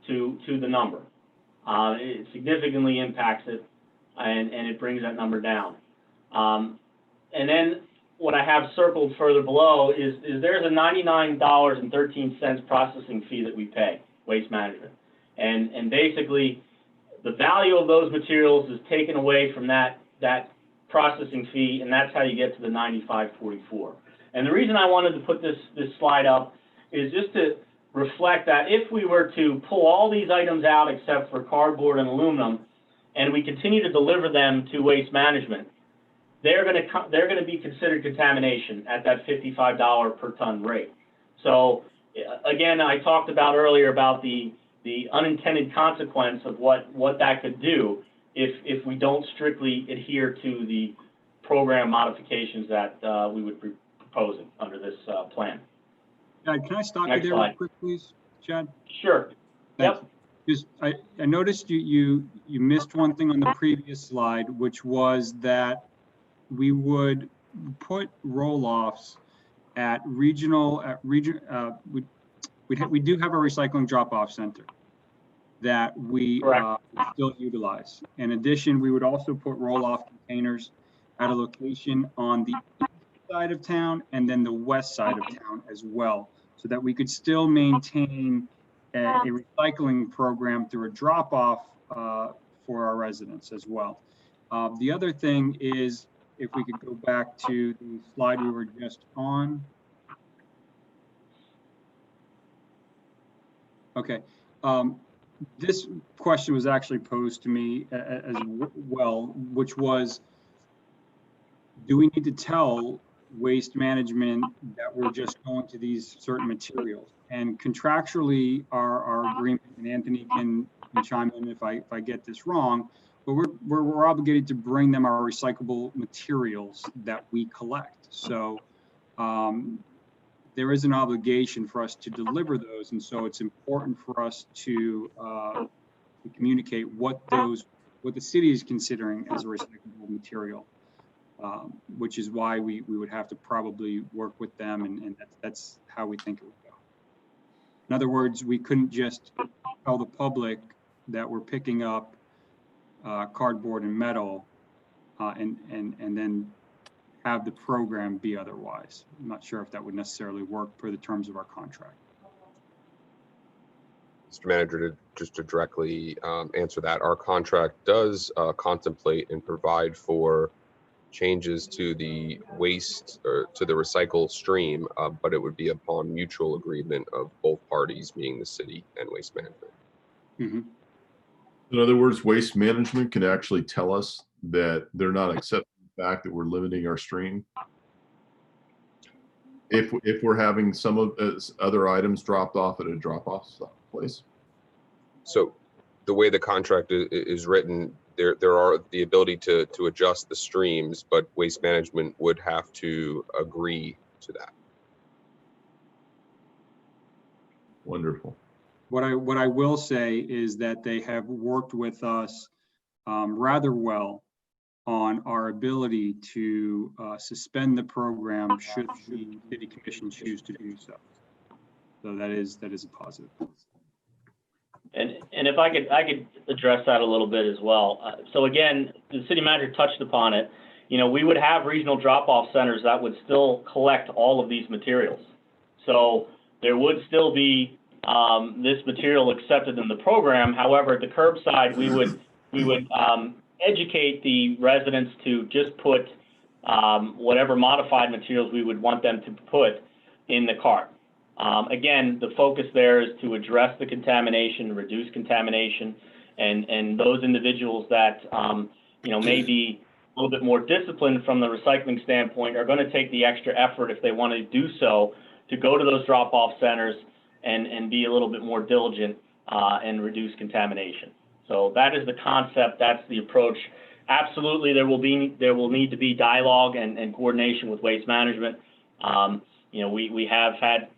to the number. It significantly impacts it, and it brings that number down. And then what I have circled further below is there's a $99.13 processing fee that we pay, Waste Management. And basically, the value of those materials is taken away from that processing fee, and that's how you get to the $95.44. And the reason I wanted to put this slide up is just to reflect that if we were to pull all these items out except for cardboard and aluminum, and we continue to deliver them to Waste Management, they're going to be considered contamination at that $55 per ton rate. So again, I talked about earlier about the unintended consequence of what that could do if we don't strictly adhere to the program modifications that we would be proposing under this plan. Chad, can I stop you Next there slide. real quick, please, Chad? Sure. Yep. Because I noticed you missed one thing on the previous slide, which was that we would put roll-offs at regional, we do have a recycling drop-off center that we still utilize. In addition, we would also put roll-off containers at a location on the east side of town and then the west side of town as well, so that we could still maintain a recycling program through a drop-off for our residents as well. The other thing is, if we could go back to the slide we were just on. Okay. This question was actually posed to me as well, which was, do we need to tell Waste Management that we're just going to these certain materials? And contractually, our agreement, and Anthony can chime in if I get this wrong, but we're obligated to bring them our recyclable materials that we collect. So there is an obligation for us to deliver those, and so it's important for us to communicate what the city is considering as a recyclable material, which is why we would have to probably work with them, and that's how we think it would go. In other words, we couldn't just tell the public that we're picking up cardboard and metal and then have the program be otherwise. I'm not sure if that would necessarily work per the terms of our contract. Mr. Manager, just to directly answer that, our contract does contemplate and provide for changes to the waste or to the recycle stream, but it would be upon mutual agreement of both parties, being the city and Waste Management. Mm-hmm. In other words, Waste Management can actually tell us that they're not accepting the fact that we're limiting our stream. If we're having some of other items dropped off at a drop-off place. So the way the contract is written, there are the ability to adjust the streams, but Waste Management would have to agree to that. Wonderful. What I will say is that they have worked with us rather well on our ability to suspend the program should the city commission choose to do so. So that is a positive. And if I could address that a little bit as well. So again, the city manager touched upon it. You know, we would have regional drop-off centers that would still collect all of these materials. So there would still be this material accepted in the program. However, at the curbside, we would educate the residents to just put whatever modified materials we would want them to put in the cart. Again, the focus there is to address the contamination, reduce contamination, and those individuals that you know, may be a little bit more disciplined from the recycling standpoint are going to take the extra effort if they want to do so to go to those drop-off centers and be a little bit more diligent and reduce contamination. So that is the concept. That's the approach. Absolutely, there will need to be dialogue and coordination with Waste Management. You know, we have had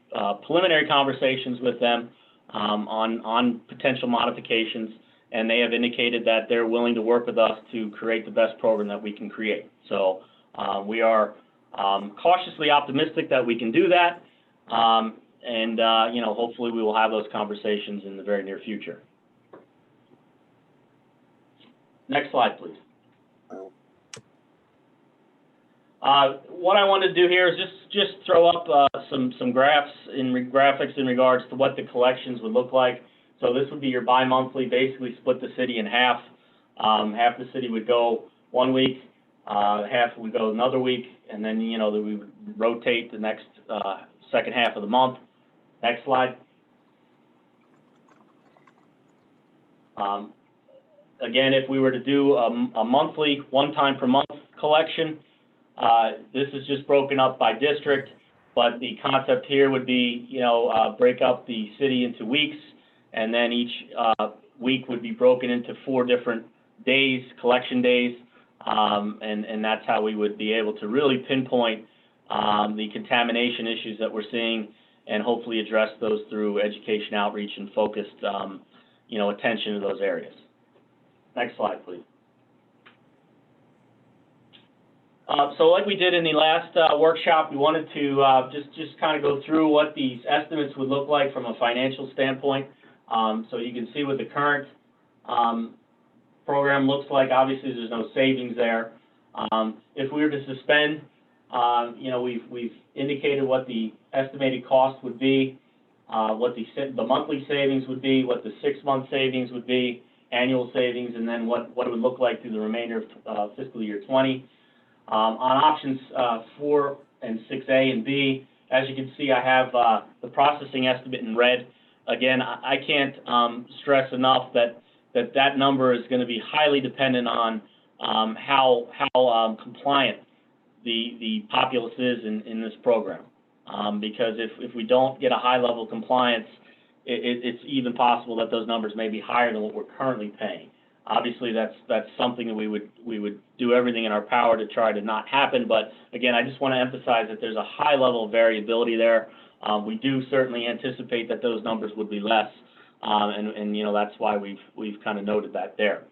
preliminary conversations with them on potential modifications, and they have indicated that they're willing to work with us to create the best program that we can create. So we are cautiously optimistic that we can do that, and you know, hopefully we will have those conversations in the very near future. Next slide, please. What I want to do here is just throw up some graphics in regards to what the collections would look like. So this would be your bi-monthly, basically split the city in half. Half the city would go 1 week, half would go another week, and then, you know, we would rotate the next second half of the month. Next slide. Again, if we were to do a monthly, one time per month collection, this is just broken up by district, but the concept here would be, you know, break up the city into weeks, and then each week would be broken into 4 different days, collection days, and that's how we would be able to really pinpoint the contamination issues that we're seeing, and hopefully address those through education outreach and focused, you know, attention to those areas. Next slide, please. So like we did in the last workshop, we wanted to just kind of go through what these estimates would look like from a financial standpoint. So you can see what the current program looks like. Obviously, there's no savings there. If we were to suspend, you know, we've indicated what the estimated cost would be, what the monthly savings would be, what the 6-month savings would be, annual savings, and then what it would look like through the remainder of fiscal year 20. On options 4 and 6A and B, as you can see, I have the processing estimate in red. Again, I can't stress enough that number is going to be highly dependent on how compliant the populace is in this program. Because if we don't get a high level of compliance, it's even possible that those numbers may be higher than what we're currently paying. Obviously, that's something that we would do everything in our power to try to not happen. But again, I just want to emphasize that there's a high level of variability there. We do certainly anticipate that those numbers would be less, and you know, that's why we've kind of noted that there.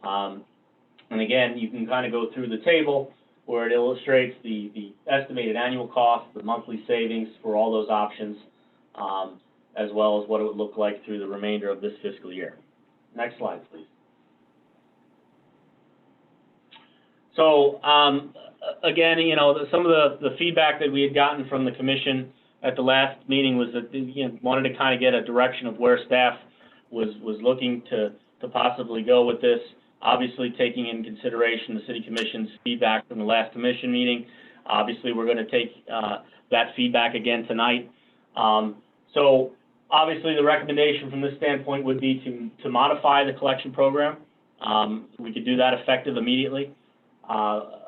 And again, you can kind of go through the table where it illustrates the estimated annual cost, the monthly savings for all those options, as well as what it would look like through the remainder of this fiscal year. Next slide, please. So again, you know, some of the feedback that we had gotten from the commission at the last meeting was that, you know, wanted to kind of get a direction of where staff was looking to possibly go with this. Obviously, taking in consideration the city commission's feedback from the last commission meeting. Obviously, we're going to take that feedback again tonight. So Obviously, the recommendation from this standpoint would be to modify the collection program. We could do that effective immediately.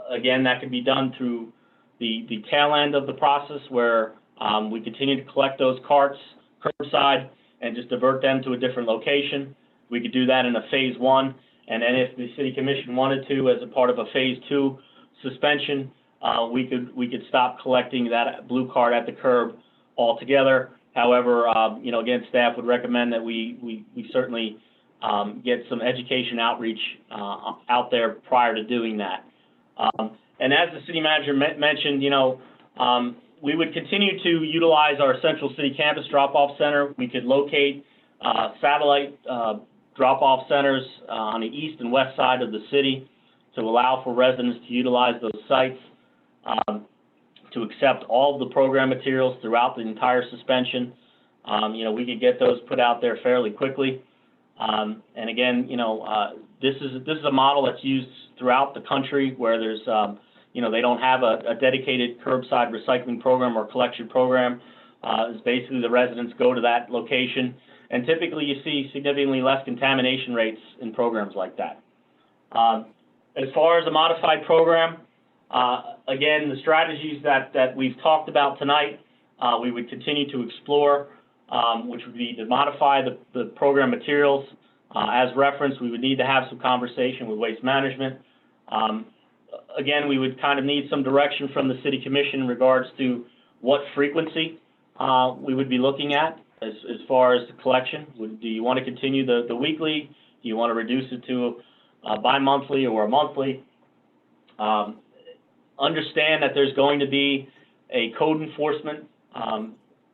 Again, that can be done through the tail end of the process where we continue to collect those carts curbside and just divert them to a different location. We could do that in a phase 1, and then if the city commission wanted to, as a part of a phase 2 suspension, we could stop collecting that blue card at the curb altogether. However, again, staff would recommend that we certainly get some education outreach out there prior to doing that. And as the city manager mentioned, we would continue to utilize our central city campus drop-off center. We could locate satellite drop-off centers on the east and west side of the city to allow for residents to utilize those sites to accept all of the program materials throughout the entire suspension. We could get those put out there fairly quickly. And again, this is a model that's used throughout the country where there's, they don't have a dedicated curbside recycling program or collection program. It's basically the residents go to that location, and typically you see significantly less contamination rates in programs like that. As far as a modified program, again, the strategies that we've talked about tonight, we would continue to explore, which would be to modify the program materials. As referenced, we would need to have some conversation with Waste Management. Again, we would kind of need some direction from the City Commission in regards to what frequency we would be looking at as far as the collection. Do you want to continue the weekly? Do you want to reduce it to bi-monthly or a monthly? Understand that there's going to be a code enforcement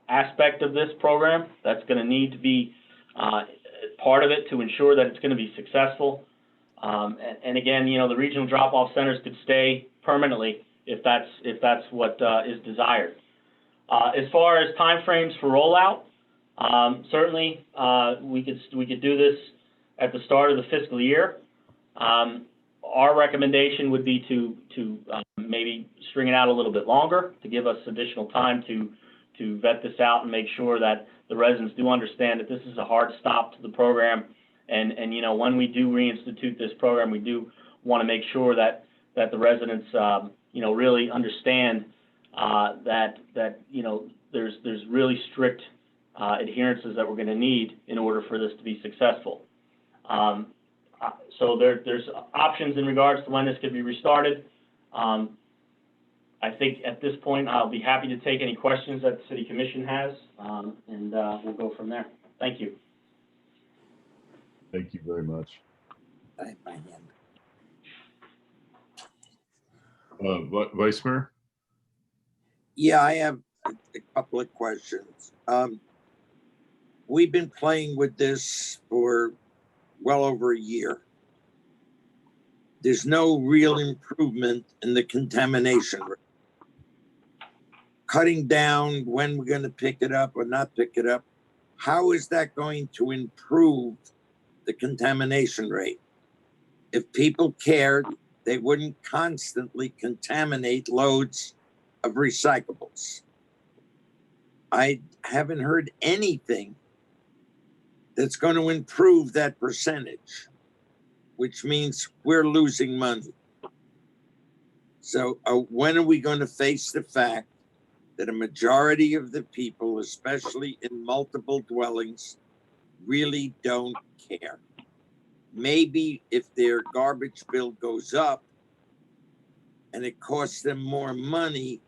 aspect of this program that's going to need to be part of it to ensure that it's going to be successful. And again, the regional drop-off centers could stay permanently if that's what is desired. As far as timeframes for rollout, certainly we could do this at the start of the fiscal year. Our recommendation would be to maybe string it out a little bit longer to give us additional time to vet this out and make sure that the residents do understand that this is a hard stop to the program. And when we do reinstitute this program, we do want to make sure that the residents, really understand that there's really strict adherences that we're going to need in order for this to be successful. So there's options in regards to when this could be restarted. I think at this point, I'll be happy to take any questions that the City Commission has, and we'll go from there. Thank you. Thank you very much. Vice Mayor? Yeah, I have a couple of questions. We've been playing with this for well over a year. There's no real improvement in the contamination rate. Cutting down when we're going to pick it up or not pick it up, how is that going to improve the contamination rate? If people cared, they wouldn't constantly contaminate loads of recyclables. I haven't heard anything that's going to improve that percentage, which means we're losing money. So when are we going to face the fact that a majority of the people, especially in multiple dwellings, really don't care? Maybe if their garbage bill goes up and it costs them more money,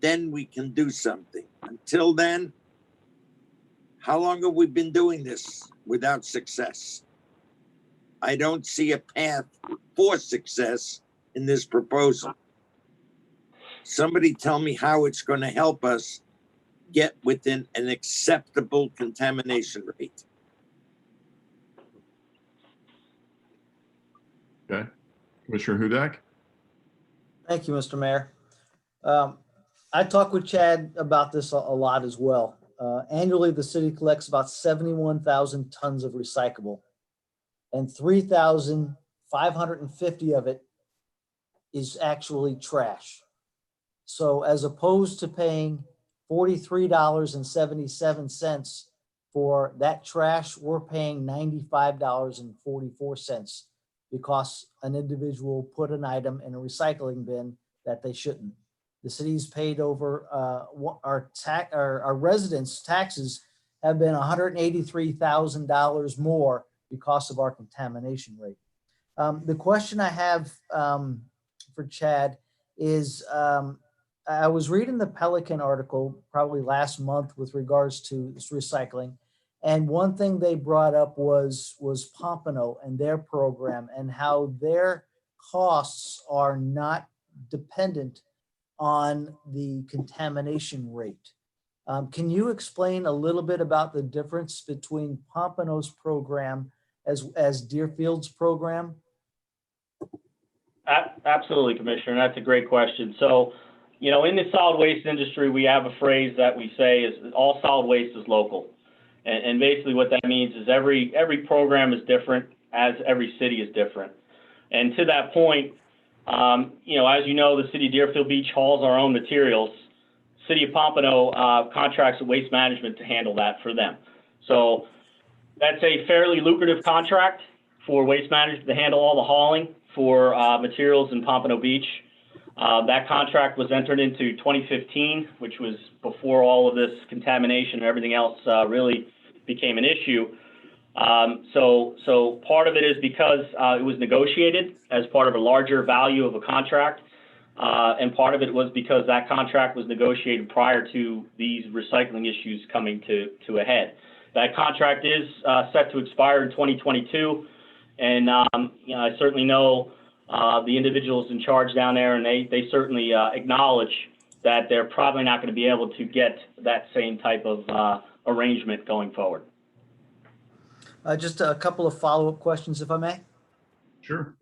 then we can do something. Until then, how long have we been doing this without success? I don't see a path for success in this proposal. Somebody tell me how it's going to help us get within an acceptable contamination rate. Okay. Commissioner Hudak? Thank you, Mr. Mayor. I talked with Chad about this a lot as well. Annually, the city collects about 71,000 tons of recyclable, and 3,550 of it is actually trash. So as opposed to paying $43.77 For that trash, we're paying $95.44 because an individual put an item in a recycling bin that they shouldn't. The city's paid over, our residents' taxes have been $183,000 more because of our contamination rate. The question I have for Chad is, I was reading the Pelican article probably last month with regards to recycling. And one thing they brought up was Pompano and their program and how their costs are not dependent on the contamination rate. Can you explain a little bit about the difference between Pompano's program as Deerfield's program? Absolutely, Commissioner. That's a great question. So, you know, in the solid waste industry, we have a phrase that we say is all solid waste is local. And basically what that means is every program is different, as every city is different. And to that point, you know, as you know, the city of Deerfield Beach hauls our own materials. City of Pompano contracts with Waste Management to handle that for them. So that's a fairly lucrative contract for Waste Management to handle all the hauling for materials in Pompano Beach. That contract was entered into 2015, which was before all of this contamination and everything else really became an issue. So part of it is because it was negotiated as part of a larger value of a contract. And part of it was because that contract was negotiated prior to these recycling issues coming to a head. That contract is set to expire in 2022. And you know, I certainly know the individuals in charge down there, and they certainly acknowledge that they're probably not going to be able to get that same type of arrangement going forward. Just a couple of follow-up questions, if I may. Sure.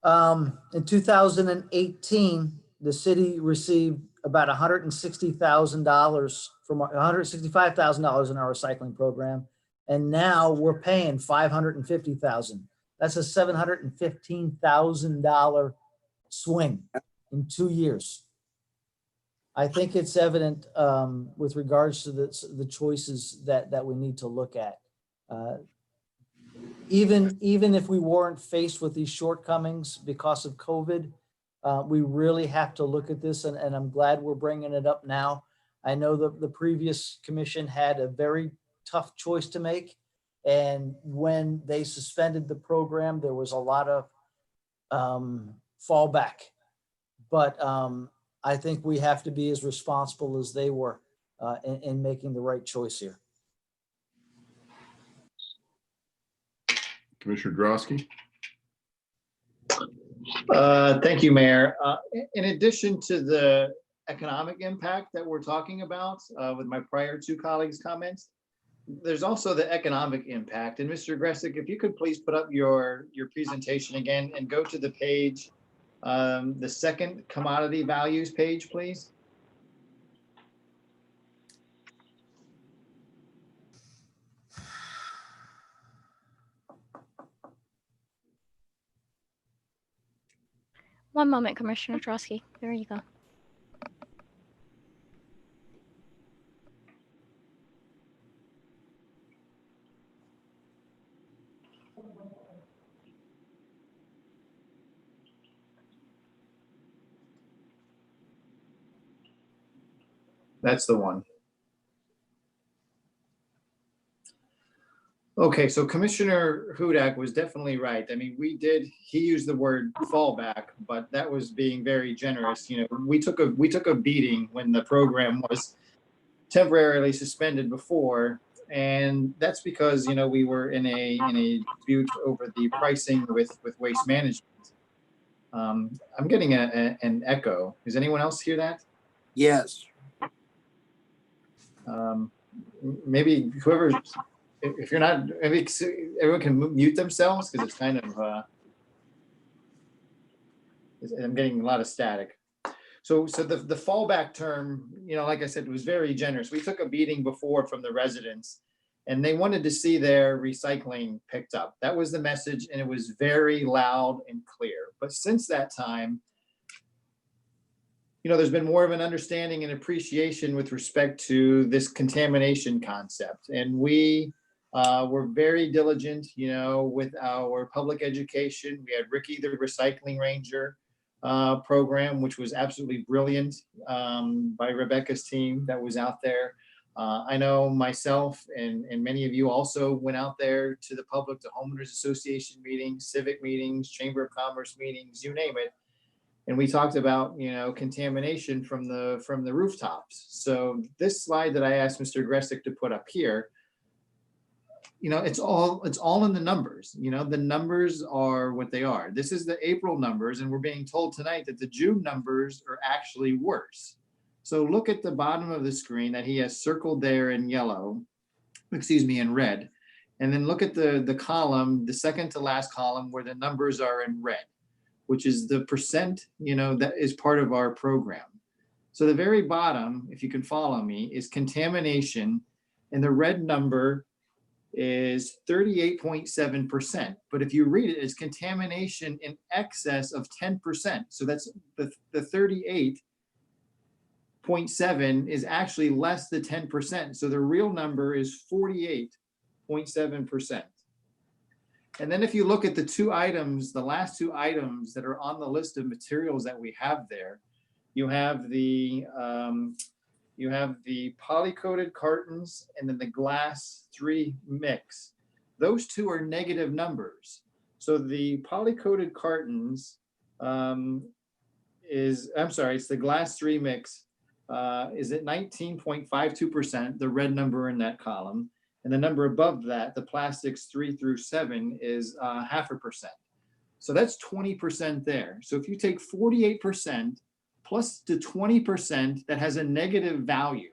In 2018, the city received about $160,000 from $165,000 in our recycling program, and now we're paying $550,000. That's a $715,000 swing in 2 years. I think it's evident with regards to the choices that we need to look at. Even if we weren't faced with these shortcomings because of COVID, we really have to look at this, and I'm glad we're bringing it up now. I know the previous commission had a very tough choice to make, and when they suspended the program, there was a lot of fallback. But I think we have to be as responsible as they were in making the right choice here. Commissioner Drosky. Thank you, Mayor. In addition to the economic impact that we're talking about with my prior two colleagues' comments, there's also the economic impact. And Mr. Gressick, if you could please put up your presentation again and go to the page, the second commodity values page, please. One moment, Commissioner Trosky. There you go. That's the one. Okay, so Commissioner Hudak was definitely right. I mean, he used the word fallback, but that was being very generous. You know, we took a beating when the program was temporarily suspended before, and that's because, you know, we were in a dispute over the pricing with Waste Management. I'm getting an echo. Does anyone else hear that? Yes. Maybe whoever. If you're not, maybe everyone can mute themselves because it's kind of, I'm getting a lot of static. So the fallback term, you know, like I said, was very generous. We took a beating before from the residents, and they wanted to see their recycling picked up. That was the message, and it was very loud and clear. But since that time, you know, there's been more of an understanding and appreciation with respect to this contamination concept. And we We're very diligent, you know, with our public education. We had Ricky, the recycling ranger program, which was absolutely brilliant by Rebecca's team that was out there. I know myself and many of you also went out there to the public, to homeowners association meetings, civic meetings, chamber of commerce meetings, you name it. And we talked about, you know, contamination from the rooftops. So this slide that I asked Mr. Gressick to put up here, you know, it's all in the numbers. You know, the numbers are what they are. This is the April numbers, and we're being told tonight that the June numbers are actually worse. So look at the bottom of the screen that he has circled there in yellow, excuse me, in red. And then look at the column, the second to last column where the numbers are in red, which is the percent, you know, that is part of our program. So the very bottom, if you can follow me, is contamination, and the red number is 38.7%. But if you read it, it's contamination in excess of 10%. So that's the 38.7 is actually less than 10%. So the real number is 48.7%. And then if you look at the two items, the last two items that are on the list of materials that we have there, you have the poly-coated cartons and then the glass 3 mix. Those two are negative numbers. So the poly-coated cartons it's the glass 3 mix is at 19.52%, the red number in that column. And the number above that, the plastics 3 through 7 is 0.5%. So that's 20% there. So if you take 48% plus the 20% that has a negative value,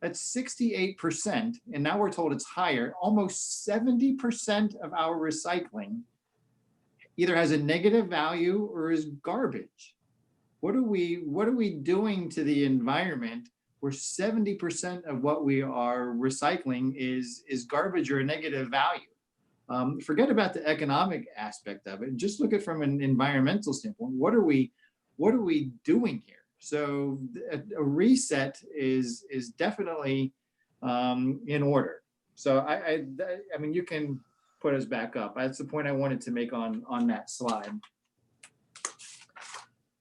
that's 68%. And now we're told it's higher. Almost 70% of our recycling either has a negative value or is garbage. What are we doing to the environment where 70% of what we are recycling is garbage or a negative value? Forget about the economic aspect of it. Just look at it from an environmental standpoint. What are we doing here? So a reset is definitely in order. So I mean, you can put us back up. That's the point I wanted to make on that slide.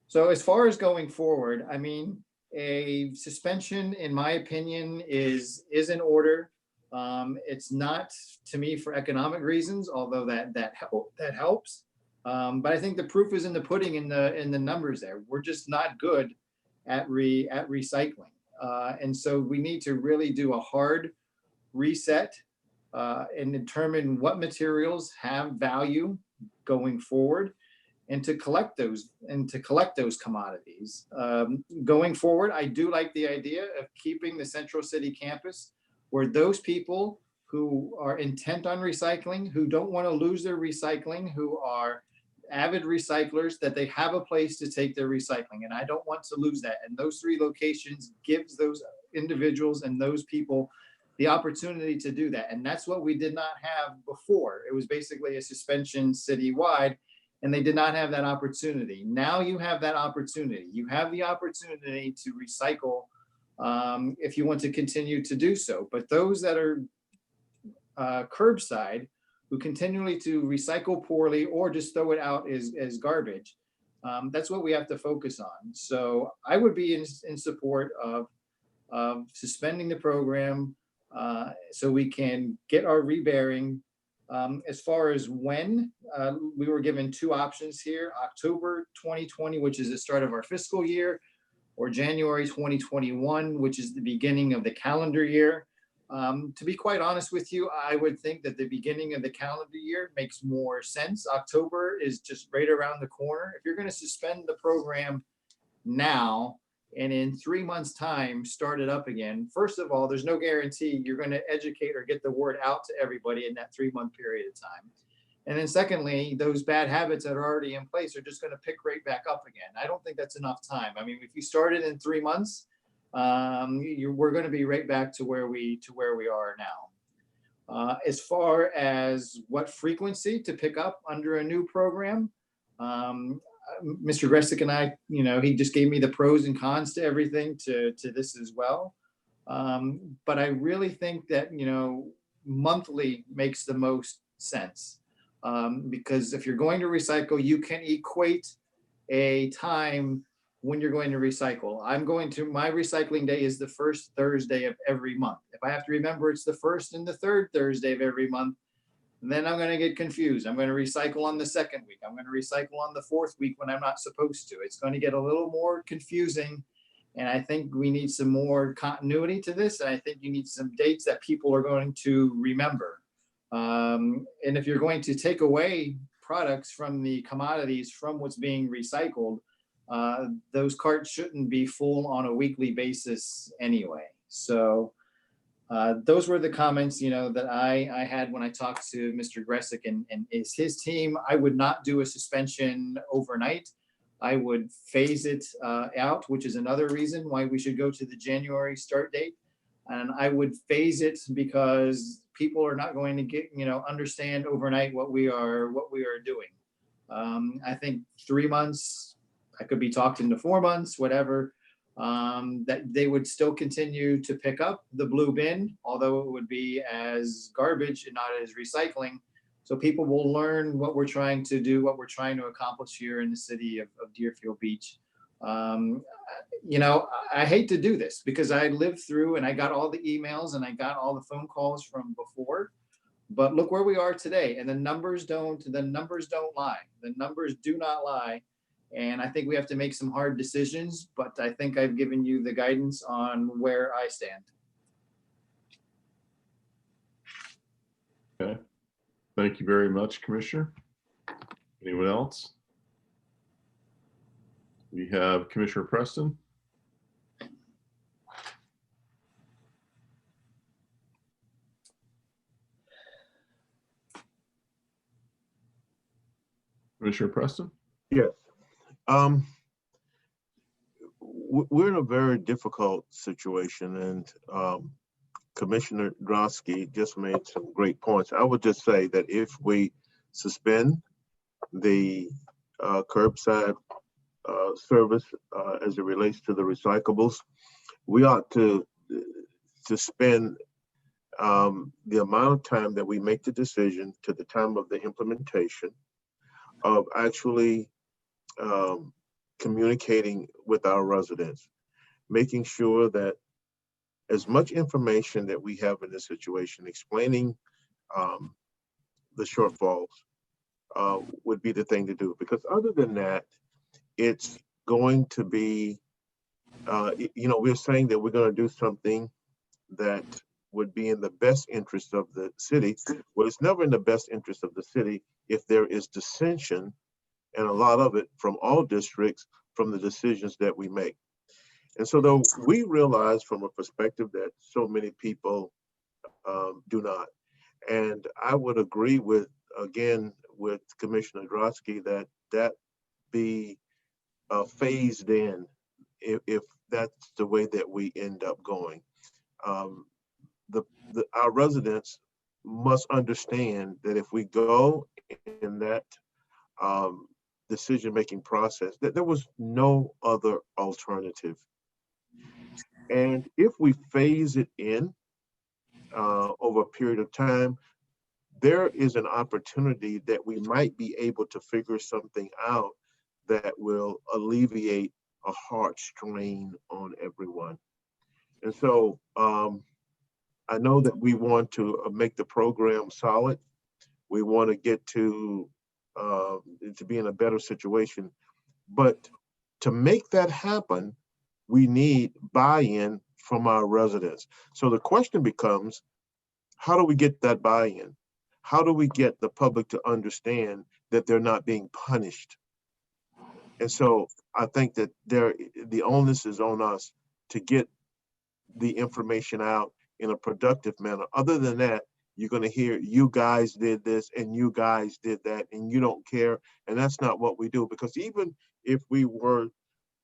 So as far as going forward, I mean, a suspension, in my opinion, is in order. It's not, to me, for economic reasons, although that helps. But I think the proof is in the pudding, in the numbers there. We're just not good at recycling, and so we need to really do a hard reset and determine what materials have value going forward, and to collect those commodities. Going forward, I do like the idea of keeping the Central City campus, where those people who are intent on recycling, who don't want to lose their recycling, who are avid recyclers, that they have a place to take their recycling. And I don't want to lose that. And those 3 locations gives those individuals and those people the opportunity to do that. And that's what we did not have before. It was basically a suspension citywide, and they did not have that opportunity. Now you have that opportunity. You have the opportunity to recycle if you want to continue to do so. But those that are curbside, who continually to recycle poorly or just throw it out as garbage, that's what we have to focus on. So I would be in support of suspending the program so we can get our rebearing. As far as when, we were given 2 options here: October 2020, which is the start of our fiscal year, or January 2021, which is the beginning of the calendar year. To be quite honest with you, I would think that the beginning of the calendar year makes more sense. October is just right around the corner. If you're going to suspend the program now and in 3 months' time start it up again, first of all, there's no guarantee you're going to educate or get the word out to everybody in that 3-month period of time. And then secondly, those bad habits that are already in place are just going to pick right back up again. I don't think that's enough time. I mean, if you started in 3 months, we're going to be right back to where we are now. As far as what frequency to pick up under a new program, Mr. Gressick and I, you know, he just gave me the pros and cons to everything to this as well. But I really think that, you know, monthly makes the most sense. Because if you're going to recycle, you can equate a time when you're going to recycle. My recycling day is the first Thursday of every month. If I have to remember it's the first and the third Thursday of every month, then I'm going to get confused. I'm going to recycle on the second week. I'm going to recycle on the fourth week when I'm not supposed to. It's going to get a little more confusing. And I think we need some more continuity to this. And I think you need some dates that people are going to remember. And if you're going to take away products from the commodities from what's being recycled, those carts shouldn't be full on a weekly basis anyway. So those were the comments, that I had when I talked to Mr. Gressick and his team. I would not do a suspension overnight. I would phase it out, which is another reason why we should go to the January start date. And I would phase it because people are not going to get, understand overnight what we are doing. I think 3 months, I could be talked into 4 months, whatever, that they would still continue to pick up the blue bin, although it would be as garbage and not as recycling. So people will learn what we're trying to do, what we're trying to accomplish here in the city of Deerfield Beach. I hate to do this because I lived through and I got all the emails and I got all the phone calls from before, but look where we are today. And the numbers don't lie. The numbers do not lie. And I think we have to make some hard decisions, but I think I've given you the guidance on where I stand. Okay. Thank you very much, Commissioner. Anyone else? We have Commissioner Preston. Commissioner Preston? Yes. We're in a very difficult situation, and Commissioner Drosky just made some great points. I would just say that if we suspend the curbside service as it relates to the recyclables, we ought to spend the amount of time that we make the decision to the time of the implementation of actually communicating with our residents, making sure that as much information that we have in this situation, explaining the shortfalls would be the thing to do. Because other than that, it's going to be, we're saying that we're going to do something that would be in the best interest of the city. Well, it's never in the best interest of the city if there is dissension, and a lot of it from all districts, from the decisions that we make. And so though we realize from a perspective that so many people do not, and I would agree with Commissioner Drosky that be phased in if that's the way that we end up going. Our residents must understand that if we go in that decision-making process, that there was no other alternative. And if we phase it in over a period of time, there is an opportunity that we might be able to figure something out that will alleviate a hard strain on everyone. And so I know that we want to make the program solid. We want to get to be in a better situation. But to make that happen, we need buy-in from our residents. So the question becomes, how do we get that buy-in? How do we get the public to understand that they're not being punished? And so I think that the onus is on us to get the information out in a productive manner. Other than that, you're going to hear, you guys did this and you guys did that and you don't care. And that's not what we do, because even if we were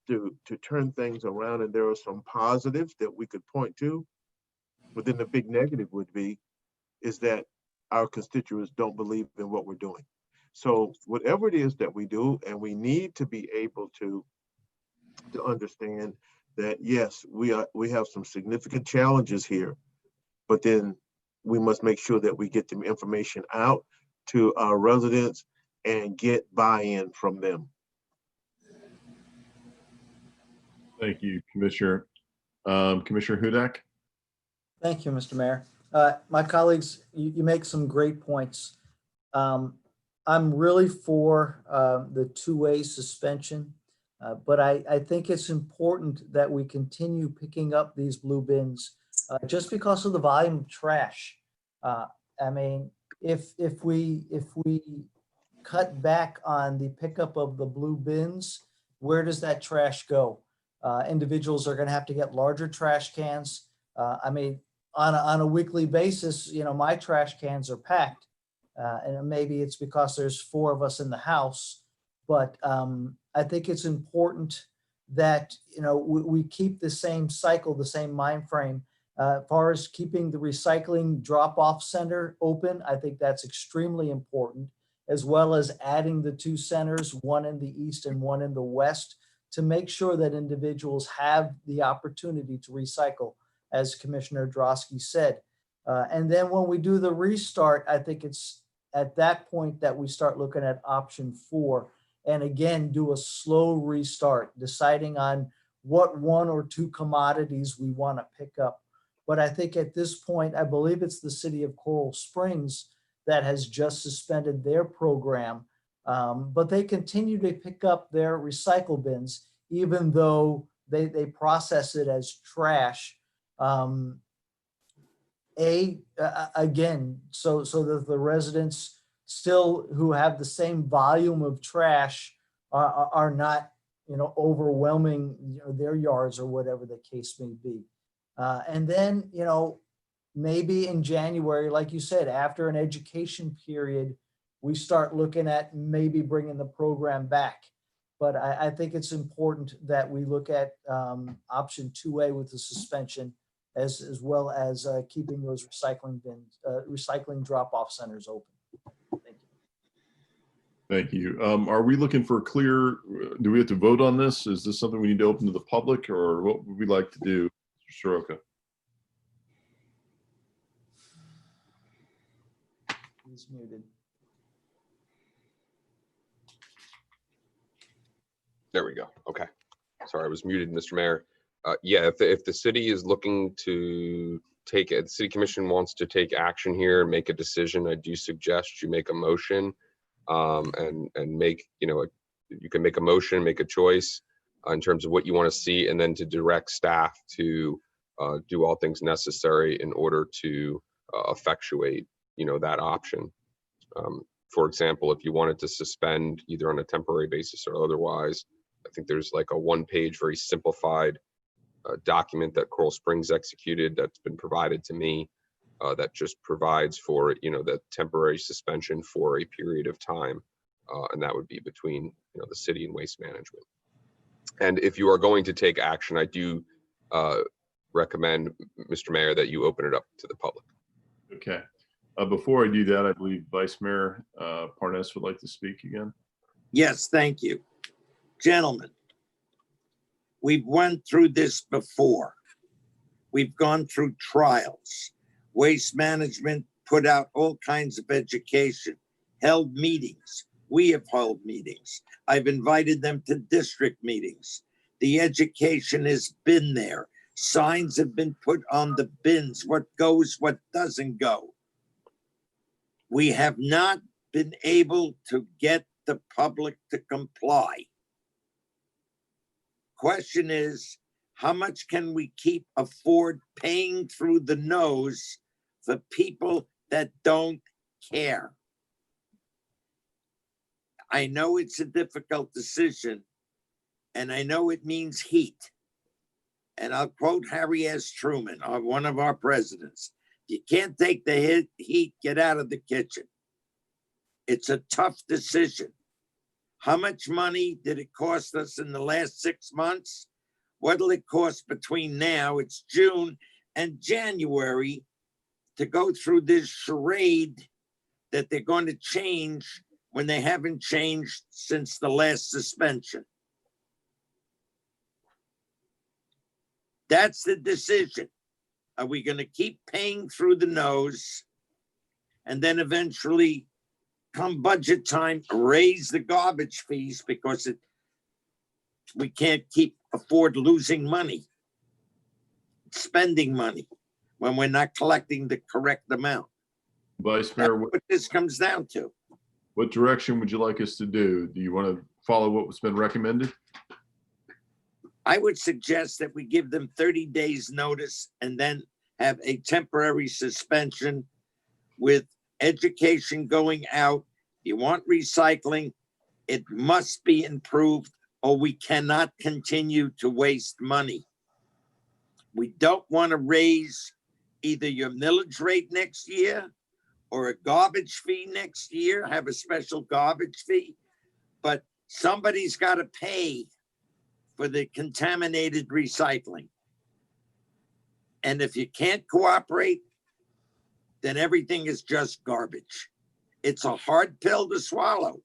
to turn things around and there are some positives that we could point to, but then the big negative would be is that our constituents don't believe in what we're doing. So whatever it is that we do, and we need to be able to understand that, yes, we have some significant challenges here, but then we must make sure that we get the information out to our residents and get buy-in from them. Thank you, Commissioner. Commissioner Hudak? Thank you, Mr. Mayor. My colleagues, you make some great points. I'm really for the two-way suspension, but I think it's important that we continue picking up these blue bins just because of the volume of trash. I mean, if we cut back on the pickup of the blue bins, where does that trash go? Individuals are going to have to get larger trash cans. I mean, on a weekly basis, you know, my trash cans are packed, and maybe it's because there's 4 of us in the house. But I think it's important that, you know, we keep the same cycle, the same mind frame. As far as keeping the recycling drop-off center open, I think that's extremely important, as well as adding the 2 centers, one in the east and one in the west, to make sure that individuals have the opportunity to recycle, as Commissioner Drosky said. And then when we do the restart, I think it's at that point that we start looking at option 4, and again, do a slow restart, deciding on what 1 or 2 commodities we want to pick up. But I think at this point, I believe it's the city of Coral Springs that has just suspended their program, but they continue to pick up their recycle bins, even though they process it as trash. Again, so that the residents still who have the same volume of trash are not, you know, overwhelming, you know, their yards or whatever the case may be. And then, you know, maybe in January, like you said, after an education period, we start looking at maybe bringing the program back. But I think it's important that we look at option 2A with the suspension, as well as keeping those recycling bins, recycling drop-off centers open. Thank you. Thank you. Are we looking for clear, do we have to vote on this? Is this something we need to open to the public, or what would we like to do? Mr. Soroka? He's muted. There we go. Okay. Sorry, I was muted, Mr. Mayor. Yeah, if the city is looking to take it, the city commission wants to take action here and make a decision, I do suggest you make a motion and make, you know, you can make a motion, make a choice in terms of what you want to see, and then to direct staff to do all things necessary in order to effectuate, you know, that option. For example, if you wanted to suspend either on a temporary basis or otherwise, I think there's like a 1-page, very simplified document that Coral Springs executed that's been provided to me that just provides for, you know, the temporary suspension for a period of time. And that would be between, you know, the city and waste management. And if you are going to take action, I do recommend, Mr. Mayor, that you open it up to the public. Okay. Before I do that, I believe Vice Mayor Parnas would like to speak again. Yes, thank you. Gentlemen, we've went through this before. We've gone through trials. Waste Management put out all kinds of education, held meetings. We have held meetings. I've invited them to district meetings. The education has been there. Signs have been put on the bins, what goes, what doesn't go. We have not been able to get the public to comply. Question is, how much can we afford paying through the nose for people that don't care? I know it's a difficult decision, and I know it means heat. And I'll quote Harry S. Truman, one of our presidents. You can't take the heat, get out of the kitchen. It's a tough decision. How much money did it cost us in the last 6 months? What'll it cost between now, it's June, and January, to go through this charade that they're going to change when they haven't changed since the last suspension? That's the decision. Are we gonna keep paying through the nose? And then eventually, come budget time, raise the garbage fees because we can't afford losing money, spending money when we're not collecting the correct amount. Vice Mayor, That's what this comes down to. what direction would you like us to do? Do you want to follow what's been recommended? I would suggest that we give them 30 days notice and then have a temporary suspension with education going out. You want recycling, it must be improved or we cannot continue to waste money. We don't want to raise either your millage rate next year or a garbage fee next year, have a special garbage fee, but somebody's got to pay for the contaminated recycling. And if you can't cooperate, then everything is just garbage. It's a hard pill to swallow,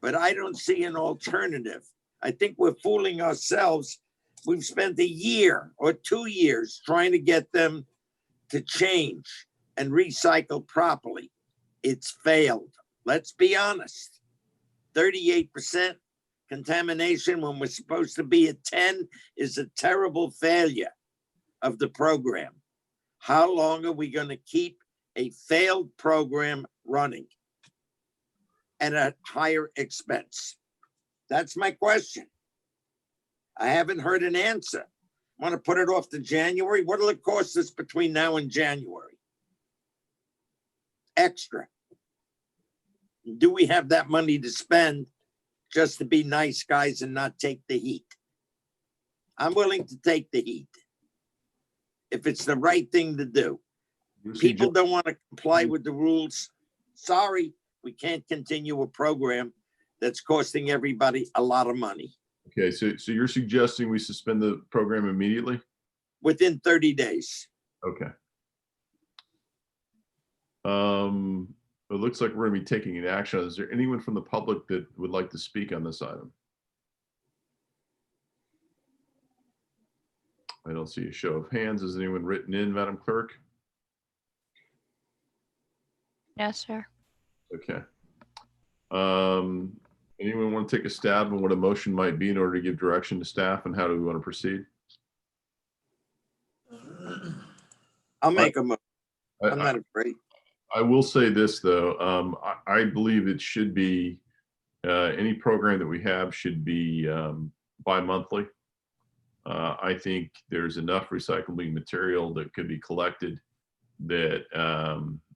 but I don't see an alternative. I think we're fooling ourselves. We've spent a year or 2 years trying to get them to change and recycle properly. It's failed. Let's be honest. 38% contamination when we're supposed to be at 10 is a terrible failure of the program. How long are we going to keep a failed program running at a higher expense? That's my question. I haven't heard an answer. Want to put it off to January? What will it cost us between now and January? Extra. Do we have that money to spend just to be nice guys and not take the heat? I'm willing to take the heat if it's the right thing to do. People don't want to comply with the rules. Sorry, we can't continue a program that's costing everybody a lot of money. Okay, so you're suggesting we suspend the program immediately? Within 30 days. Okay. It looks like we're going to be taking an action. Is there anyone from the public that would like to speak on this item? I don't see a show of hands. Is anyone written in, Madam Clerk? No, sir. Okay. Anyone want to take a stab on what a motion might be in order to give direction to staff, and how do we want to proceed? I'll make a motion. I'm not afraid. I will say this, though. I believe it should be, any program that we have should be bi-monthly. I think there's enough recycling material that could be collected that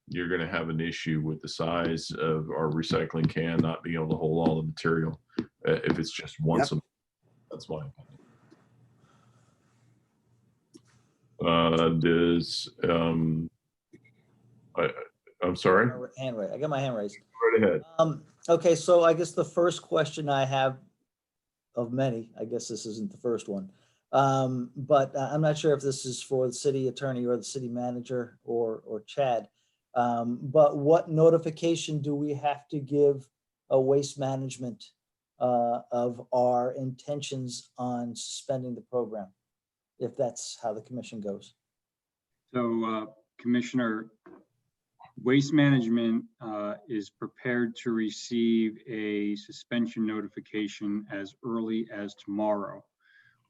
you're going to have an issue with the size of our recycling can not being able to hold all the material if it's just once a month. That's my opinion. I'm sorry. Hand raised. I got my hand raised. Right ahead. Okay, so I guess the first question I have of many, I guess this isn't the first one, but I'm not sure if this is for the city attorney or the city manager or Chad. But what notification do we have to give a Waste Management of our intentions on suspending the program, if that's how the commission goes? So Commissioner, Waste Management is prepared to receive a suspension notification as early as tomorrow.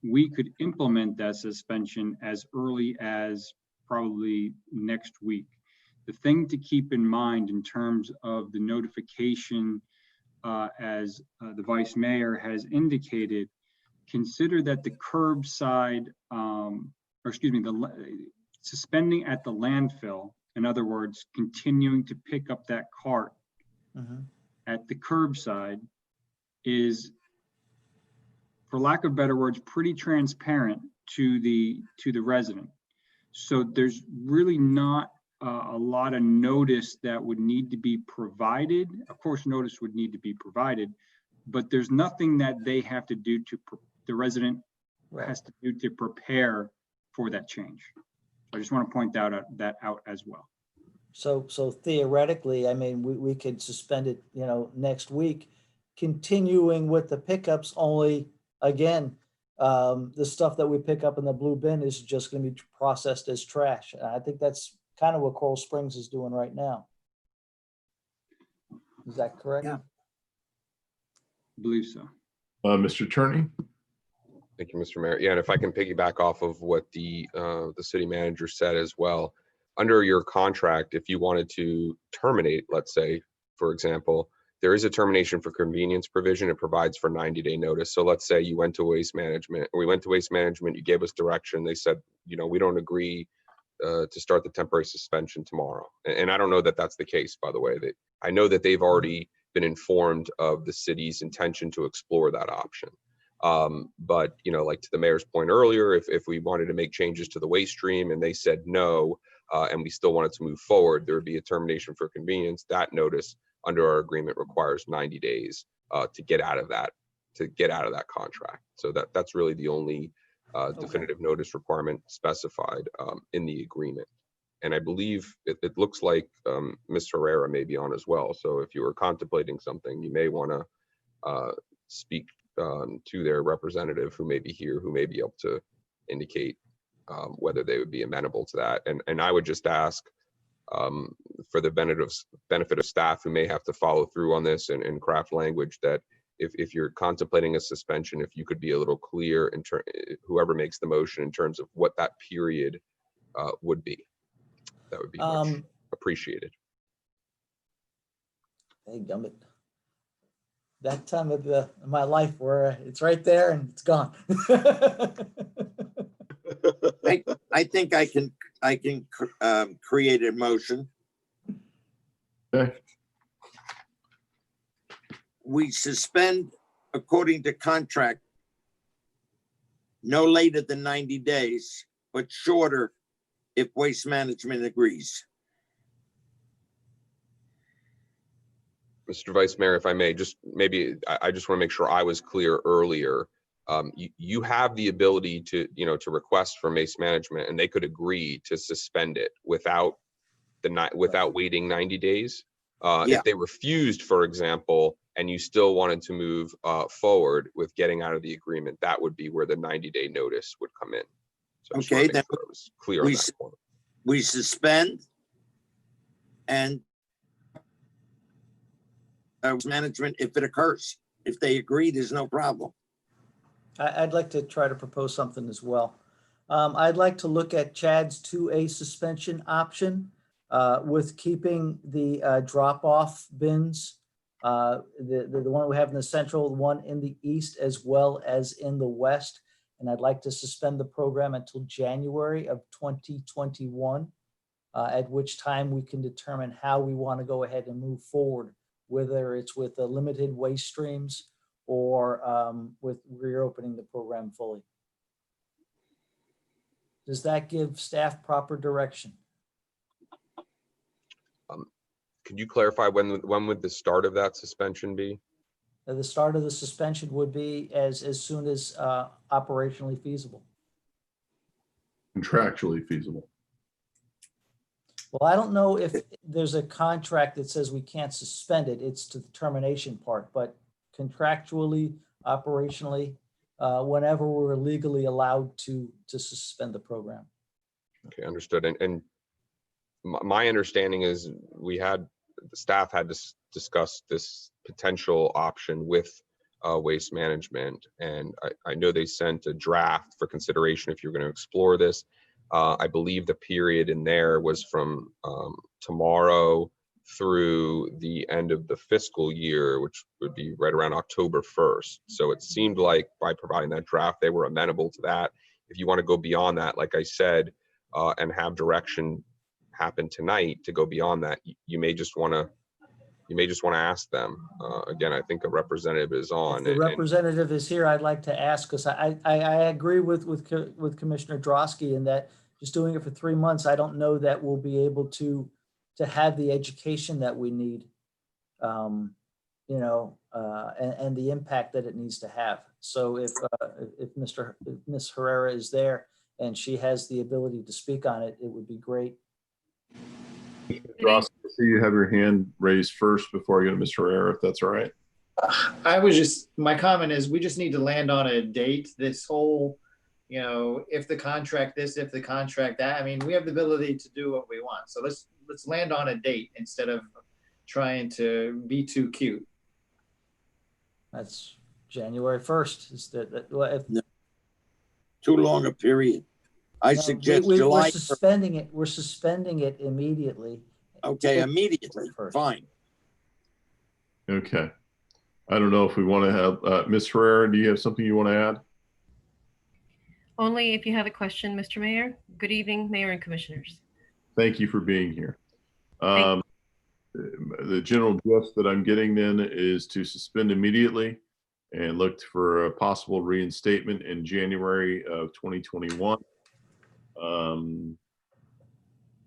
We could implement that suspension as early as probably next week. The thing to keep in mind in terms of the notification, as the Vice Mayor has indicated, consider that the curbside, suspending at the landfill, in other words, continuing to pick up that cart at the curbside is, for lack of better words, pretty transparent to the resident. So there's really not a lot of notice that would need to be provided. Of course, notice would need to be provided, but there's nothing that they have to do the resident has to do to prepare for that change. I just want to point that out as well. So theoretically, I mean, we could suspend it, next week, continuing with the pickups only, again, the stuff that we pick up in the blue bin is just going to be processed as trash. And I think that's kind of what Coral Springs is doing right now. Is that correct? I believe so. Mr. Attorney? Thank you, Mr. Mayor. Yeah, and if I can piggyback off of what the city manager said as well, under your contract, if you wanted to terminate, let's say, for example, there is a termination for convenience provision. It provides for 90-day notice. So let's say you went to Waste Management, or we went to Waste Management, you gave us direction. They said, you know, we don't agree to start the temporary suspension tomorrow. And I don't know that that's the case, by the way. I know that they've already been informed of the city's intention to explore that option. But, you know, like to the mayor's point earlier, if we wanted to make changes to the waste stream and they said no, and we still wanted to move forward, there would be a termination for convenience. That notice under our agreement requires 90 days to get out of that contract. So that's really the only definitive notice requirement specified in the agreement. And I believe it looks like Ms. Herrera may be on as well. So if you were contemplating something, you may want to speak to their representative who may be here, who may be able to indicate whether they would be amenable to that. And I would just ask for the benefit of staff who may have to follow through on this and craft language, that if you're contemplating a suspension, if you could be a little clear in whoever makes the motion in terms of what that period would be, that would be much appreciated. Hey, gummit. That time of my life where it's right there and it's gone. I think I can create a motion. Okay. We suspend according to contract no later than 90 days, but shorter if Waste Management agrees. Mr. Vice Mayor, if I may, I just want to make sure I was clear earlier. You have the ability to, to request from Waste Management, and they could agree to suspend it without waiting 90 days. If they refused, for example, and you still wanted to move forward with getting out of the agreement, that would be where the 90-day notice would come in. So Okay, then it was clear on that point. We suspend, and management, if it occurs, if they agree, there's no problem. I'd like to try to propose something as well. I'd like to look at Chad's 2A suspension option with keeping the drop-off bins, the one we have in the central, the one in the east, as well as in the west. And I'd like to suspend the program until January of 2021, at which time we can determine how we want to go ahead and move forward, whether it's with the limited waste streams or with reopening the program fully. Does that give staff proper direction? Could you clarify when would the start of that suspension be? The start of the suspension would be as soon as operationally feasible. Contractually feasible. Well, I don't know if there's a contract that says we can't suspend it. It's to the termination part, but contractually, operationally, whenever we're legally allowed to suspend the program. Okay, understood. And my understanding is the staff had discussed this potential option with Waste Management, and I know they sent a draft for consideration if you're going to explore this. I believe the period in there was from tomorrow through the end of the fiscal year, which would be right around October 1st. So it seemed like by providing that draft, they were amenable to that. If you want to go beyond that, like I said, and have direction happen tonight to go beyond that, you may just want to ask them. Again, I think a representative is on. If the representative is here, I'd like to ask, because I agree with Commissioner Drosky in that just doing it for 3 months, I don't know that we'll be able to have the education that we need, and the impact that it needs to have. So if Ms. Herrera is there and she has the ability to speak on it, it would be great. Ross, I see you have your hand raised first before I go to Ms. Herrera, if that's all right. My comment is, we just need to land on a date. This whole, if the contract this, if the contract that, I mean, we have the ability to do what we want. So let's land on a date instead of trying to be too cute. That's January 1st. Is that, No. Too long a period. I suggest we're July. suspending it. We're suspending it immediately. Okay, immediately. Fine. Okay. I don't know if we want to have, Ms. Herrera, do you have something you want to add? Only if you have a question, Mr. Mayor. Good evening, Mayor and Commissioners. Thank you for being here. The general gist that I'm getting then is to suspend immediately and look for a possible reinstatement in January of 2021.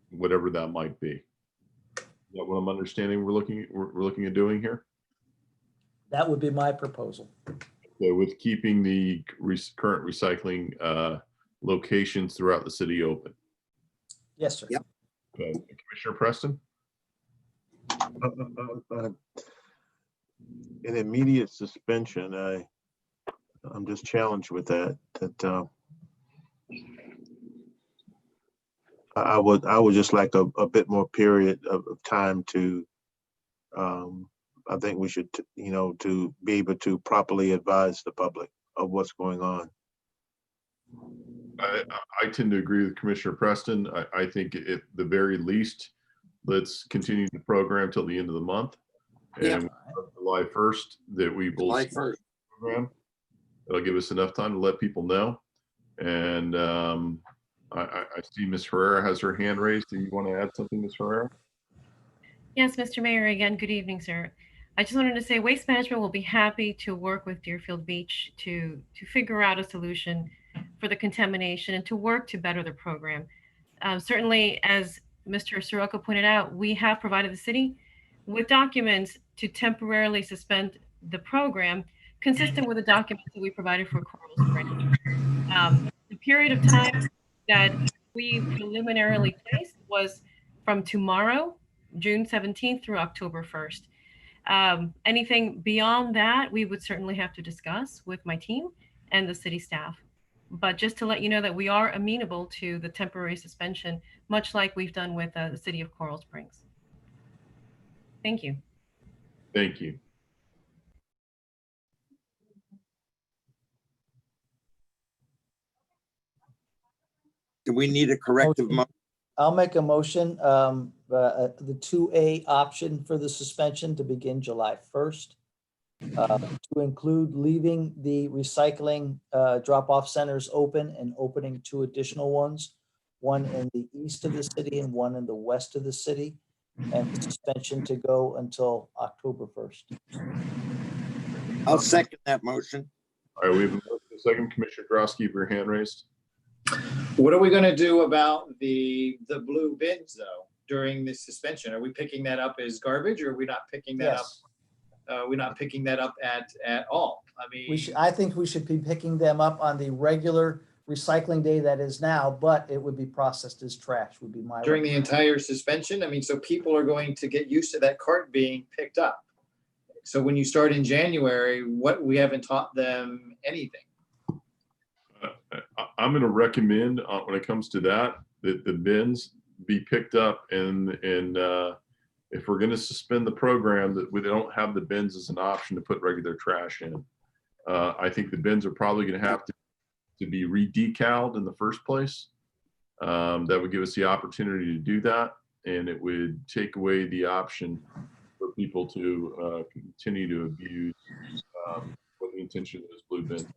Whatever that might be. Is that what I'm understanding we're looking at doing here? That would be my proposal. Okay, with keeping the current recycling locations throughout the city open. Yes, sir. Yep. Okay. Commissioner Preston? An immediate suspension, I'm just challenged with that. I would just like a bit more period of time to, I think we should, to be able to properly advise the public of what's going on. I tend to agree with Commissioner Preston. I think at the very least, let's continue the program till the end of the month. And July 1st, that we will July 1st. program. It'll give us enough time to let people know. And I see Ms. Herrera has her hand raised. Do you want to add something, Ms. Herrera? Yes, Mr. Mayor, again, good evening, sir. I just wanted to say Waste Management will be happy to work with Deerfield Beach to figure out a solution for the contamination and to work to better the program. Certainly, as Mr. Soroka pointed out, we have provided the city with documents to temporarily suspend the program, consistent with the documents that we provided for Coral Springs. The period of time that we preliminarily placed was from tomorrow, June 17th through October 1st. Anything beyond that, we would certainly have to discuss with my team and the city staff. But just to let you know that we are amenable to the temporary suspension, much like we've done with the city of Coral Springs. Thank you. Thank you. Do we need a corrective motion? I'll make a motion, the 2A option for the suspension to begin July 1st. To include leaving the recycling drop-off centers open and opening 2 additional ones, one in the east of the city and one in the west of the city, and the suspension to go until October 1st. I'll second that motion. All right, we have a motion, a second. Commissioner Grosky, your hand raised. What are we going to do about the blue bins though during this suspension? Are we picking that up as garbage, or are we not picking that up? We're not picking that up at all. I mean, I think we should be picking them up on the regular recycling day that is now, but it would be processed as trash would be my during the entire suspension. I mean, so people are going to get used to that cart being picked up. So when you start in January, we haven't taught them anything. I'm going to recommend when it comes to that the bins be picked up, and if we're going to suspend the program, that we don't have the bins as an option to put regular trash in. I think the bins are probably going to have to be re-decaled in the first place. That would give us the opportunity to do that, and it would take away the option for people to continue to abuse what the intention of this blue bin.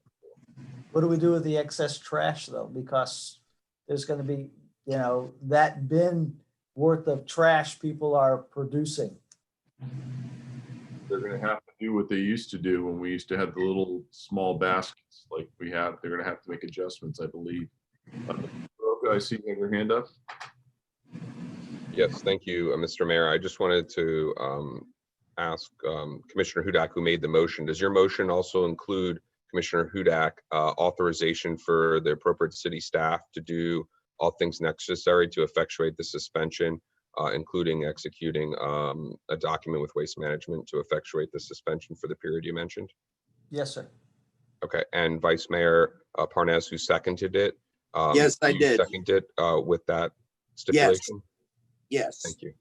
What do we do with the excess trash though? Because there's going to be, that bin worth of trash people are producing. They're going to have to do what they used to do when we used to have the little small baskets like we have. They're going to have to make adjustments, I believe. I see you have your hand up. Yes, thank you, Mr. Mayor. I just wanted to ask Commissioner Hudak, who made the motion, does your motion also include, Commissioner Hudak, authorization for the appropriate city staff to do all things necessary to effectuate the suspension including executing a document with Waste Management to effectuate the suspension for the period you mentioned? Yes, sir. Okay, and Vice Mayor Parnas, who seconded it? Yes, I you did. Seconded with that stipulation? Yes. Thank you.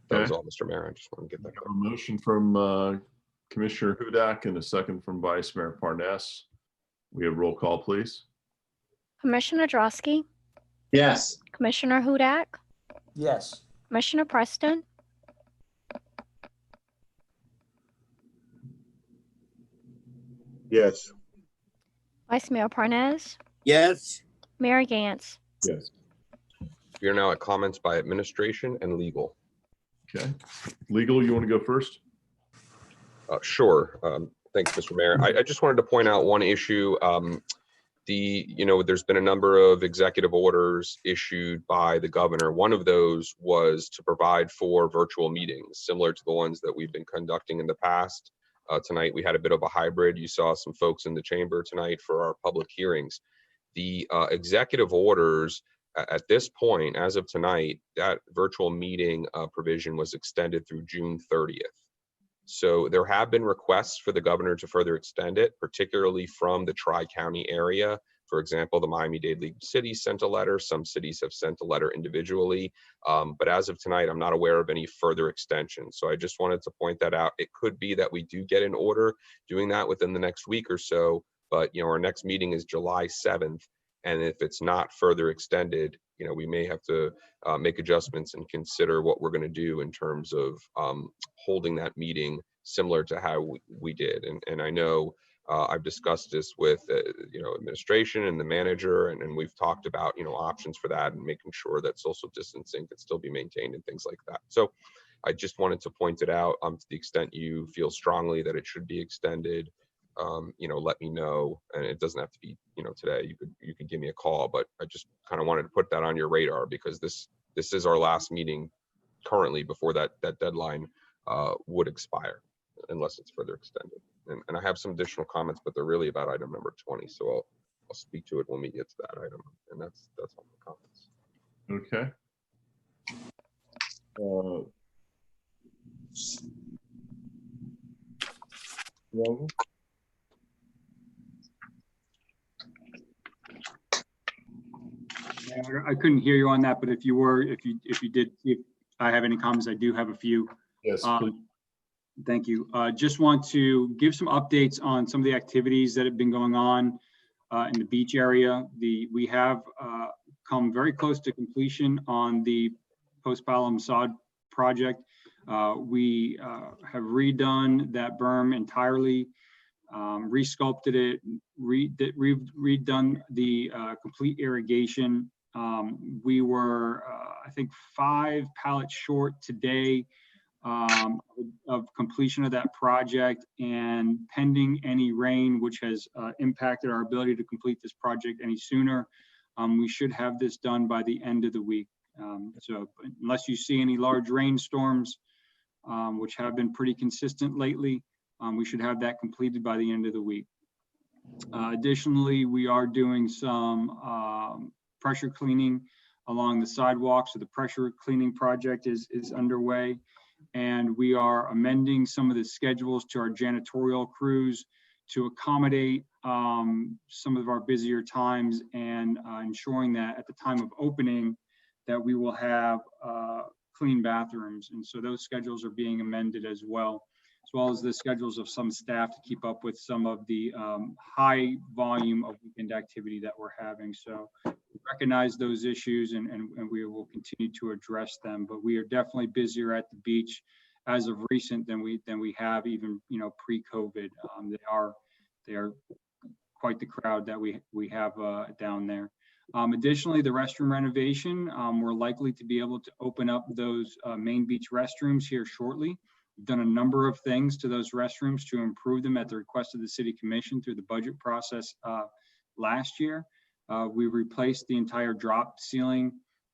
That was Okay. all, Mr. Mayor. I just want to get that. A motion from Commissioner Hudak and a second from Vice Mayor Parnas. We have roll call, please. Commissioner Drosky, Yes. Commissioner Hudak, Yes. Commissioner Preston, Yes. Vice Mayor Parnas, Yes. Mayor Gantz. Yes. We are now at comments by administration and legal. Okay. Legal, you want to go first? Sure. Thanks, Mr. Mayor. I just wanted to point out one issue. There's been a number of executive orders issued by the governor. One of those was to provide for virtual meetings, similar to the ones that we've been conducting in the past. Tonight, we had a bit of a hybrid. You saw some folks in the chamber tonight for our public hearings. The executive orders, at this point, as of tonight, that virtual meeting provision was extended through June 30th. So there have been requests for the governor to further extend it, particularly from the Tri-County area. For example, the Miami-Dade League of Cities sent a letter. Some cities have sent a letter individually. But as of tonight, I'm not aware of any further extension. So I just wanted to point that out. It could be that we do get an order doing that within the next week or so. But, our next meeting is July 7th. And if it's not further extended, we may have to make adjustments and consider what we're going to do in terms of holding that meeting similar to how we did. And I know I've discussed this with administration and the manager, and we've talked about options for that and making sure that social distancing can still be maintained and things like that. So I just wanted to point it out. To the extent you feel strongly that it should be extended, let me know. And it doesn't have to be today. You could give me a call, but I just kind of wanted to put that on your radar because this is our last meeting currently before that deadline would expire unless it's further extended. And I have some additional comments, but they're really about item number 20. So I'll speak to it when we get to that item. And that's all the comments. Okay. Roll. I couldn't hear you on that, but if I have any comments, I do have a few. Yes, please. Thank you. Just want to give some updates on some of the activities that have been going on in the beach area. We have come very close to completion on the post-Palom sod project. We have redone that berm entirely, resculpted it, redone the complete irrigation. We were, I think, 5 pallets short today of completion of that project, and pending any rain, which has impacted our ability to complete this project any sooner, we should have this done by the end of the week. So unless you see any large rainstorms, which have been pretty consistent lately, we should have that completed by the end of the week. Additionally, we are doing some pressure cleaning along the sidewalks. So the pressure cleaning project is underway, and we are amending some of the schedules to our janitorial crews to accommodate some of our busier times, and ensuring that at the time of opening that we will have clean bathrooms. And so those schedules are being amended as well as the schedules of some staff to keep up with some of the high volume of weekend activity that we're having. So we recognize those issues, and we will continue to address them, but we are definitely busier at the beach as of recent than we have even pre-COVID. They are quite the crowd that we have down there. Additionally, the restroom renovation, we're likely to be able to open up those main beach restrooms here shortly. We've done a number of things to those restrooms to improve them at the request of the City Commission through the budget process last year. We replaced the entire drop ceiling.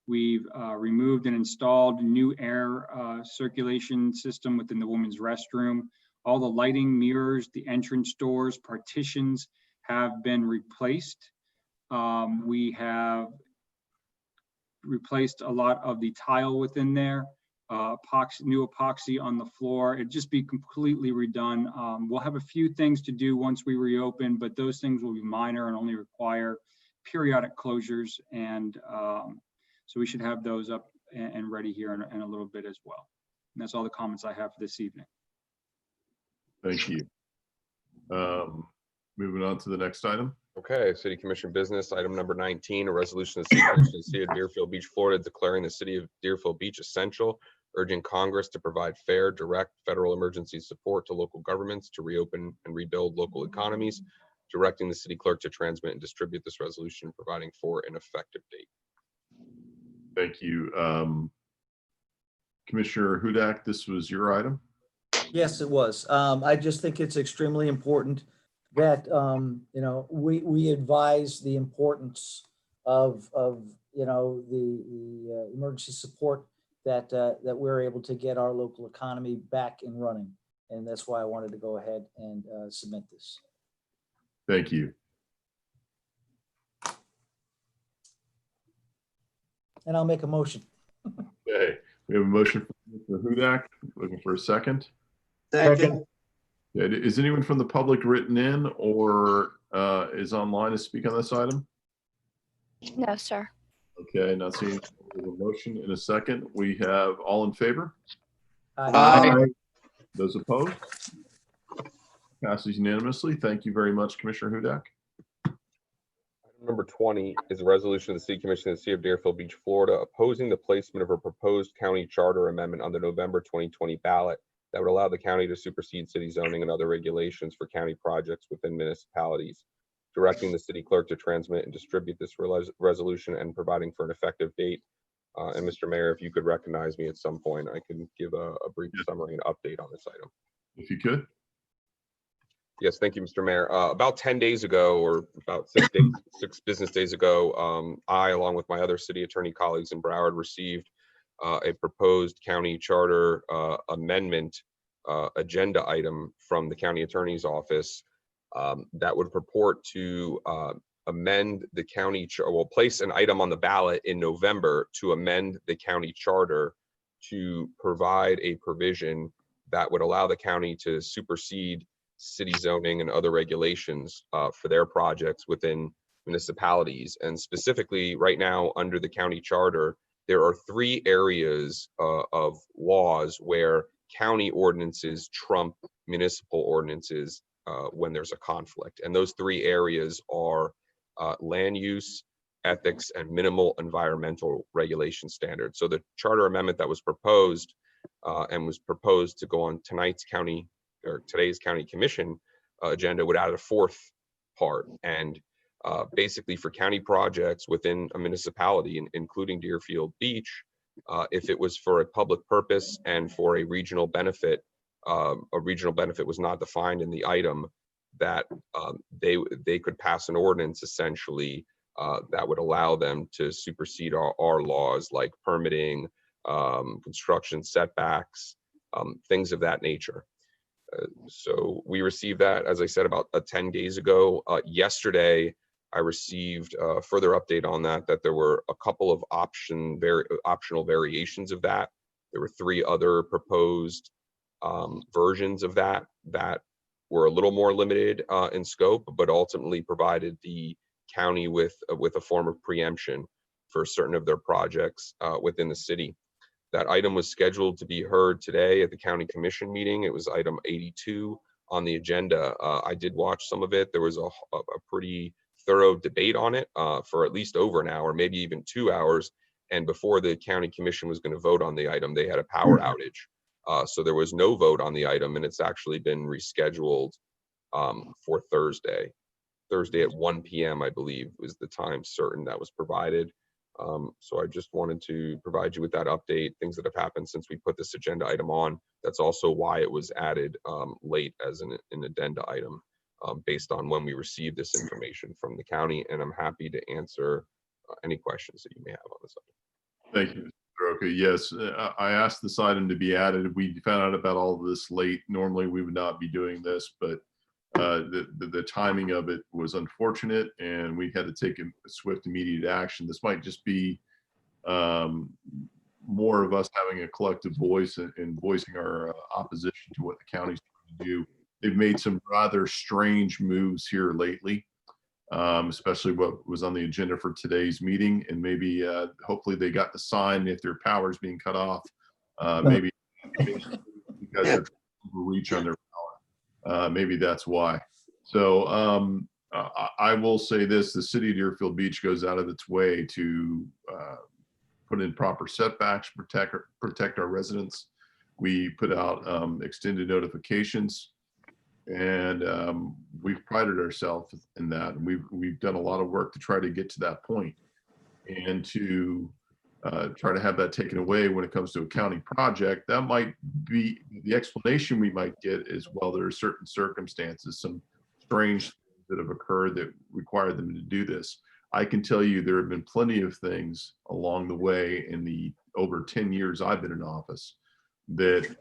We've removed and installed new air circulation system within the women's restroom. All the lighting, mirrors, the entrance doors, partitions have been replaced. We have replaced a lot of the tile within there, new epoxy on the floor. It'd just be completely redone. We'll have a few things to do once we reopen, but those things will be minor and only require periodic closures. And so we should have those up and ready here in a little bit as well. And that's all the comments I have for this evening. Thank you. Moving on to the next item. Okay, City Commission business, item number 19, a resolution of the City Commission of the City of Deerfield Beach, Florida, declaring the City of Deerfield Beach essential, urging Congress to provide fair, direct federal emergency support to local governments to reopen and rebuild local economies, directing the city clerk to transmit and distribute this resolution, providing for an effective date. Thank you. Commissioner Hudak, this was your item? Yes, it was. I just think it's extremely important that, you know, we advise the importance of you know, the emergency support that that we're able to get our local economy back and running. And that's why I wanted to go ahead and submit this. Thank you. And I'll make a motion. Okay, we have a motion from Mr. Hudak. Looking for a second. Second. Okay, is anyone from the public written in or is online to speak on this item? No, sir. Okay, not seeing a motion in a second. We have all in favor? Aye. Those opposed? Passes unanimously. Thank you very much, Commissioner Hudak. Item number 20 is a resolution of the City Commission of the City of Deerfield Beach, Florida, opposing the placement of a proposed county charter amendment on the November 2020 ballot that would allow the county to supersede city zoning and other regulations for county projects within municipalities, directing the city clerk to transmit and distribute this resolution and providing for an effective date. And Mr. Mayor, if you could recognize me at some point, I can give a brief summary and update on this item. If you could. Yes, thank you, Mr. Mayor. About 10 days ago, or about 6 business days ago, I, along with my other city attorney colleagues in Broward, received a proposed county charter amendment agenda item from the county attorney's office that would purport to amend the county, place an item on the ballot in November to amend the county charter to provide a provision that would allow the county to supersede city zoning and other regulations for their projects within municipalities. And specifically right now under the county charter, there are 3 areas of laws where county ordinances trump municipal ordinances when there's a conflict. And those 3 areas are land use, ethics, and minimal environmental regulation standards. So the charter amendment that was proposed and was proposed to go on today's county commission agenda would add a 4th part. And basically for county projects within a municipality, including Deerfield Beach, if it was for a public purpose and for a regional benefit was not defined in the item, that they could pass an ordinance essentially that would allow them to supersede our laws like permitting, construction setbacks, things of that nature. So we received that, as I said, about 10 days ago. Yesterday, I received a further update on that there were a couple of optional variations of that. There were 3 other proposed versions of that were a little more limited in scope, but ultimately provided the county with a form of preemption for certain of their projects within the city. That item was scheduled to be heard today at the county commission meeting. It was item 82 on the agenda. I did watch some of it. There was a pretty thorough debate on it for at least over an hour, maybe even 2 hours. And before the county commission was going to vote on the item, they had a power outage. So there was no vote on the item, and it's actually been rescheduled for Thursday. Thursday at 1 p.m., I believe, was the time certain that was provided. So I just wanted to provide you with that update, things that have happened since we put this agenda item on. That's also why it was added late as an addenda item based on when we received this information from the county. And I'm happy to answer any questions that you may have on this item. Thank you, Mr. Roca. Yes, I asked this item to be added. We found out about all of this late. Normally we would not be doing this, but the timing of it was unfortunate and we had to take a swift, immediate action. This might just be more of us having a collective voice and voicing our opposition to what the county's trying to do. They've made some rather strange moves here lately, especially what was on the agenda for today's meeting. And maybe, hopefully they got the sign if their power is being cut off, maybe because they're trying to reach on their power. Maybe that's why. So I will say this, the city of Deerfield Beach goes out of its way to put in proper setbacks, protect our residents. We put out extended notifications, and we've prided ourselves in that. And we've done a lot of work to try to get to that point, and to try to have that taken away when it comes to a county project. That might be the explanation we might get is, well, there are certain circumstances, some strange things that have occurred that require them to do this. I can tell you there have been plenty of things along the way in the over 10 years I've been in office that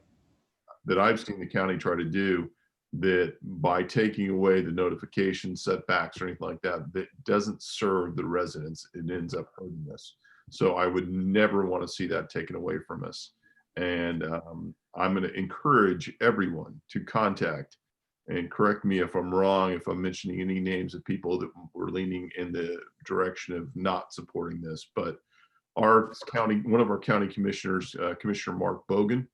I've seen the county try to do, that by taking away the notification setbacks or anything like that, that doesn't serve the residents. It ends up hurting us. So I would never want to see that taken away from us. And I'm going to encourage everyone to contact, and correct me if I'm wrong, if I'm mentioning any names of people that were leaning in the direction of not supporting this, but our county, one of our county commissioners, Commissioner Mark Bogan,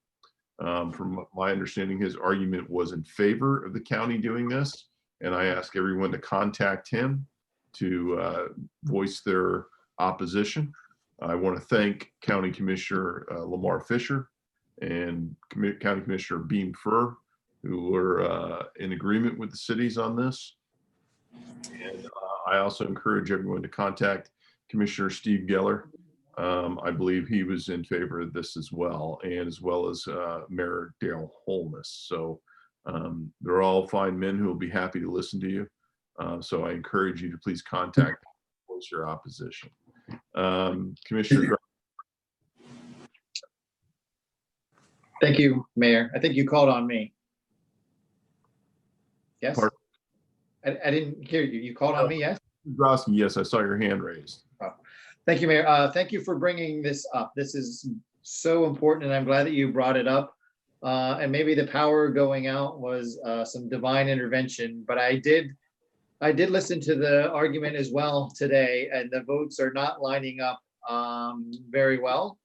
from my understanding, his argument was in favor of the county doing this. And I ask everyone to contact him to voice their opposition. I want to thank County Commissioner Lamar Fisher and County Commissioner Beam Fur, who were in agreement with the cities on this. And I also encourage everyone to contact Commissioner Steve Geller. I believe he was in favor of this as well, and as well as Mayor Dale Holness. So they're all fine men who will be happy to listen to you. So I encourage you to please contact voice your opposition. Commissioner. Thank you, Mayor. I think you called on me. Yes? I didn't hear you. You called on me, yes? Grosky, yes, I saw your hand raised. Oh. Thank you, Mayor. Thank you for bringing this up. This is so important, and I'm glad that you brought it up. And maybe the power going out was some divine intervention, but I did listen to the argument as well today, and the votes are not lining up very well,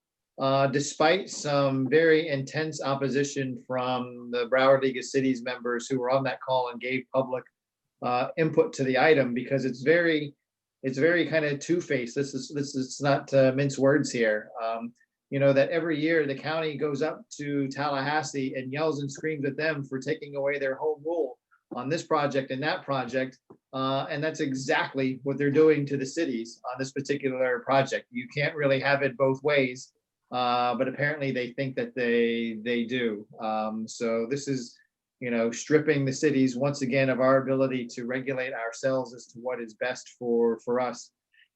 despite some very intense opposition from the Broward League of Cities members who were on that call and gave public input to the item, because it's very kind of two-faced. This is not to mince words here. You know, that every year the county goes up to Tallahassee and yells and screams at them for taking away their home rule on this project and that project. And that's exactly what they're doing to the cities on this particular project. You can't really have it both ways, but apparently they think that they do. So this is, you know, stripping the cities once again of our ability to regulate ourselves as to what is best for us.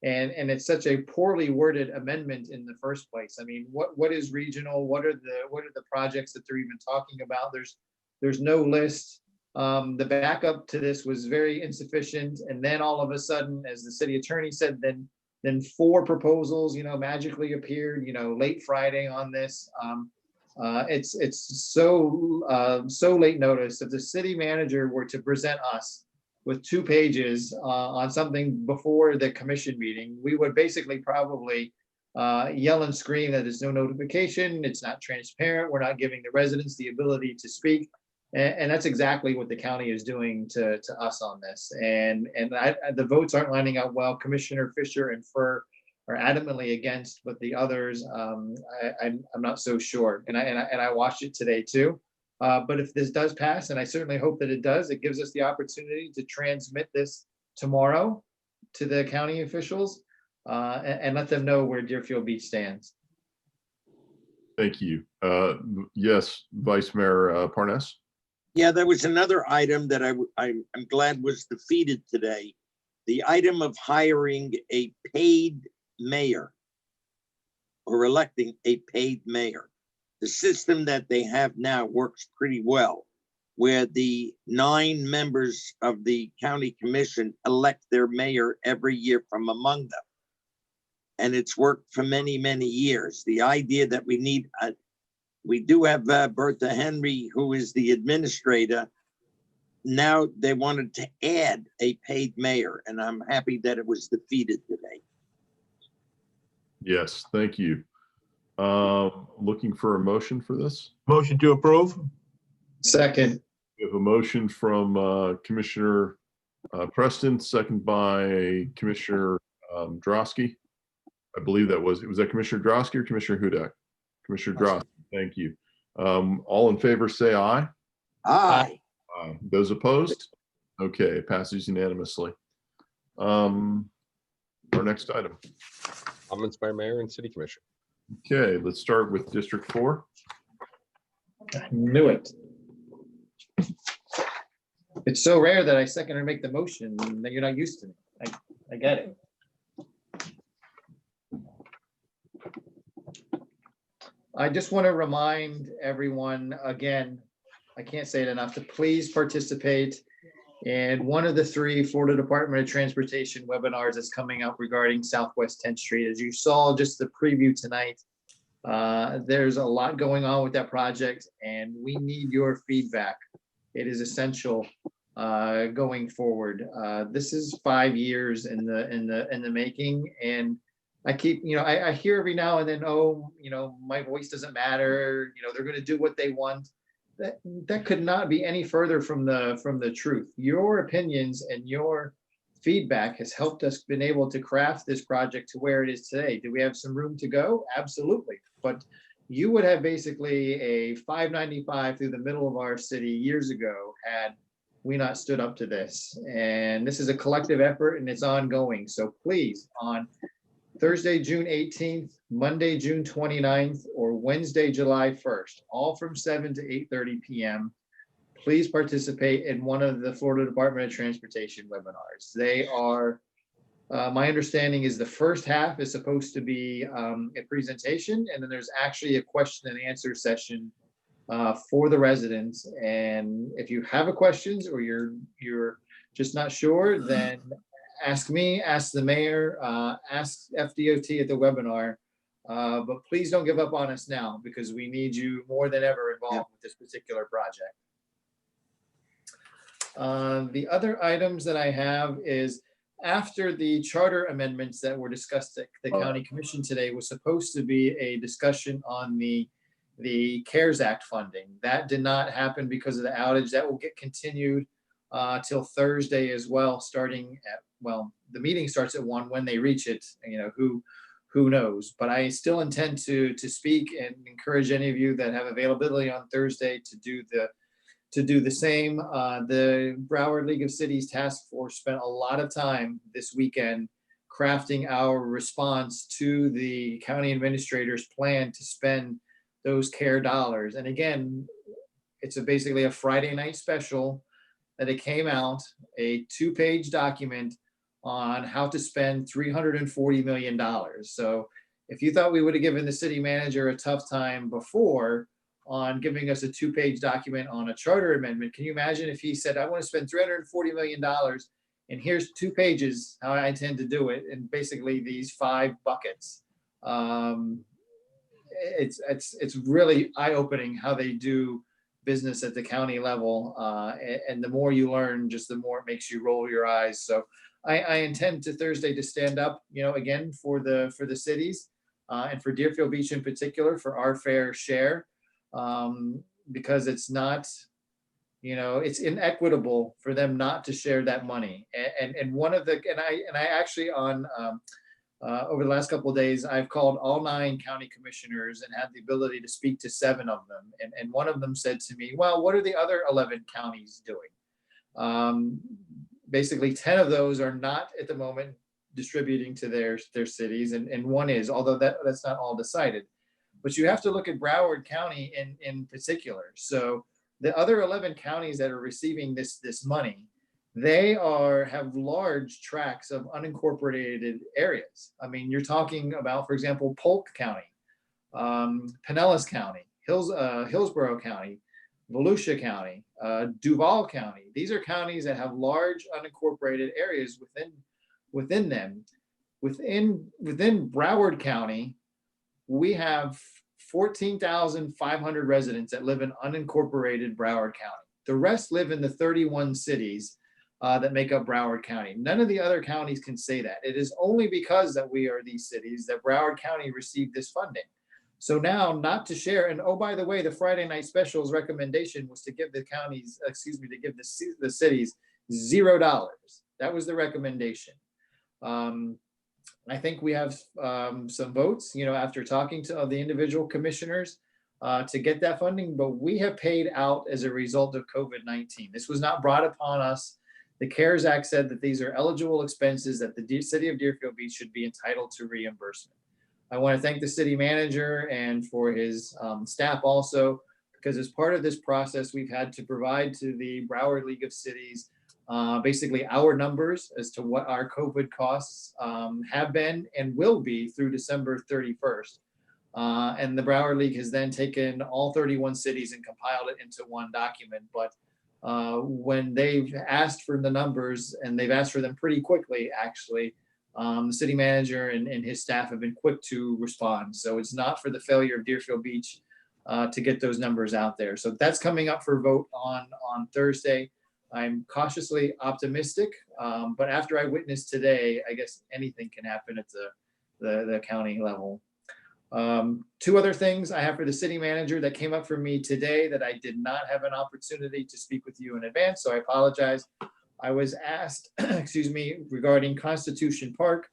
And it's such a poorly worded amendment in the first place. I mean, what is regional? What are the projects that they're even talking about? There's no list. The backup to this was very insufficient. And then all of a sudden, as the city attorney said, then 4 proposals, you know, magically appeared, you know, late Friday on this. It's so late notice. If the city manager were to present us with 2 pages on something before the commission meeting, we would basically probably yell and scream that there's no notification, it's not transparent, we're not giving the residents the ability to speak. And that's exactly what the county is doing to us on this. And the votes aren't lining up well. Commissioner Fisher and Fur are adamantly against, but the others, I'm not so sure. And I watched it today too. But if this does pass, and I certainly hope that it does, it gives us the opportunity to transmit this tomorrow to the county officials and let them know where Deerfield Beach stands. Thank you. Yes, Vice Mayor Parnas. Yeah, there was another item that I'm glad was defeated today. The item of hiring a paid mayor or electing a paid mayor. The system that they have now works pretty well, where the 9 members of the county commission elect their mayor every year from among them. and it's worked for many, many years. The idea that we need, we do have Bertha Henry, who is the administrator. Now they wanted to add a paid mayor, and I'm happy that it was defeated today. Yes, thank you. Looking for a motion for this? Motion to approve. Second. We have a motion from Commissioner Preston, second by Commissioner Drosky. I believe was that Commissioner Drosky or Commissioner Hudak? Commissioner Drosky, thank you. All in favor, say aye. Aye. Aye. Those opposed? Okay, it passes unanimously. Our next item. Comments by Mayor and City Commission. Okay, let's start with District 4. I knew it. It's so rare that I second or make the motion that you're not used to. I get it. I just want to remind everyone again, I can't say it enough, to please participate in one of the 3 Florida Department of Transportation webinars that's coming up regarding Southwest 10th Street. As you saw just the preview tonight, there's a lot going on with that project, and we need your feedback. It is essential going forward. This is 5 years in the making, and I keep, I hear every now and then, oh, my voice doesn't matter. They're going to do what they want. That could not be any further from the truth. Your opinions and your feedback has helped us been able to craft this project to where it is today. Do we have some room to go? Absolutely. But you would have basically a 595 through the middle of our city years ago had we not stood up to this. And this is a collective effort and it's ongoing. So please, on Thursday, June 18th, Monday, June 29th, or Wednesday, July 1st, all from 7 to 8:30 p.m. Please participate in one of the Florida Department of Transportation webinars. They are, my understanding is the first half is supposed to be a presentation, and then there's actually a question and answer session for the residents. And if you have a questions or you're just not sure, then ask me, ask the mayor, ask FDOT at the webinar, but please don't give up on us now because we need you more than ever involved with this particular project. The other items that I have is after the charter amendments that were discussed at the county commission today was supposed to be a discussion on the CARES Act funding. That did not happen because of the outage. That will get continued till Thursday as well, starting at, well, the meeting starts at 1. When they reach it, who knows? But I still intend to speak and encourage any of you that have availability on Thursday to do the same. The Broward League of Cities Task Force spent a lot of time this weekend crafting our response to the county administrator's plan to spend those CARE dollars. And again, it's basically a Friday night special that it came out, a 2-page document on how to spend $340 million. So if you thought we would have given the city manager a tough time before on giving us a 2-page document on a charter amendment, can you imagine if he said, I want to spend $340 million and here's 2 pages how I intend to do it, and basically these 5 buckets. It's really eye-opening how they do business at the county level, and the more you learn, just the more it makes you roll your eyes. So I intend to Thursday to stand up, again for the cities and for Deerfield Beach in particular for our fair share, because it's not, it's inequitable for them not to share that money. And one of the and I actually on over the last couple of days, I've called all 9 county commissioners and had the ability to speak to 7 of them. And one of them said to me, well, what are the other 11 counties doing? Basically 10 of those are not at the moment distributing to their cities. And one is, although that's not all decided, but you have to look at Broward County in particular. So the other 11 counties that are receiving this money, they have large tracts of unincorporated areas. I mean, you're talking about, for example, Polk County, Pinellas County, Hillsborough County, Volusia County, Duval County. These are counties that have large unincorporated areas within them. within Broward County, we have 14,500 residents that live in unincorporated Broward County. The rest live in the 31 cities that make up Broward County. None of the other counties can say that. It is only because that we are these cities that Broward County received this funding. So now, not to share, and oh, by the way, the Friday night specials recommendation was to give the counties, to give the cities $0. That was the recommendation. I think we have some votes, after talking to the individual commissioners to get that funding, but we have paid out as a result of COVID-19. This was not brought upon us. The CARES Act said that these are eligible expenses that the city of Deerfield Beach should be entitled to reimbursement. I want to thank the city manager and for his staff also, because as part of this process, we've had to provide to the Broward League of Cities basically our numbers as to what our COVID costs have been and will be through December 31st. And the Broward League has then taken all 31 cities and compiled it into one document. But when they've asked for the numbers, and they've asked for them pretty quickly, actually, the city manager and his staff have been quick to respond. So it's not for the failure of Deerfield Beach to get those numbers out there. So that's coming up for vote on Thursday. I'm cautiously optimistic, but after I witnessed today, I guess anything can happen at the county level. Two other things I have for the city manager that came up for me today that I did not have an opportunity to speak with you in advance, so I apologize. I was asked, regarding Constitution Park,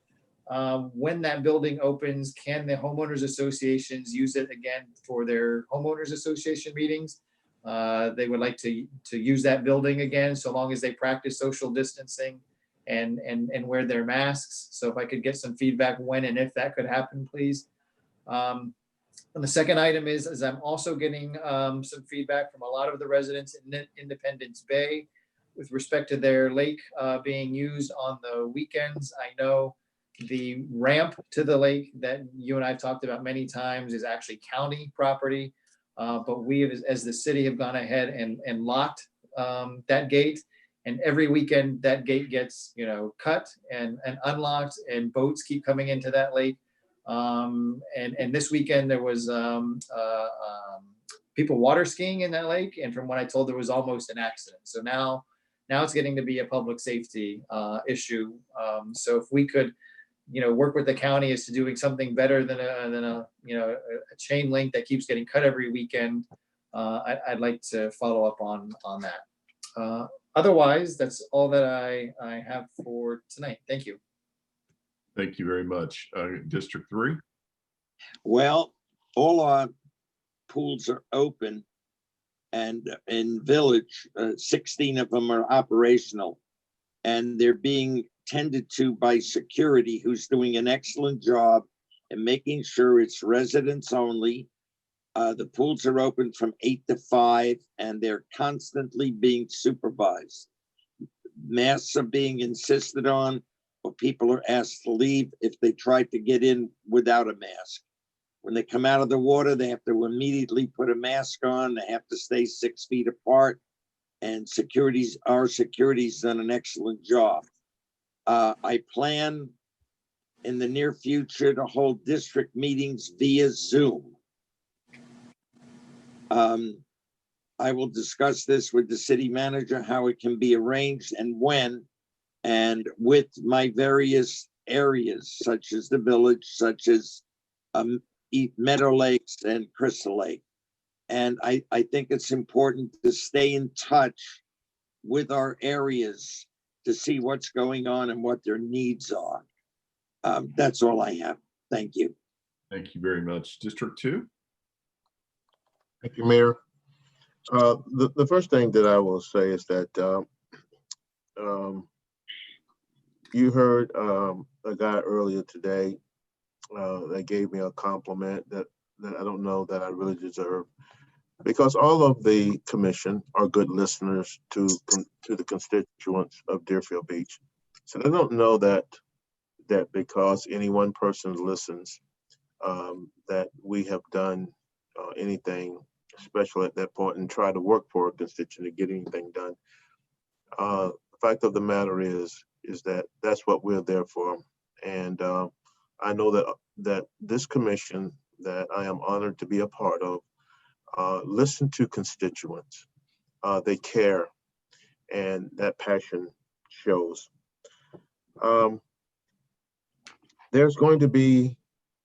when that building opens, can the homeowners associations use it again for their homeowners association meetings? They would like to use that building again, so long as they practice social distancing and wear their masks. So if I could get some feedback when and if that could happen, please. And the second item is I'm also getting some feedback from a lot of the residents in Independence Bay with respect to their lake being used on the weekends. I know the ramp to the lake that you and I have talked about many times is actually county property. But we, as the city, have gone ahead and locked that gate. And every weekend that gate gets, cut and unlocked, and boats keep coming into that lake. And this weekend there was people water skiing in that lake. And from what I told, there was almost an accident. So now it's getting to be a public safety issue. So if we could, work with the county as to doing something better than a chain link that keeps getting cut every weekend, I'd like to follow up on that. Otherwise, that's all that I have for tonight. Thank you. Thank you very much. District 3. Well, all our pools are open, and in Village, 16 of them are operational, and they're being tended to by security, who's doing an excellent job in making sure it's residents only. The pools are open from 8 to 5, and they're constantly being supervised. Masks are being insisted on, or people are asked to leave if they try to get in without a mask. When they come out of the water, they have to immediately put a mask on. They have to stay 6 feet apart, and our security's done an excellent job. I plan in the near future to hold district meetings via Zoom. I will discuss this with the city manager, how it can be arranged and when, and with my various areas, such as the Village, such as Meadow Lakes and Crystal Lake. And I think it's important to stay in touch with our areas to see what's going on and what their needs are. That's all I have. Thank you. Thank you very much. District 2. Thank you, Mayor. The first thing that I will say is that you heard a guy earlier today that gave me a compliment that I don't know that I really deserve, because all of the commission are good listeners to the constituents of Deerfield Beach. So I don't know that because any one person listens, that we have done anything special at that point and try to work for a constituent to get anything done. The fact of the matter is that that's what we're there for, And I know that this commission that I am honored to be a part of listen to constituents. They care, and that passion shows. There's going to be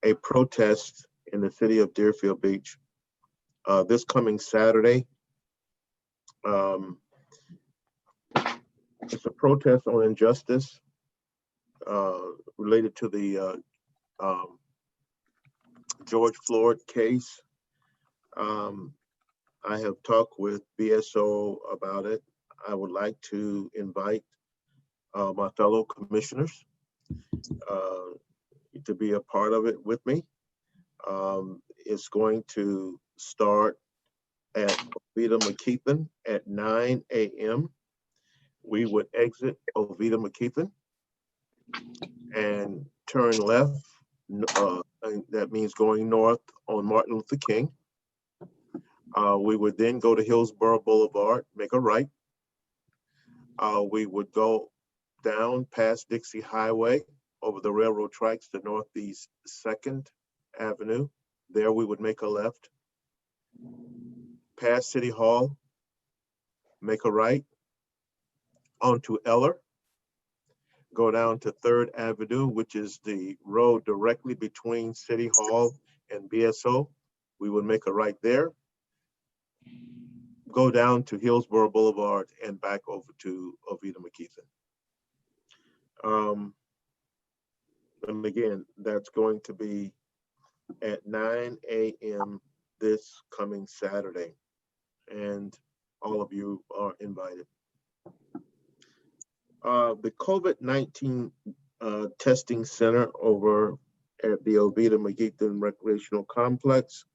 a protest in the city of Deerfield Beach this coming Saturday. It's a protest on injustice related to the George Floyd case. I have talked with BSO about it. I would like to invite my fellow commissioners to be a part of it with me. It's going to start at Oviedo McKeithen at 9 a.m. We would exit Oviedo McKeithen and turn left. And that means going north on Martin Luther King. We would then go to Hillsborough Boulevard, make a right. We would go down past Dixie Highway over the railroad tracks to Northeast 2nd Avenue. There we would make a left. Past City Hall, make a right. Onto Eller. Go down to 3rd Avenue, which is the road directly between City Hall and BSO. We would make a right there. Go down to Hillsborough Boulevard and back over to Oviedo McKeithen. And again, that's going to be at 9 a.m. this coming Saturday. And all of you are invited. The COVID-19 testing center over at the Oviedo McKeithen Recreational Complex.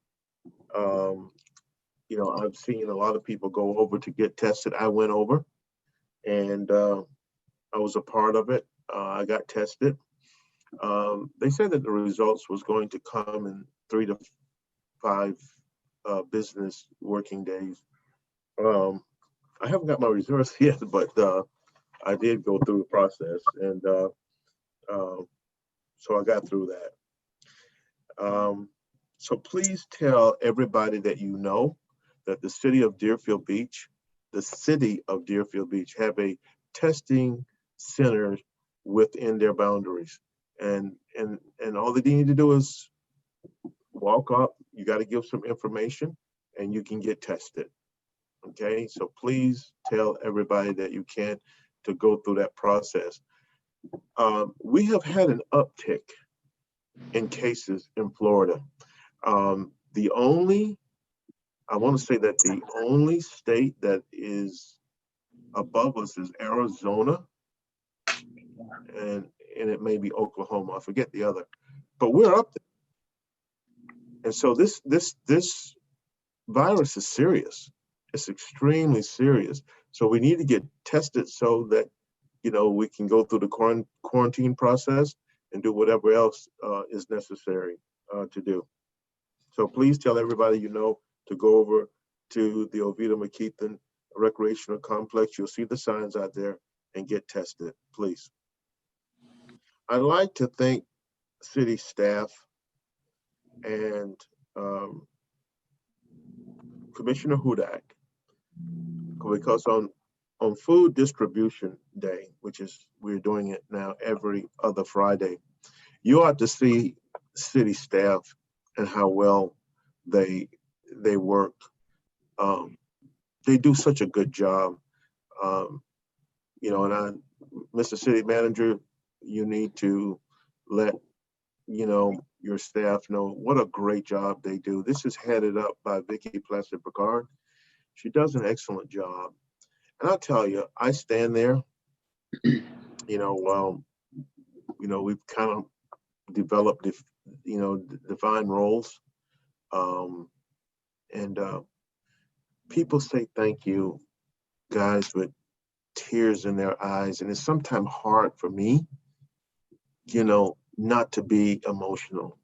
You know, I've seen a lot of people go over to get tested. I went over and I was a part of it. I got tested. They said that the results was going to come in 3 to 5 business working days. I haven't got my results yet, but I did go through the process, and so I got through that. So please tell everybody that you know that the city of Deerfield Beach have a testing center within their boundaries. And all that you need to do is walk up. You got to give some information and you can get tested. Okay, so please tell everybody that you can to go through that process. We have had an uptick in cases in Florida. I want to say that the only state that is above us is Arizona, and it may be Oklahoma. I forget the other, but we're up there. And so this virus is serious. It's extremely serious. So we need to get tested so that, you know, we can go through the quarantine process and do whatever else is necessary to do. So please tell everybody you know to go over to the Oviedo McKeithen Recreational Complex. You'll see the signs out there and get tested, please. I'd like to thank city staff and Commissioner Hudak, because on Food Distribution Day, which is, we're doing it now every other Friday, you ought to see city staff and how well they work. They do such a good job. You know, and Mr. City Manager, you need to let, you know, your staff know what a great job they do. This is headed up by Vicki Placid-Picard. She does an excellent job. And I'll tell you, I stand there, you know, we've kind of developed, defined roles. And people say thank you, guys, with tears in their eyes. And it's sometimes hard for me, you know, not to be emotional.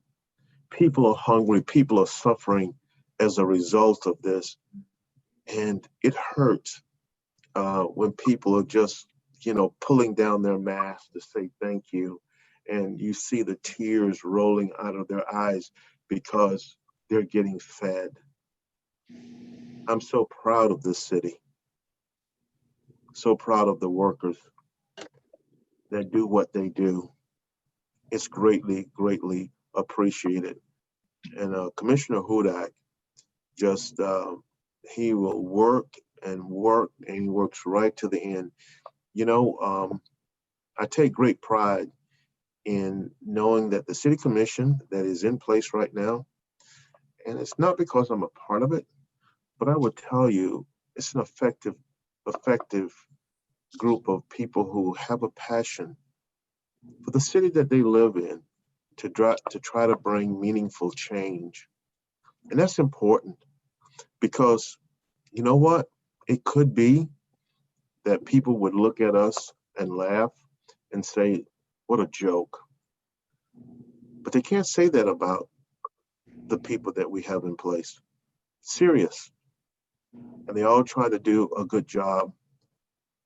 People are hungry, people are suffering as a result of this. And it hurts when people are just, you know, pulling down their masks to say thank you and you see the tears rolling out of their eyes because they're getting fed. I'm so proud of this city. So proud of the workers that do what they do. It's greatly, greatly appreciated. And Commissioner Hudak just, he will work and work, and he works right to the end. You know, I take great pride in knowing that the city commission that is in place right now, and it's not because I'm a part of it, but I would tell you it's an effective group of people who have a passion for the city that they live in to try to bring meaningful change. And that's important because you know what? It could be that people would look at us and laugh and say, what a joke. But they can't say that about the people that we have in place. Serious. And they all try to do a good job.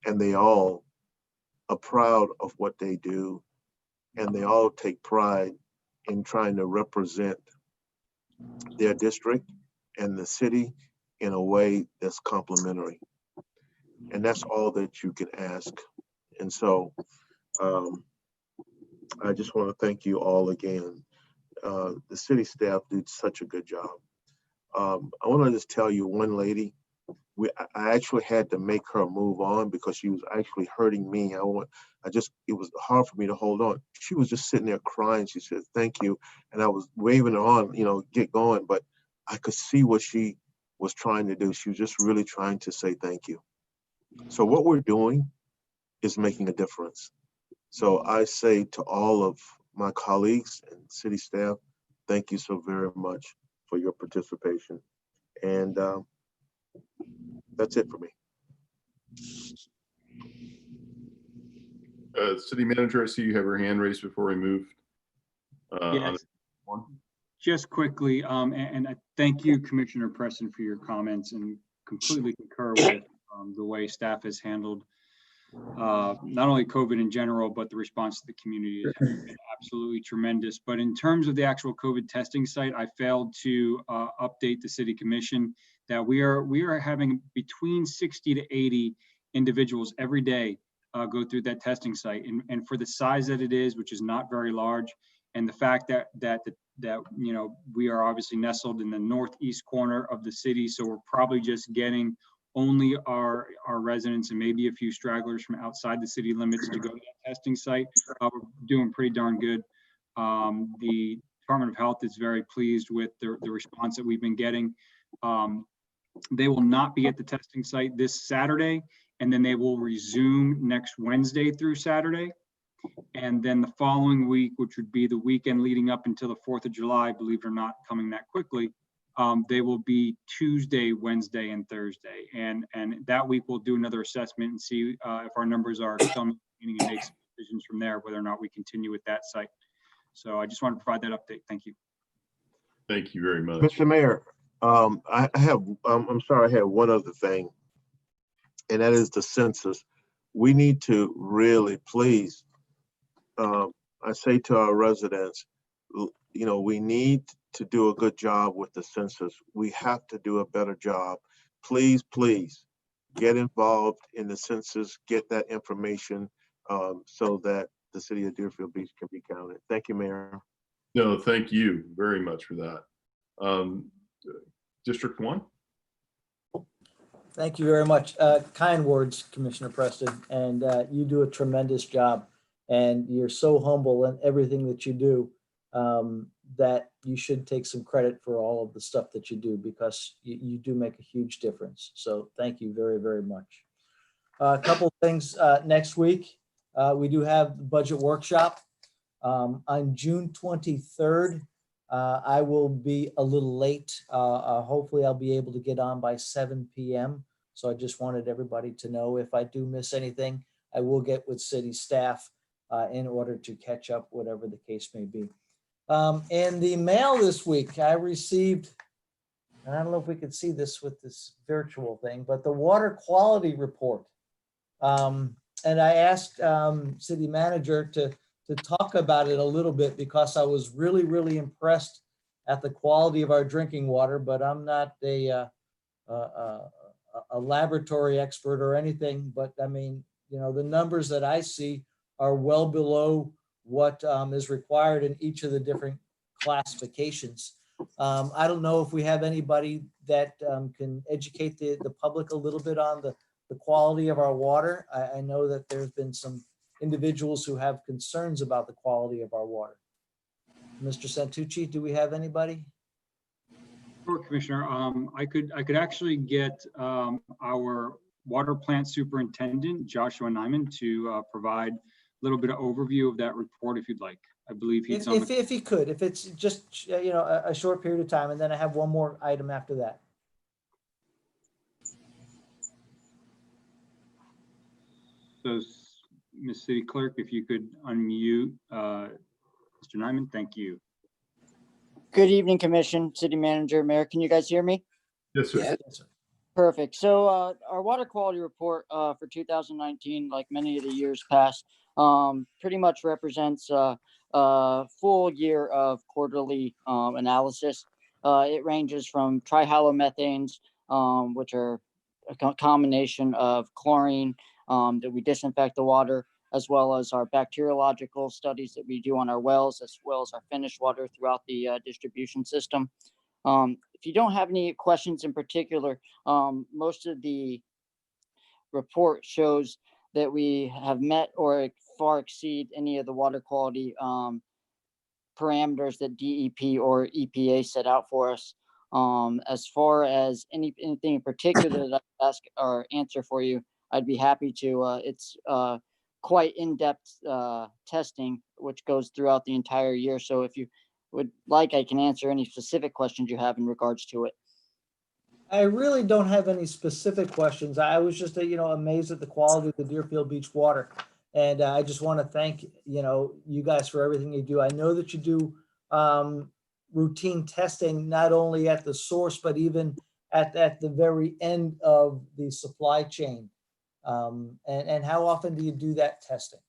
And they all are proud of what they do. And they all take pride in trying to represent their district and the city in a way that's complimentary. And that's all that you can ask. And so I just want to thank you all again. The city staff did such a good job. I want to just tell you one lady, I actually had to make her move on because she was actually hurting me. It was hard for me to hold on. She was just sitting there crying. She said, thank you. And I was waving her on, you know, get going, but I could see what she was trying to do. She was just really trying to say thank you. So what we're doing is making a difference. So I say to all of my colleagues and city staff, thank you so very much for your participation. And that's it for me. City Manager, I see you have your hand raised before we move. Yes. Just quickly, and I thank you, Commissioner Preston, for your comments, and completely concur with the way staff has handled not only COVID in general, but the response to the community has been absolutely tremendous. But in terms of the actual COVID testing site, I failed to update the City Commission that we are having between 60 to 80 individuals every day go through that testing site. And for the size that it is, which is not very large, and the fact that you know, we are obviously nestled in the northeast corner of the city, so we're probably just getting only our residents and maybe a few stragglers from outside the city limits to go to that testing site. We're doing pretty darn good. The Department of Health is very pleased with the response that we've been getting. They will not be at the testing site this Saturday, and then they will resume next Wednesday through Saturday. And then the following week, which would be the weekend leading up until the 4th of July, believe it or not, coming that quickly, they will be Tuesday, Wednesday, and Thursday. And that week we'll do another assessment and see if our numbers are still meeting and make some decisions from there, whether or not we continue with that site. So I just want to provide that update. Thank you. Thank you very much. Mr. Mayor, I'm sorry, I have one other thing, and that is the census. We need to really, please, I say to our residents, you know, we need to do a good job with the census. We have to do a better job. Please, please get involved in the census, get that information so that the city of Deerfield Beach can be counted. Thank you, Mayor. No, thank you very much for that. District 1. Thank you very much. Kind words, Commissioner Preston, and you do a tremendous job, and you're so humble in everything that you do that you should take some credit for all of the stuff that you do, because you do make a huge difference. So thank you very, very much. A couple of things next week. We do have the budget workshop on June 23rd. I will be a little late. Hopefully I'll be able to get on by 7 p.m. So I just wanted everybody to know if I do miss anything, I will get with city staff in order to catch up, whatever the case may be. In the mail this week, I received, and I don't know if we could see this with this virtual thing, but the water quality report. And I asked city manager to to talk about it a little bit because I was really, really impressed at the quality of our drinking water, but I'm not a laboratory expert or anything, but I mean, you know, the numbers that I see are well below what is required in each of the different classifications. I don't know if we have anybody that can educate the public a little bit on the quality of our water. I know that there's been some individuals who have concerns about the quality of our water. Mr. Santucci, do we have anybody? Sure, Commissioner. I could actually get our water plant superintendent, Joshua Nyman, to provide a little bit of overview of that report if you'd like. I believe he's on If he could, if it's just, you know, a short period of time, and then I have one more item after that. So, Ms. City Clerk, if you could unmute Mr. Nyman, thank you. Good evening, Commission, City Manager, Mayor. Can you guys hear me? Yes, sir. Yes, sir. Perfect. So our water quality report for 2019, like many of the years past, pretty much represents a full year of quarterly analysis. It ranges from trihalomethanes, which are a combination of chlorine that we disinfect the water, as well as our bacteriological studies that we do on our wells, as well as our finished water throughout the distribution system. If you don't have any questions in particular, most of the report shows that we have met or far exceed any of the water quality parameters that DEP or EPA set out for us. As far as anything in particular that I ask or answer for you, I'd be happy to. It's quite in-depth testing, which goes throughout the entire year. So if you would like, I can answer any specific questions you have in regards to it. I really don't have any specific questions. I was just, you know, amazed at the quality of the Deerfield Beach water. And I just want to thank, you know, you guys for everything you do. I know that you do routine testing, not only at the source, but even at the very end of the supply chain. And how often do you do that testing?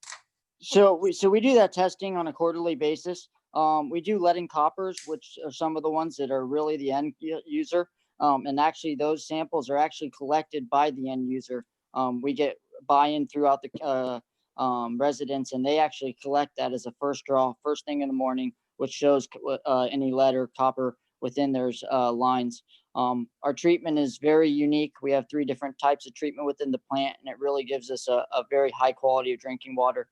So we do that testing on a quarterly basis. We do lead and coppers, which are some of the ones that are really the end user. And actually those samples are actually collected by the end user. We get buy-in throughout the residents, and they actually collect that as a first draw, first thing in the morning, which shows any lead or copper within those lines. Our treatment is very unique. We have 3 different types of treatment within the plant, and it really gives us a very high quality of drinking water.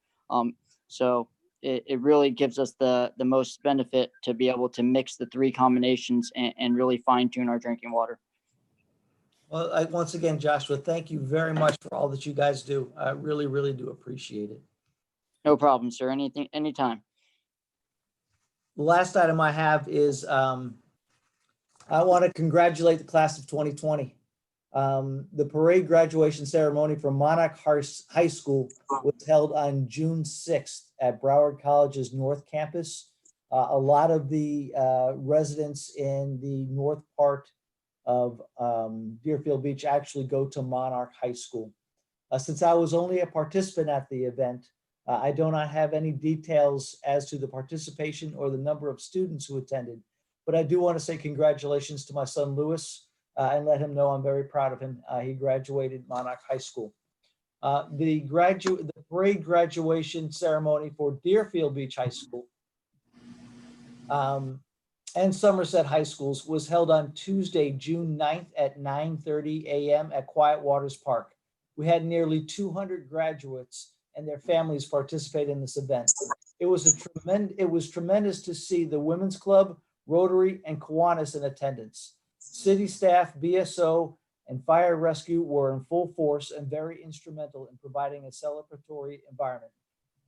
So it really gives us the most benefit to be able to mix the 3 combinations and really fine tune our drinking water. Well, once again, Joshua, thank you very much for all that you guys do. I really, really do appreciate it. No problem, sir. Anytime. The last item I have is I want to congratulate the class of 2020. The parade graduation ceremony for Monarch High School was held on June 6th at Broward College's North Campus. A lot of the residents in the north part of Deerfield Beach actually go to Monarch High School. Since I was only a participant at the event, I do not have any details as to the participation or the number of students who attended, but I do want to say congratulations to my son, Lewis, and let him know I'm very proud of him. He graduated Monarch High School. The parade graduation ceremony for Deerfield Beach High School and Somerset High Schools was held on Tuesday, June 9th at 9:30 a.m. at Quiet Waters Park. We had nearly 200 graduates and their families participate in this event. It was tremendous to see the Women's Club, Rotary, and Kiwanis in attendance. City staff, BSO, and fire rescue were in full force and very instrumental in providing a celebratory environment.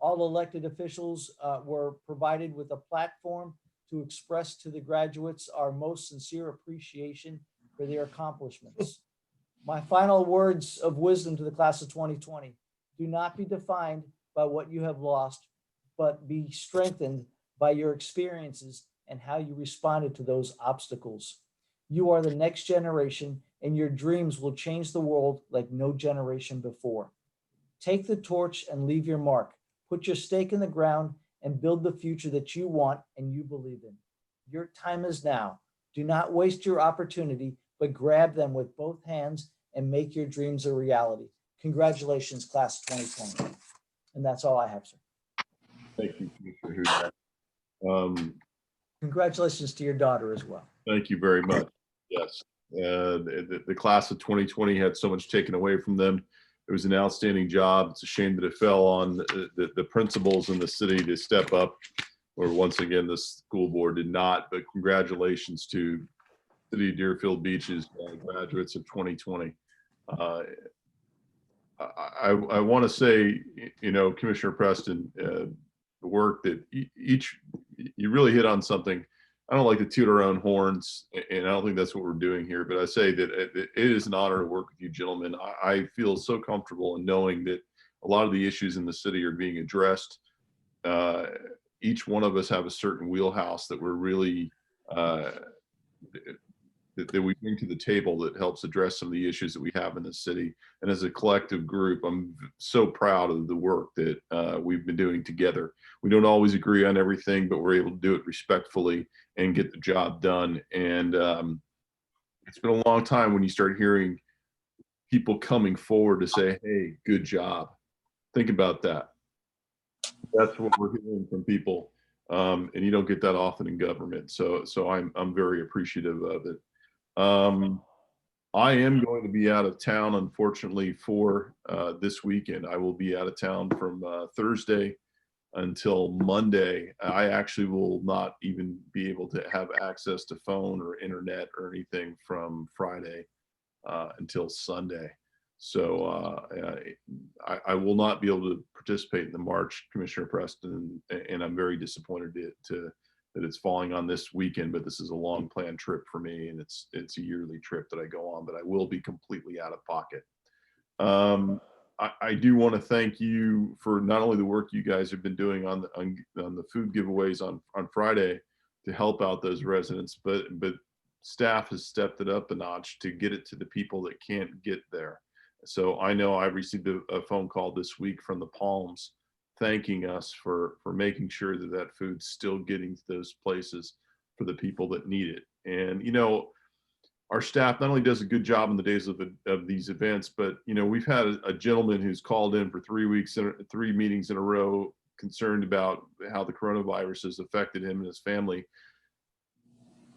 All elected officials were provided with a platform to express to the graduates our most sincere appreciation for their accomplishments. My final words of wisdom to the class of 2020: do not be defined by what you have lost, but be strengthened by your experiences and how you responded to those obstacles. You are the next generation, and your dreams will change the world like no generation before. Take the torch and leave your mark. Put your stake in the ground and build the future that you want and you believe in. Your time is now. Do not waste your opportunity, but grab them with both hands and make your dreams a reality. Congratulations, class of 2020. And that's all I have, sir. Thank you, Commissioner Hudak. Congratulations to your daughter as well. Thank you very much. Yes. The class of 2020 had so much taken away from them. It was an outstanding job. It's a shame that it fell on the principals in the city to step up, where once again, the school board did not, but congratulations to City of Deerfield Beach's graduates of 2020. I want to say, Commissioner Preston, the work that you really hit on something. I don't like to toot our own horns, and I don't think that's what we're doing here, but I say that it is an honor to work with you gentlemen. I feel so comfortable in knowing that a lot of the issues in the city are being addressed. Each one of us have a certain wheelhouse that we're really, that we bring to the table that helps address some of the issues that we have in the city. And as a collective group, I'm so proud of the work that we've been doing together. We don't always agree on everything, but we're able to do it respectfully and get the job done. And it's been a long time when you start hearing people coming forward to say, hey, good job. Think about that. That's what we're hearing from people. And you don't get that often in government. So I'm very appreciative of it. I am going to be out of town, unfortunately, for this weekend. I will be out of town from Thursday until Monday. I actually will not even be able to have access to phone or internet or anything from Friday until Sunday. So I will not be able to participate in the march, Commissioner Preston, and I'm very disappointed that it's falling on this weekend, but this is a long planned trip for me, and it's a yearly trip that I go on, but I will be completely out of pocket. I do want to thank you for not only the work you guys have been doing on the food giveaways on Friday to help out those residents, but staff has stepped it up a notch to get it to the people that can't get there. So I know I received a phone call this week from the Palms thanking us for making sure that food's still getting to those places for the people that need it. And, our staff not only does a good job in the days of these events, but, we've had a gentleman who's called in for 3 meetings in a row concerned about how the coronavirus has affected him and his family.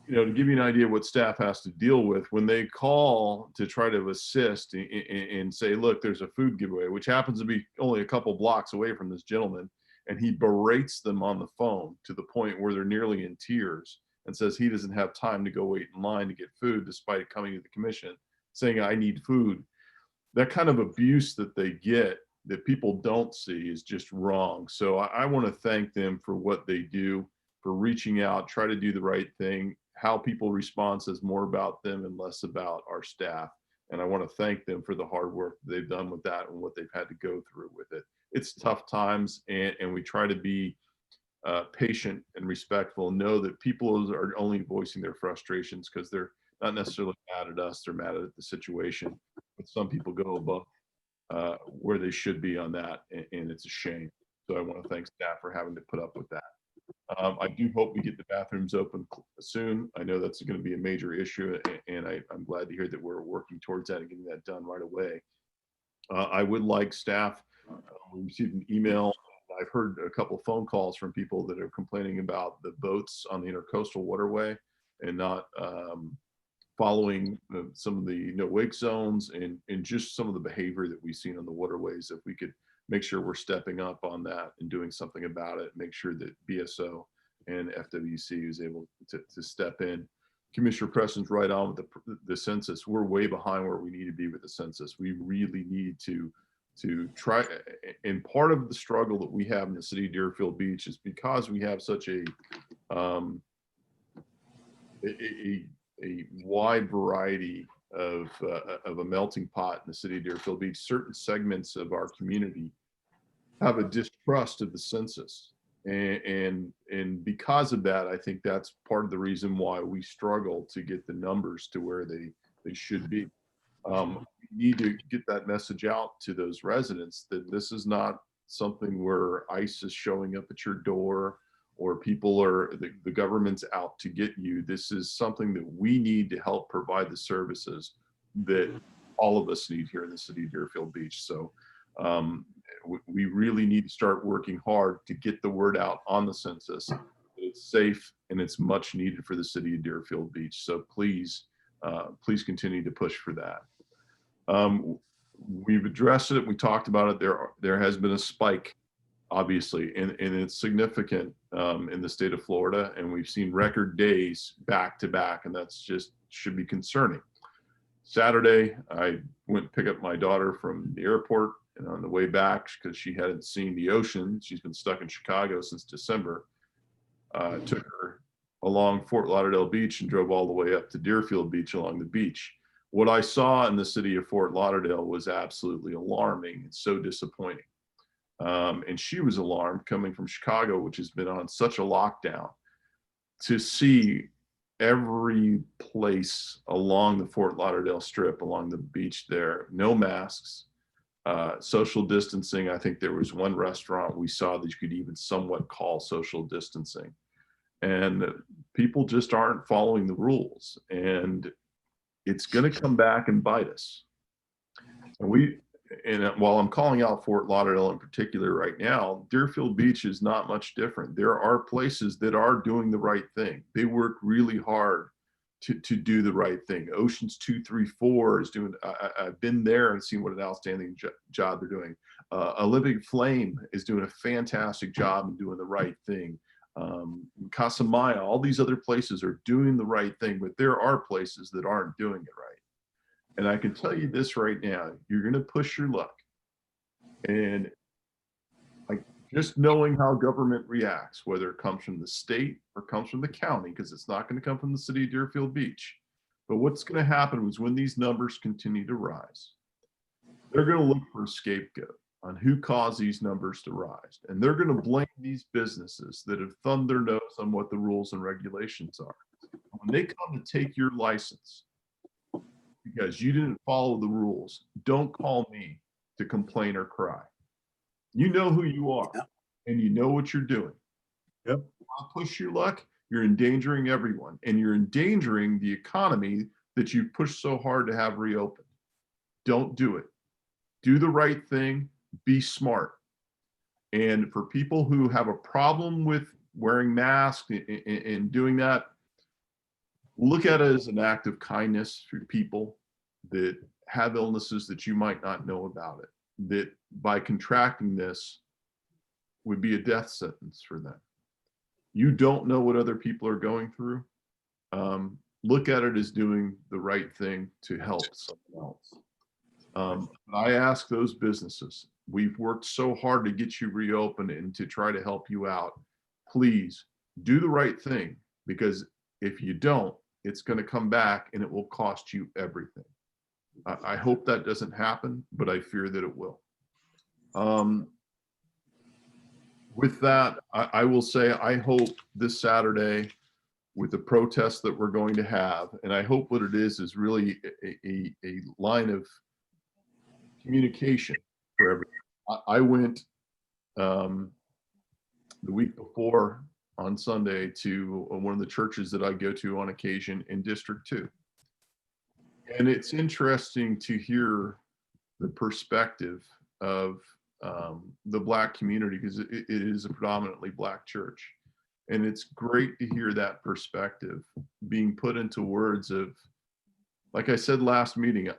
To give you an idea of what staff has to deal with when they call to try to assist and say, look, there's a food giveaway, which happens to be only a couple blocks away from this gentleman. And he berates them on the phone to the point where they're nearly in tears and says he doesn't have time to go wait in line to get food, despite coming to the commission saying, I need food. That kind of abuse that they get that people don't see is just wrong. So I want to thank them for what they do, for reaching out, try to do the right thing. How people respond says more about them and less about our staff. And I want to thank them for the hard work they've done with that and what they've had to go through with it. It's tough times, and we try to be patient and respectful and know that people are only voicing their frustrations because they're not necessarily mad at us, they're mad at the situation. But some people go above where they should be on that, and it's a shame. So I want to thank staff for having to put up with that. I do hope we get the bathrooms open soon. I know that's going to be a major issue, and I'm glad to hear that we're working towards that and getting that done right away. I would like staff, we received an email. I've heard a couple phone calls from people that are complaining about the boats on the intercoastal waterway and not following some of the no-wake zones and just some of the behavior that we've seen on the waterways. If we could make sure we're stepping up on that and doing something about it, make sure that BSO and FWC is able to step in. Commissioner Preston's right on with the census. We're way behind where we need to be with the census. We really need to try, and part of the struggle that we have in the city of Deerfield Beach is because we have such a wide variety of a melting pot in the city of Deerfield Beach. Certain segments of our community have a distrust of the census, and because of that, I think that's part of the reason why we struggle to get the numbers to where they should be. We need to get that message out to those residents that this is not something where ICE is showing up at your door or people are, the government's out to get you. This is something that we need to help provide the services that all of us need here in the city of Deerfield Beach. So we really need to start working hard to get the word out on the census. It's safe and it's much needed for the city of Deerfield Beach. So please, please continue to push for that. We've addressed it. We talked about it. There has been a spike, obviously, and it's significant in the state of Florida. And we've seen record days back to back, and that's just should be concerning. Saturday, I went to pick up my daughter from the airport, and on the way back, because she hadn't seen the ocean, she's been stuck in Chicago since December, took her along Fort Lauderdale Beach and drove all the way up to Deerfield Beach along the beach. What I saw in the city of Fort Lauderdale was absolutely alarming and so disappointing. And she was alarmed coming from Chicago, which has been on such a lockdown, to see every place along the Fort Lauderdale Strip, along the beach there, no masks, social distancing. I think there was one restaurant we saw that you could even somewhat call social distancing. And people just aren't following the rules. And it's going to come back and bite us. And while I'm calling out Fort Lauderdale in particular right now, Deerfield Beach is not much different. There are places that are doing the right thing. They work really hard to do the right thing. Oceans 2, 3, 4 is doing, I've been there and seen what an outstanding job they're doing. Olympic Flame is doing a fantastic job in doing the right thing. Casa Maya, all these other places are doing the right thing, but there are places that aren't doing it right. And I can tell you this right now, you're going to push your luck. And like just knowing how government reacts, whether it comes from the state or comes from the county, because it's not going to come from the city of Deerfield Beach. But what's going to happen is when these numbers continue to rise, they're going to look for a scapegoat on who caused these numbers to rise. And they're going to blame these businesses that have thumbed their nose on what the rules and regulations are. When they come to take your license, because you didn't follow the rules, don't call me to complain or cry. You know who you are and you know what you're doing. Yep. I'll push your luck. You're endangering everyone and you're endangering the economy that you've pushed so hard to have reopened. Don't do it. Do the right thing. Be smart. And for people who have a problem with wearing masks and doing that, look at it as an act of kindness for people that have illnesses that you might not know about it, that by contracting this would be a death sentence for them. You don't know what other people are going through. Look at it as doing the right thing to help someone else. I ask those businesses, we've worked so hard to get you reopened and to try to help you out. Please do the right thing, because if you don't, it's going to come back and it will cost you everything. I hope that doesn't happen, but I fear that it will. With that, I will say, I hope this Saturday with the protest that we're going to have, and I hope what it is really a line of communication for everyone. I went the week before on Sunday to one of the churches that I go to on occasion in District 2. And it's interesting to hear the perspective of the Black community, because it is a predominantly Black church. And it's great to hear that perspective being put into words of, like I said last meeting,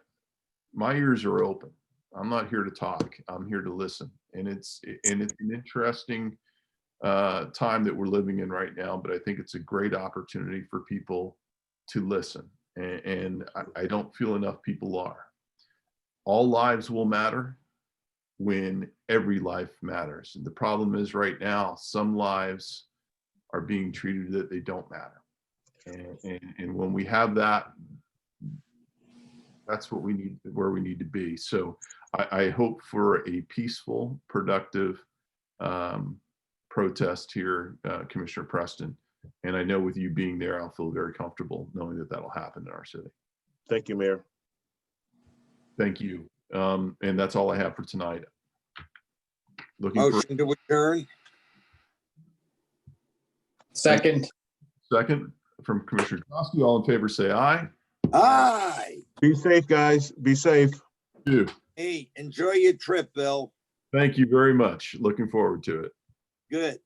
my ears are open. I'm not here to talk, I'm here to listen. And it's an interesting time that we're living in right now, but I think it's a great opportunity for people to listen. And I don't feel enough people are. All lives will matter when every life matters. And the problem is right now, some lives are being treated that they don't matter. And when we have that, that's what we need, where we need to be. So I hope for a peaceful, productive protest here, Commissioner Preston. And I know with you being there, I'll feel very comfortable knowing that that'll happen in our city. Thank you, Mayor. Thank you. And that's all I have for tonight. Looking for Motion to adjourn. Second. second from Commissioner Knosky. All in favor, say aye. Aye. Be safe, guys. Be safe. Two. Hey, enjoy your trip, Bill. Thank you very much. Looking forward to it. Good.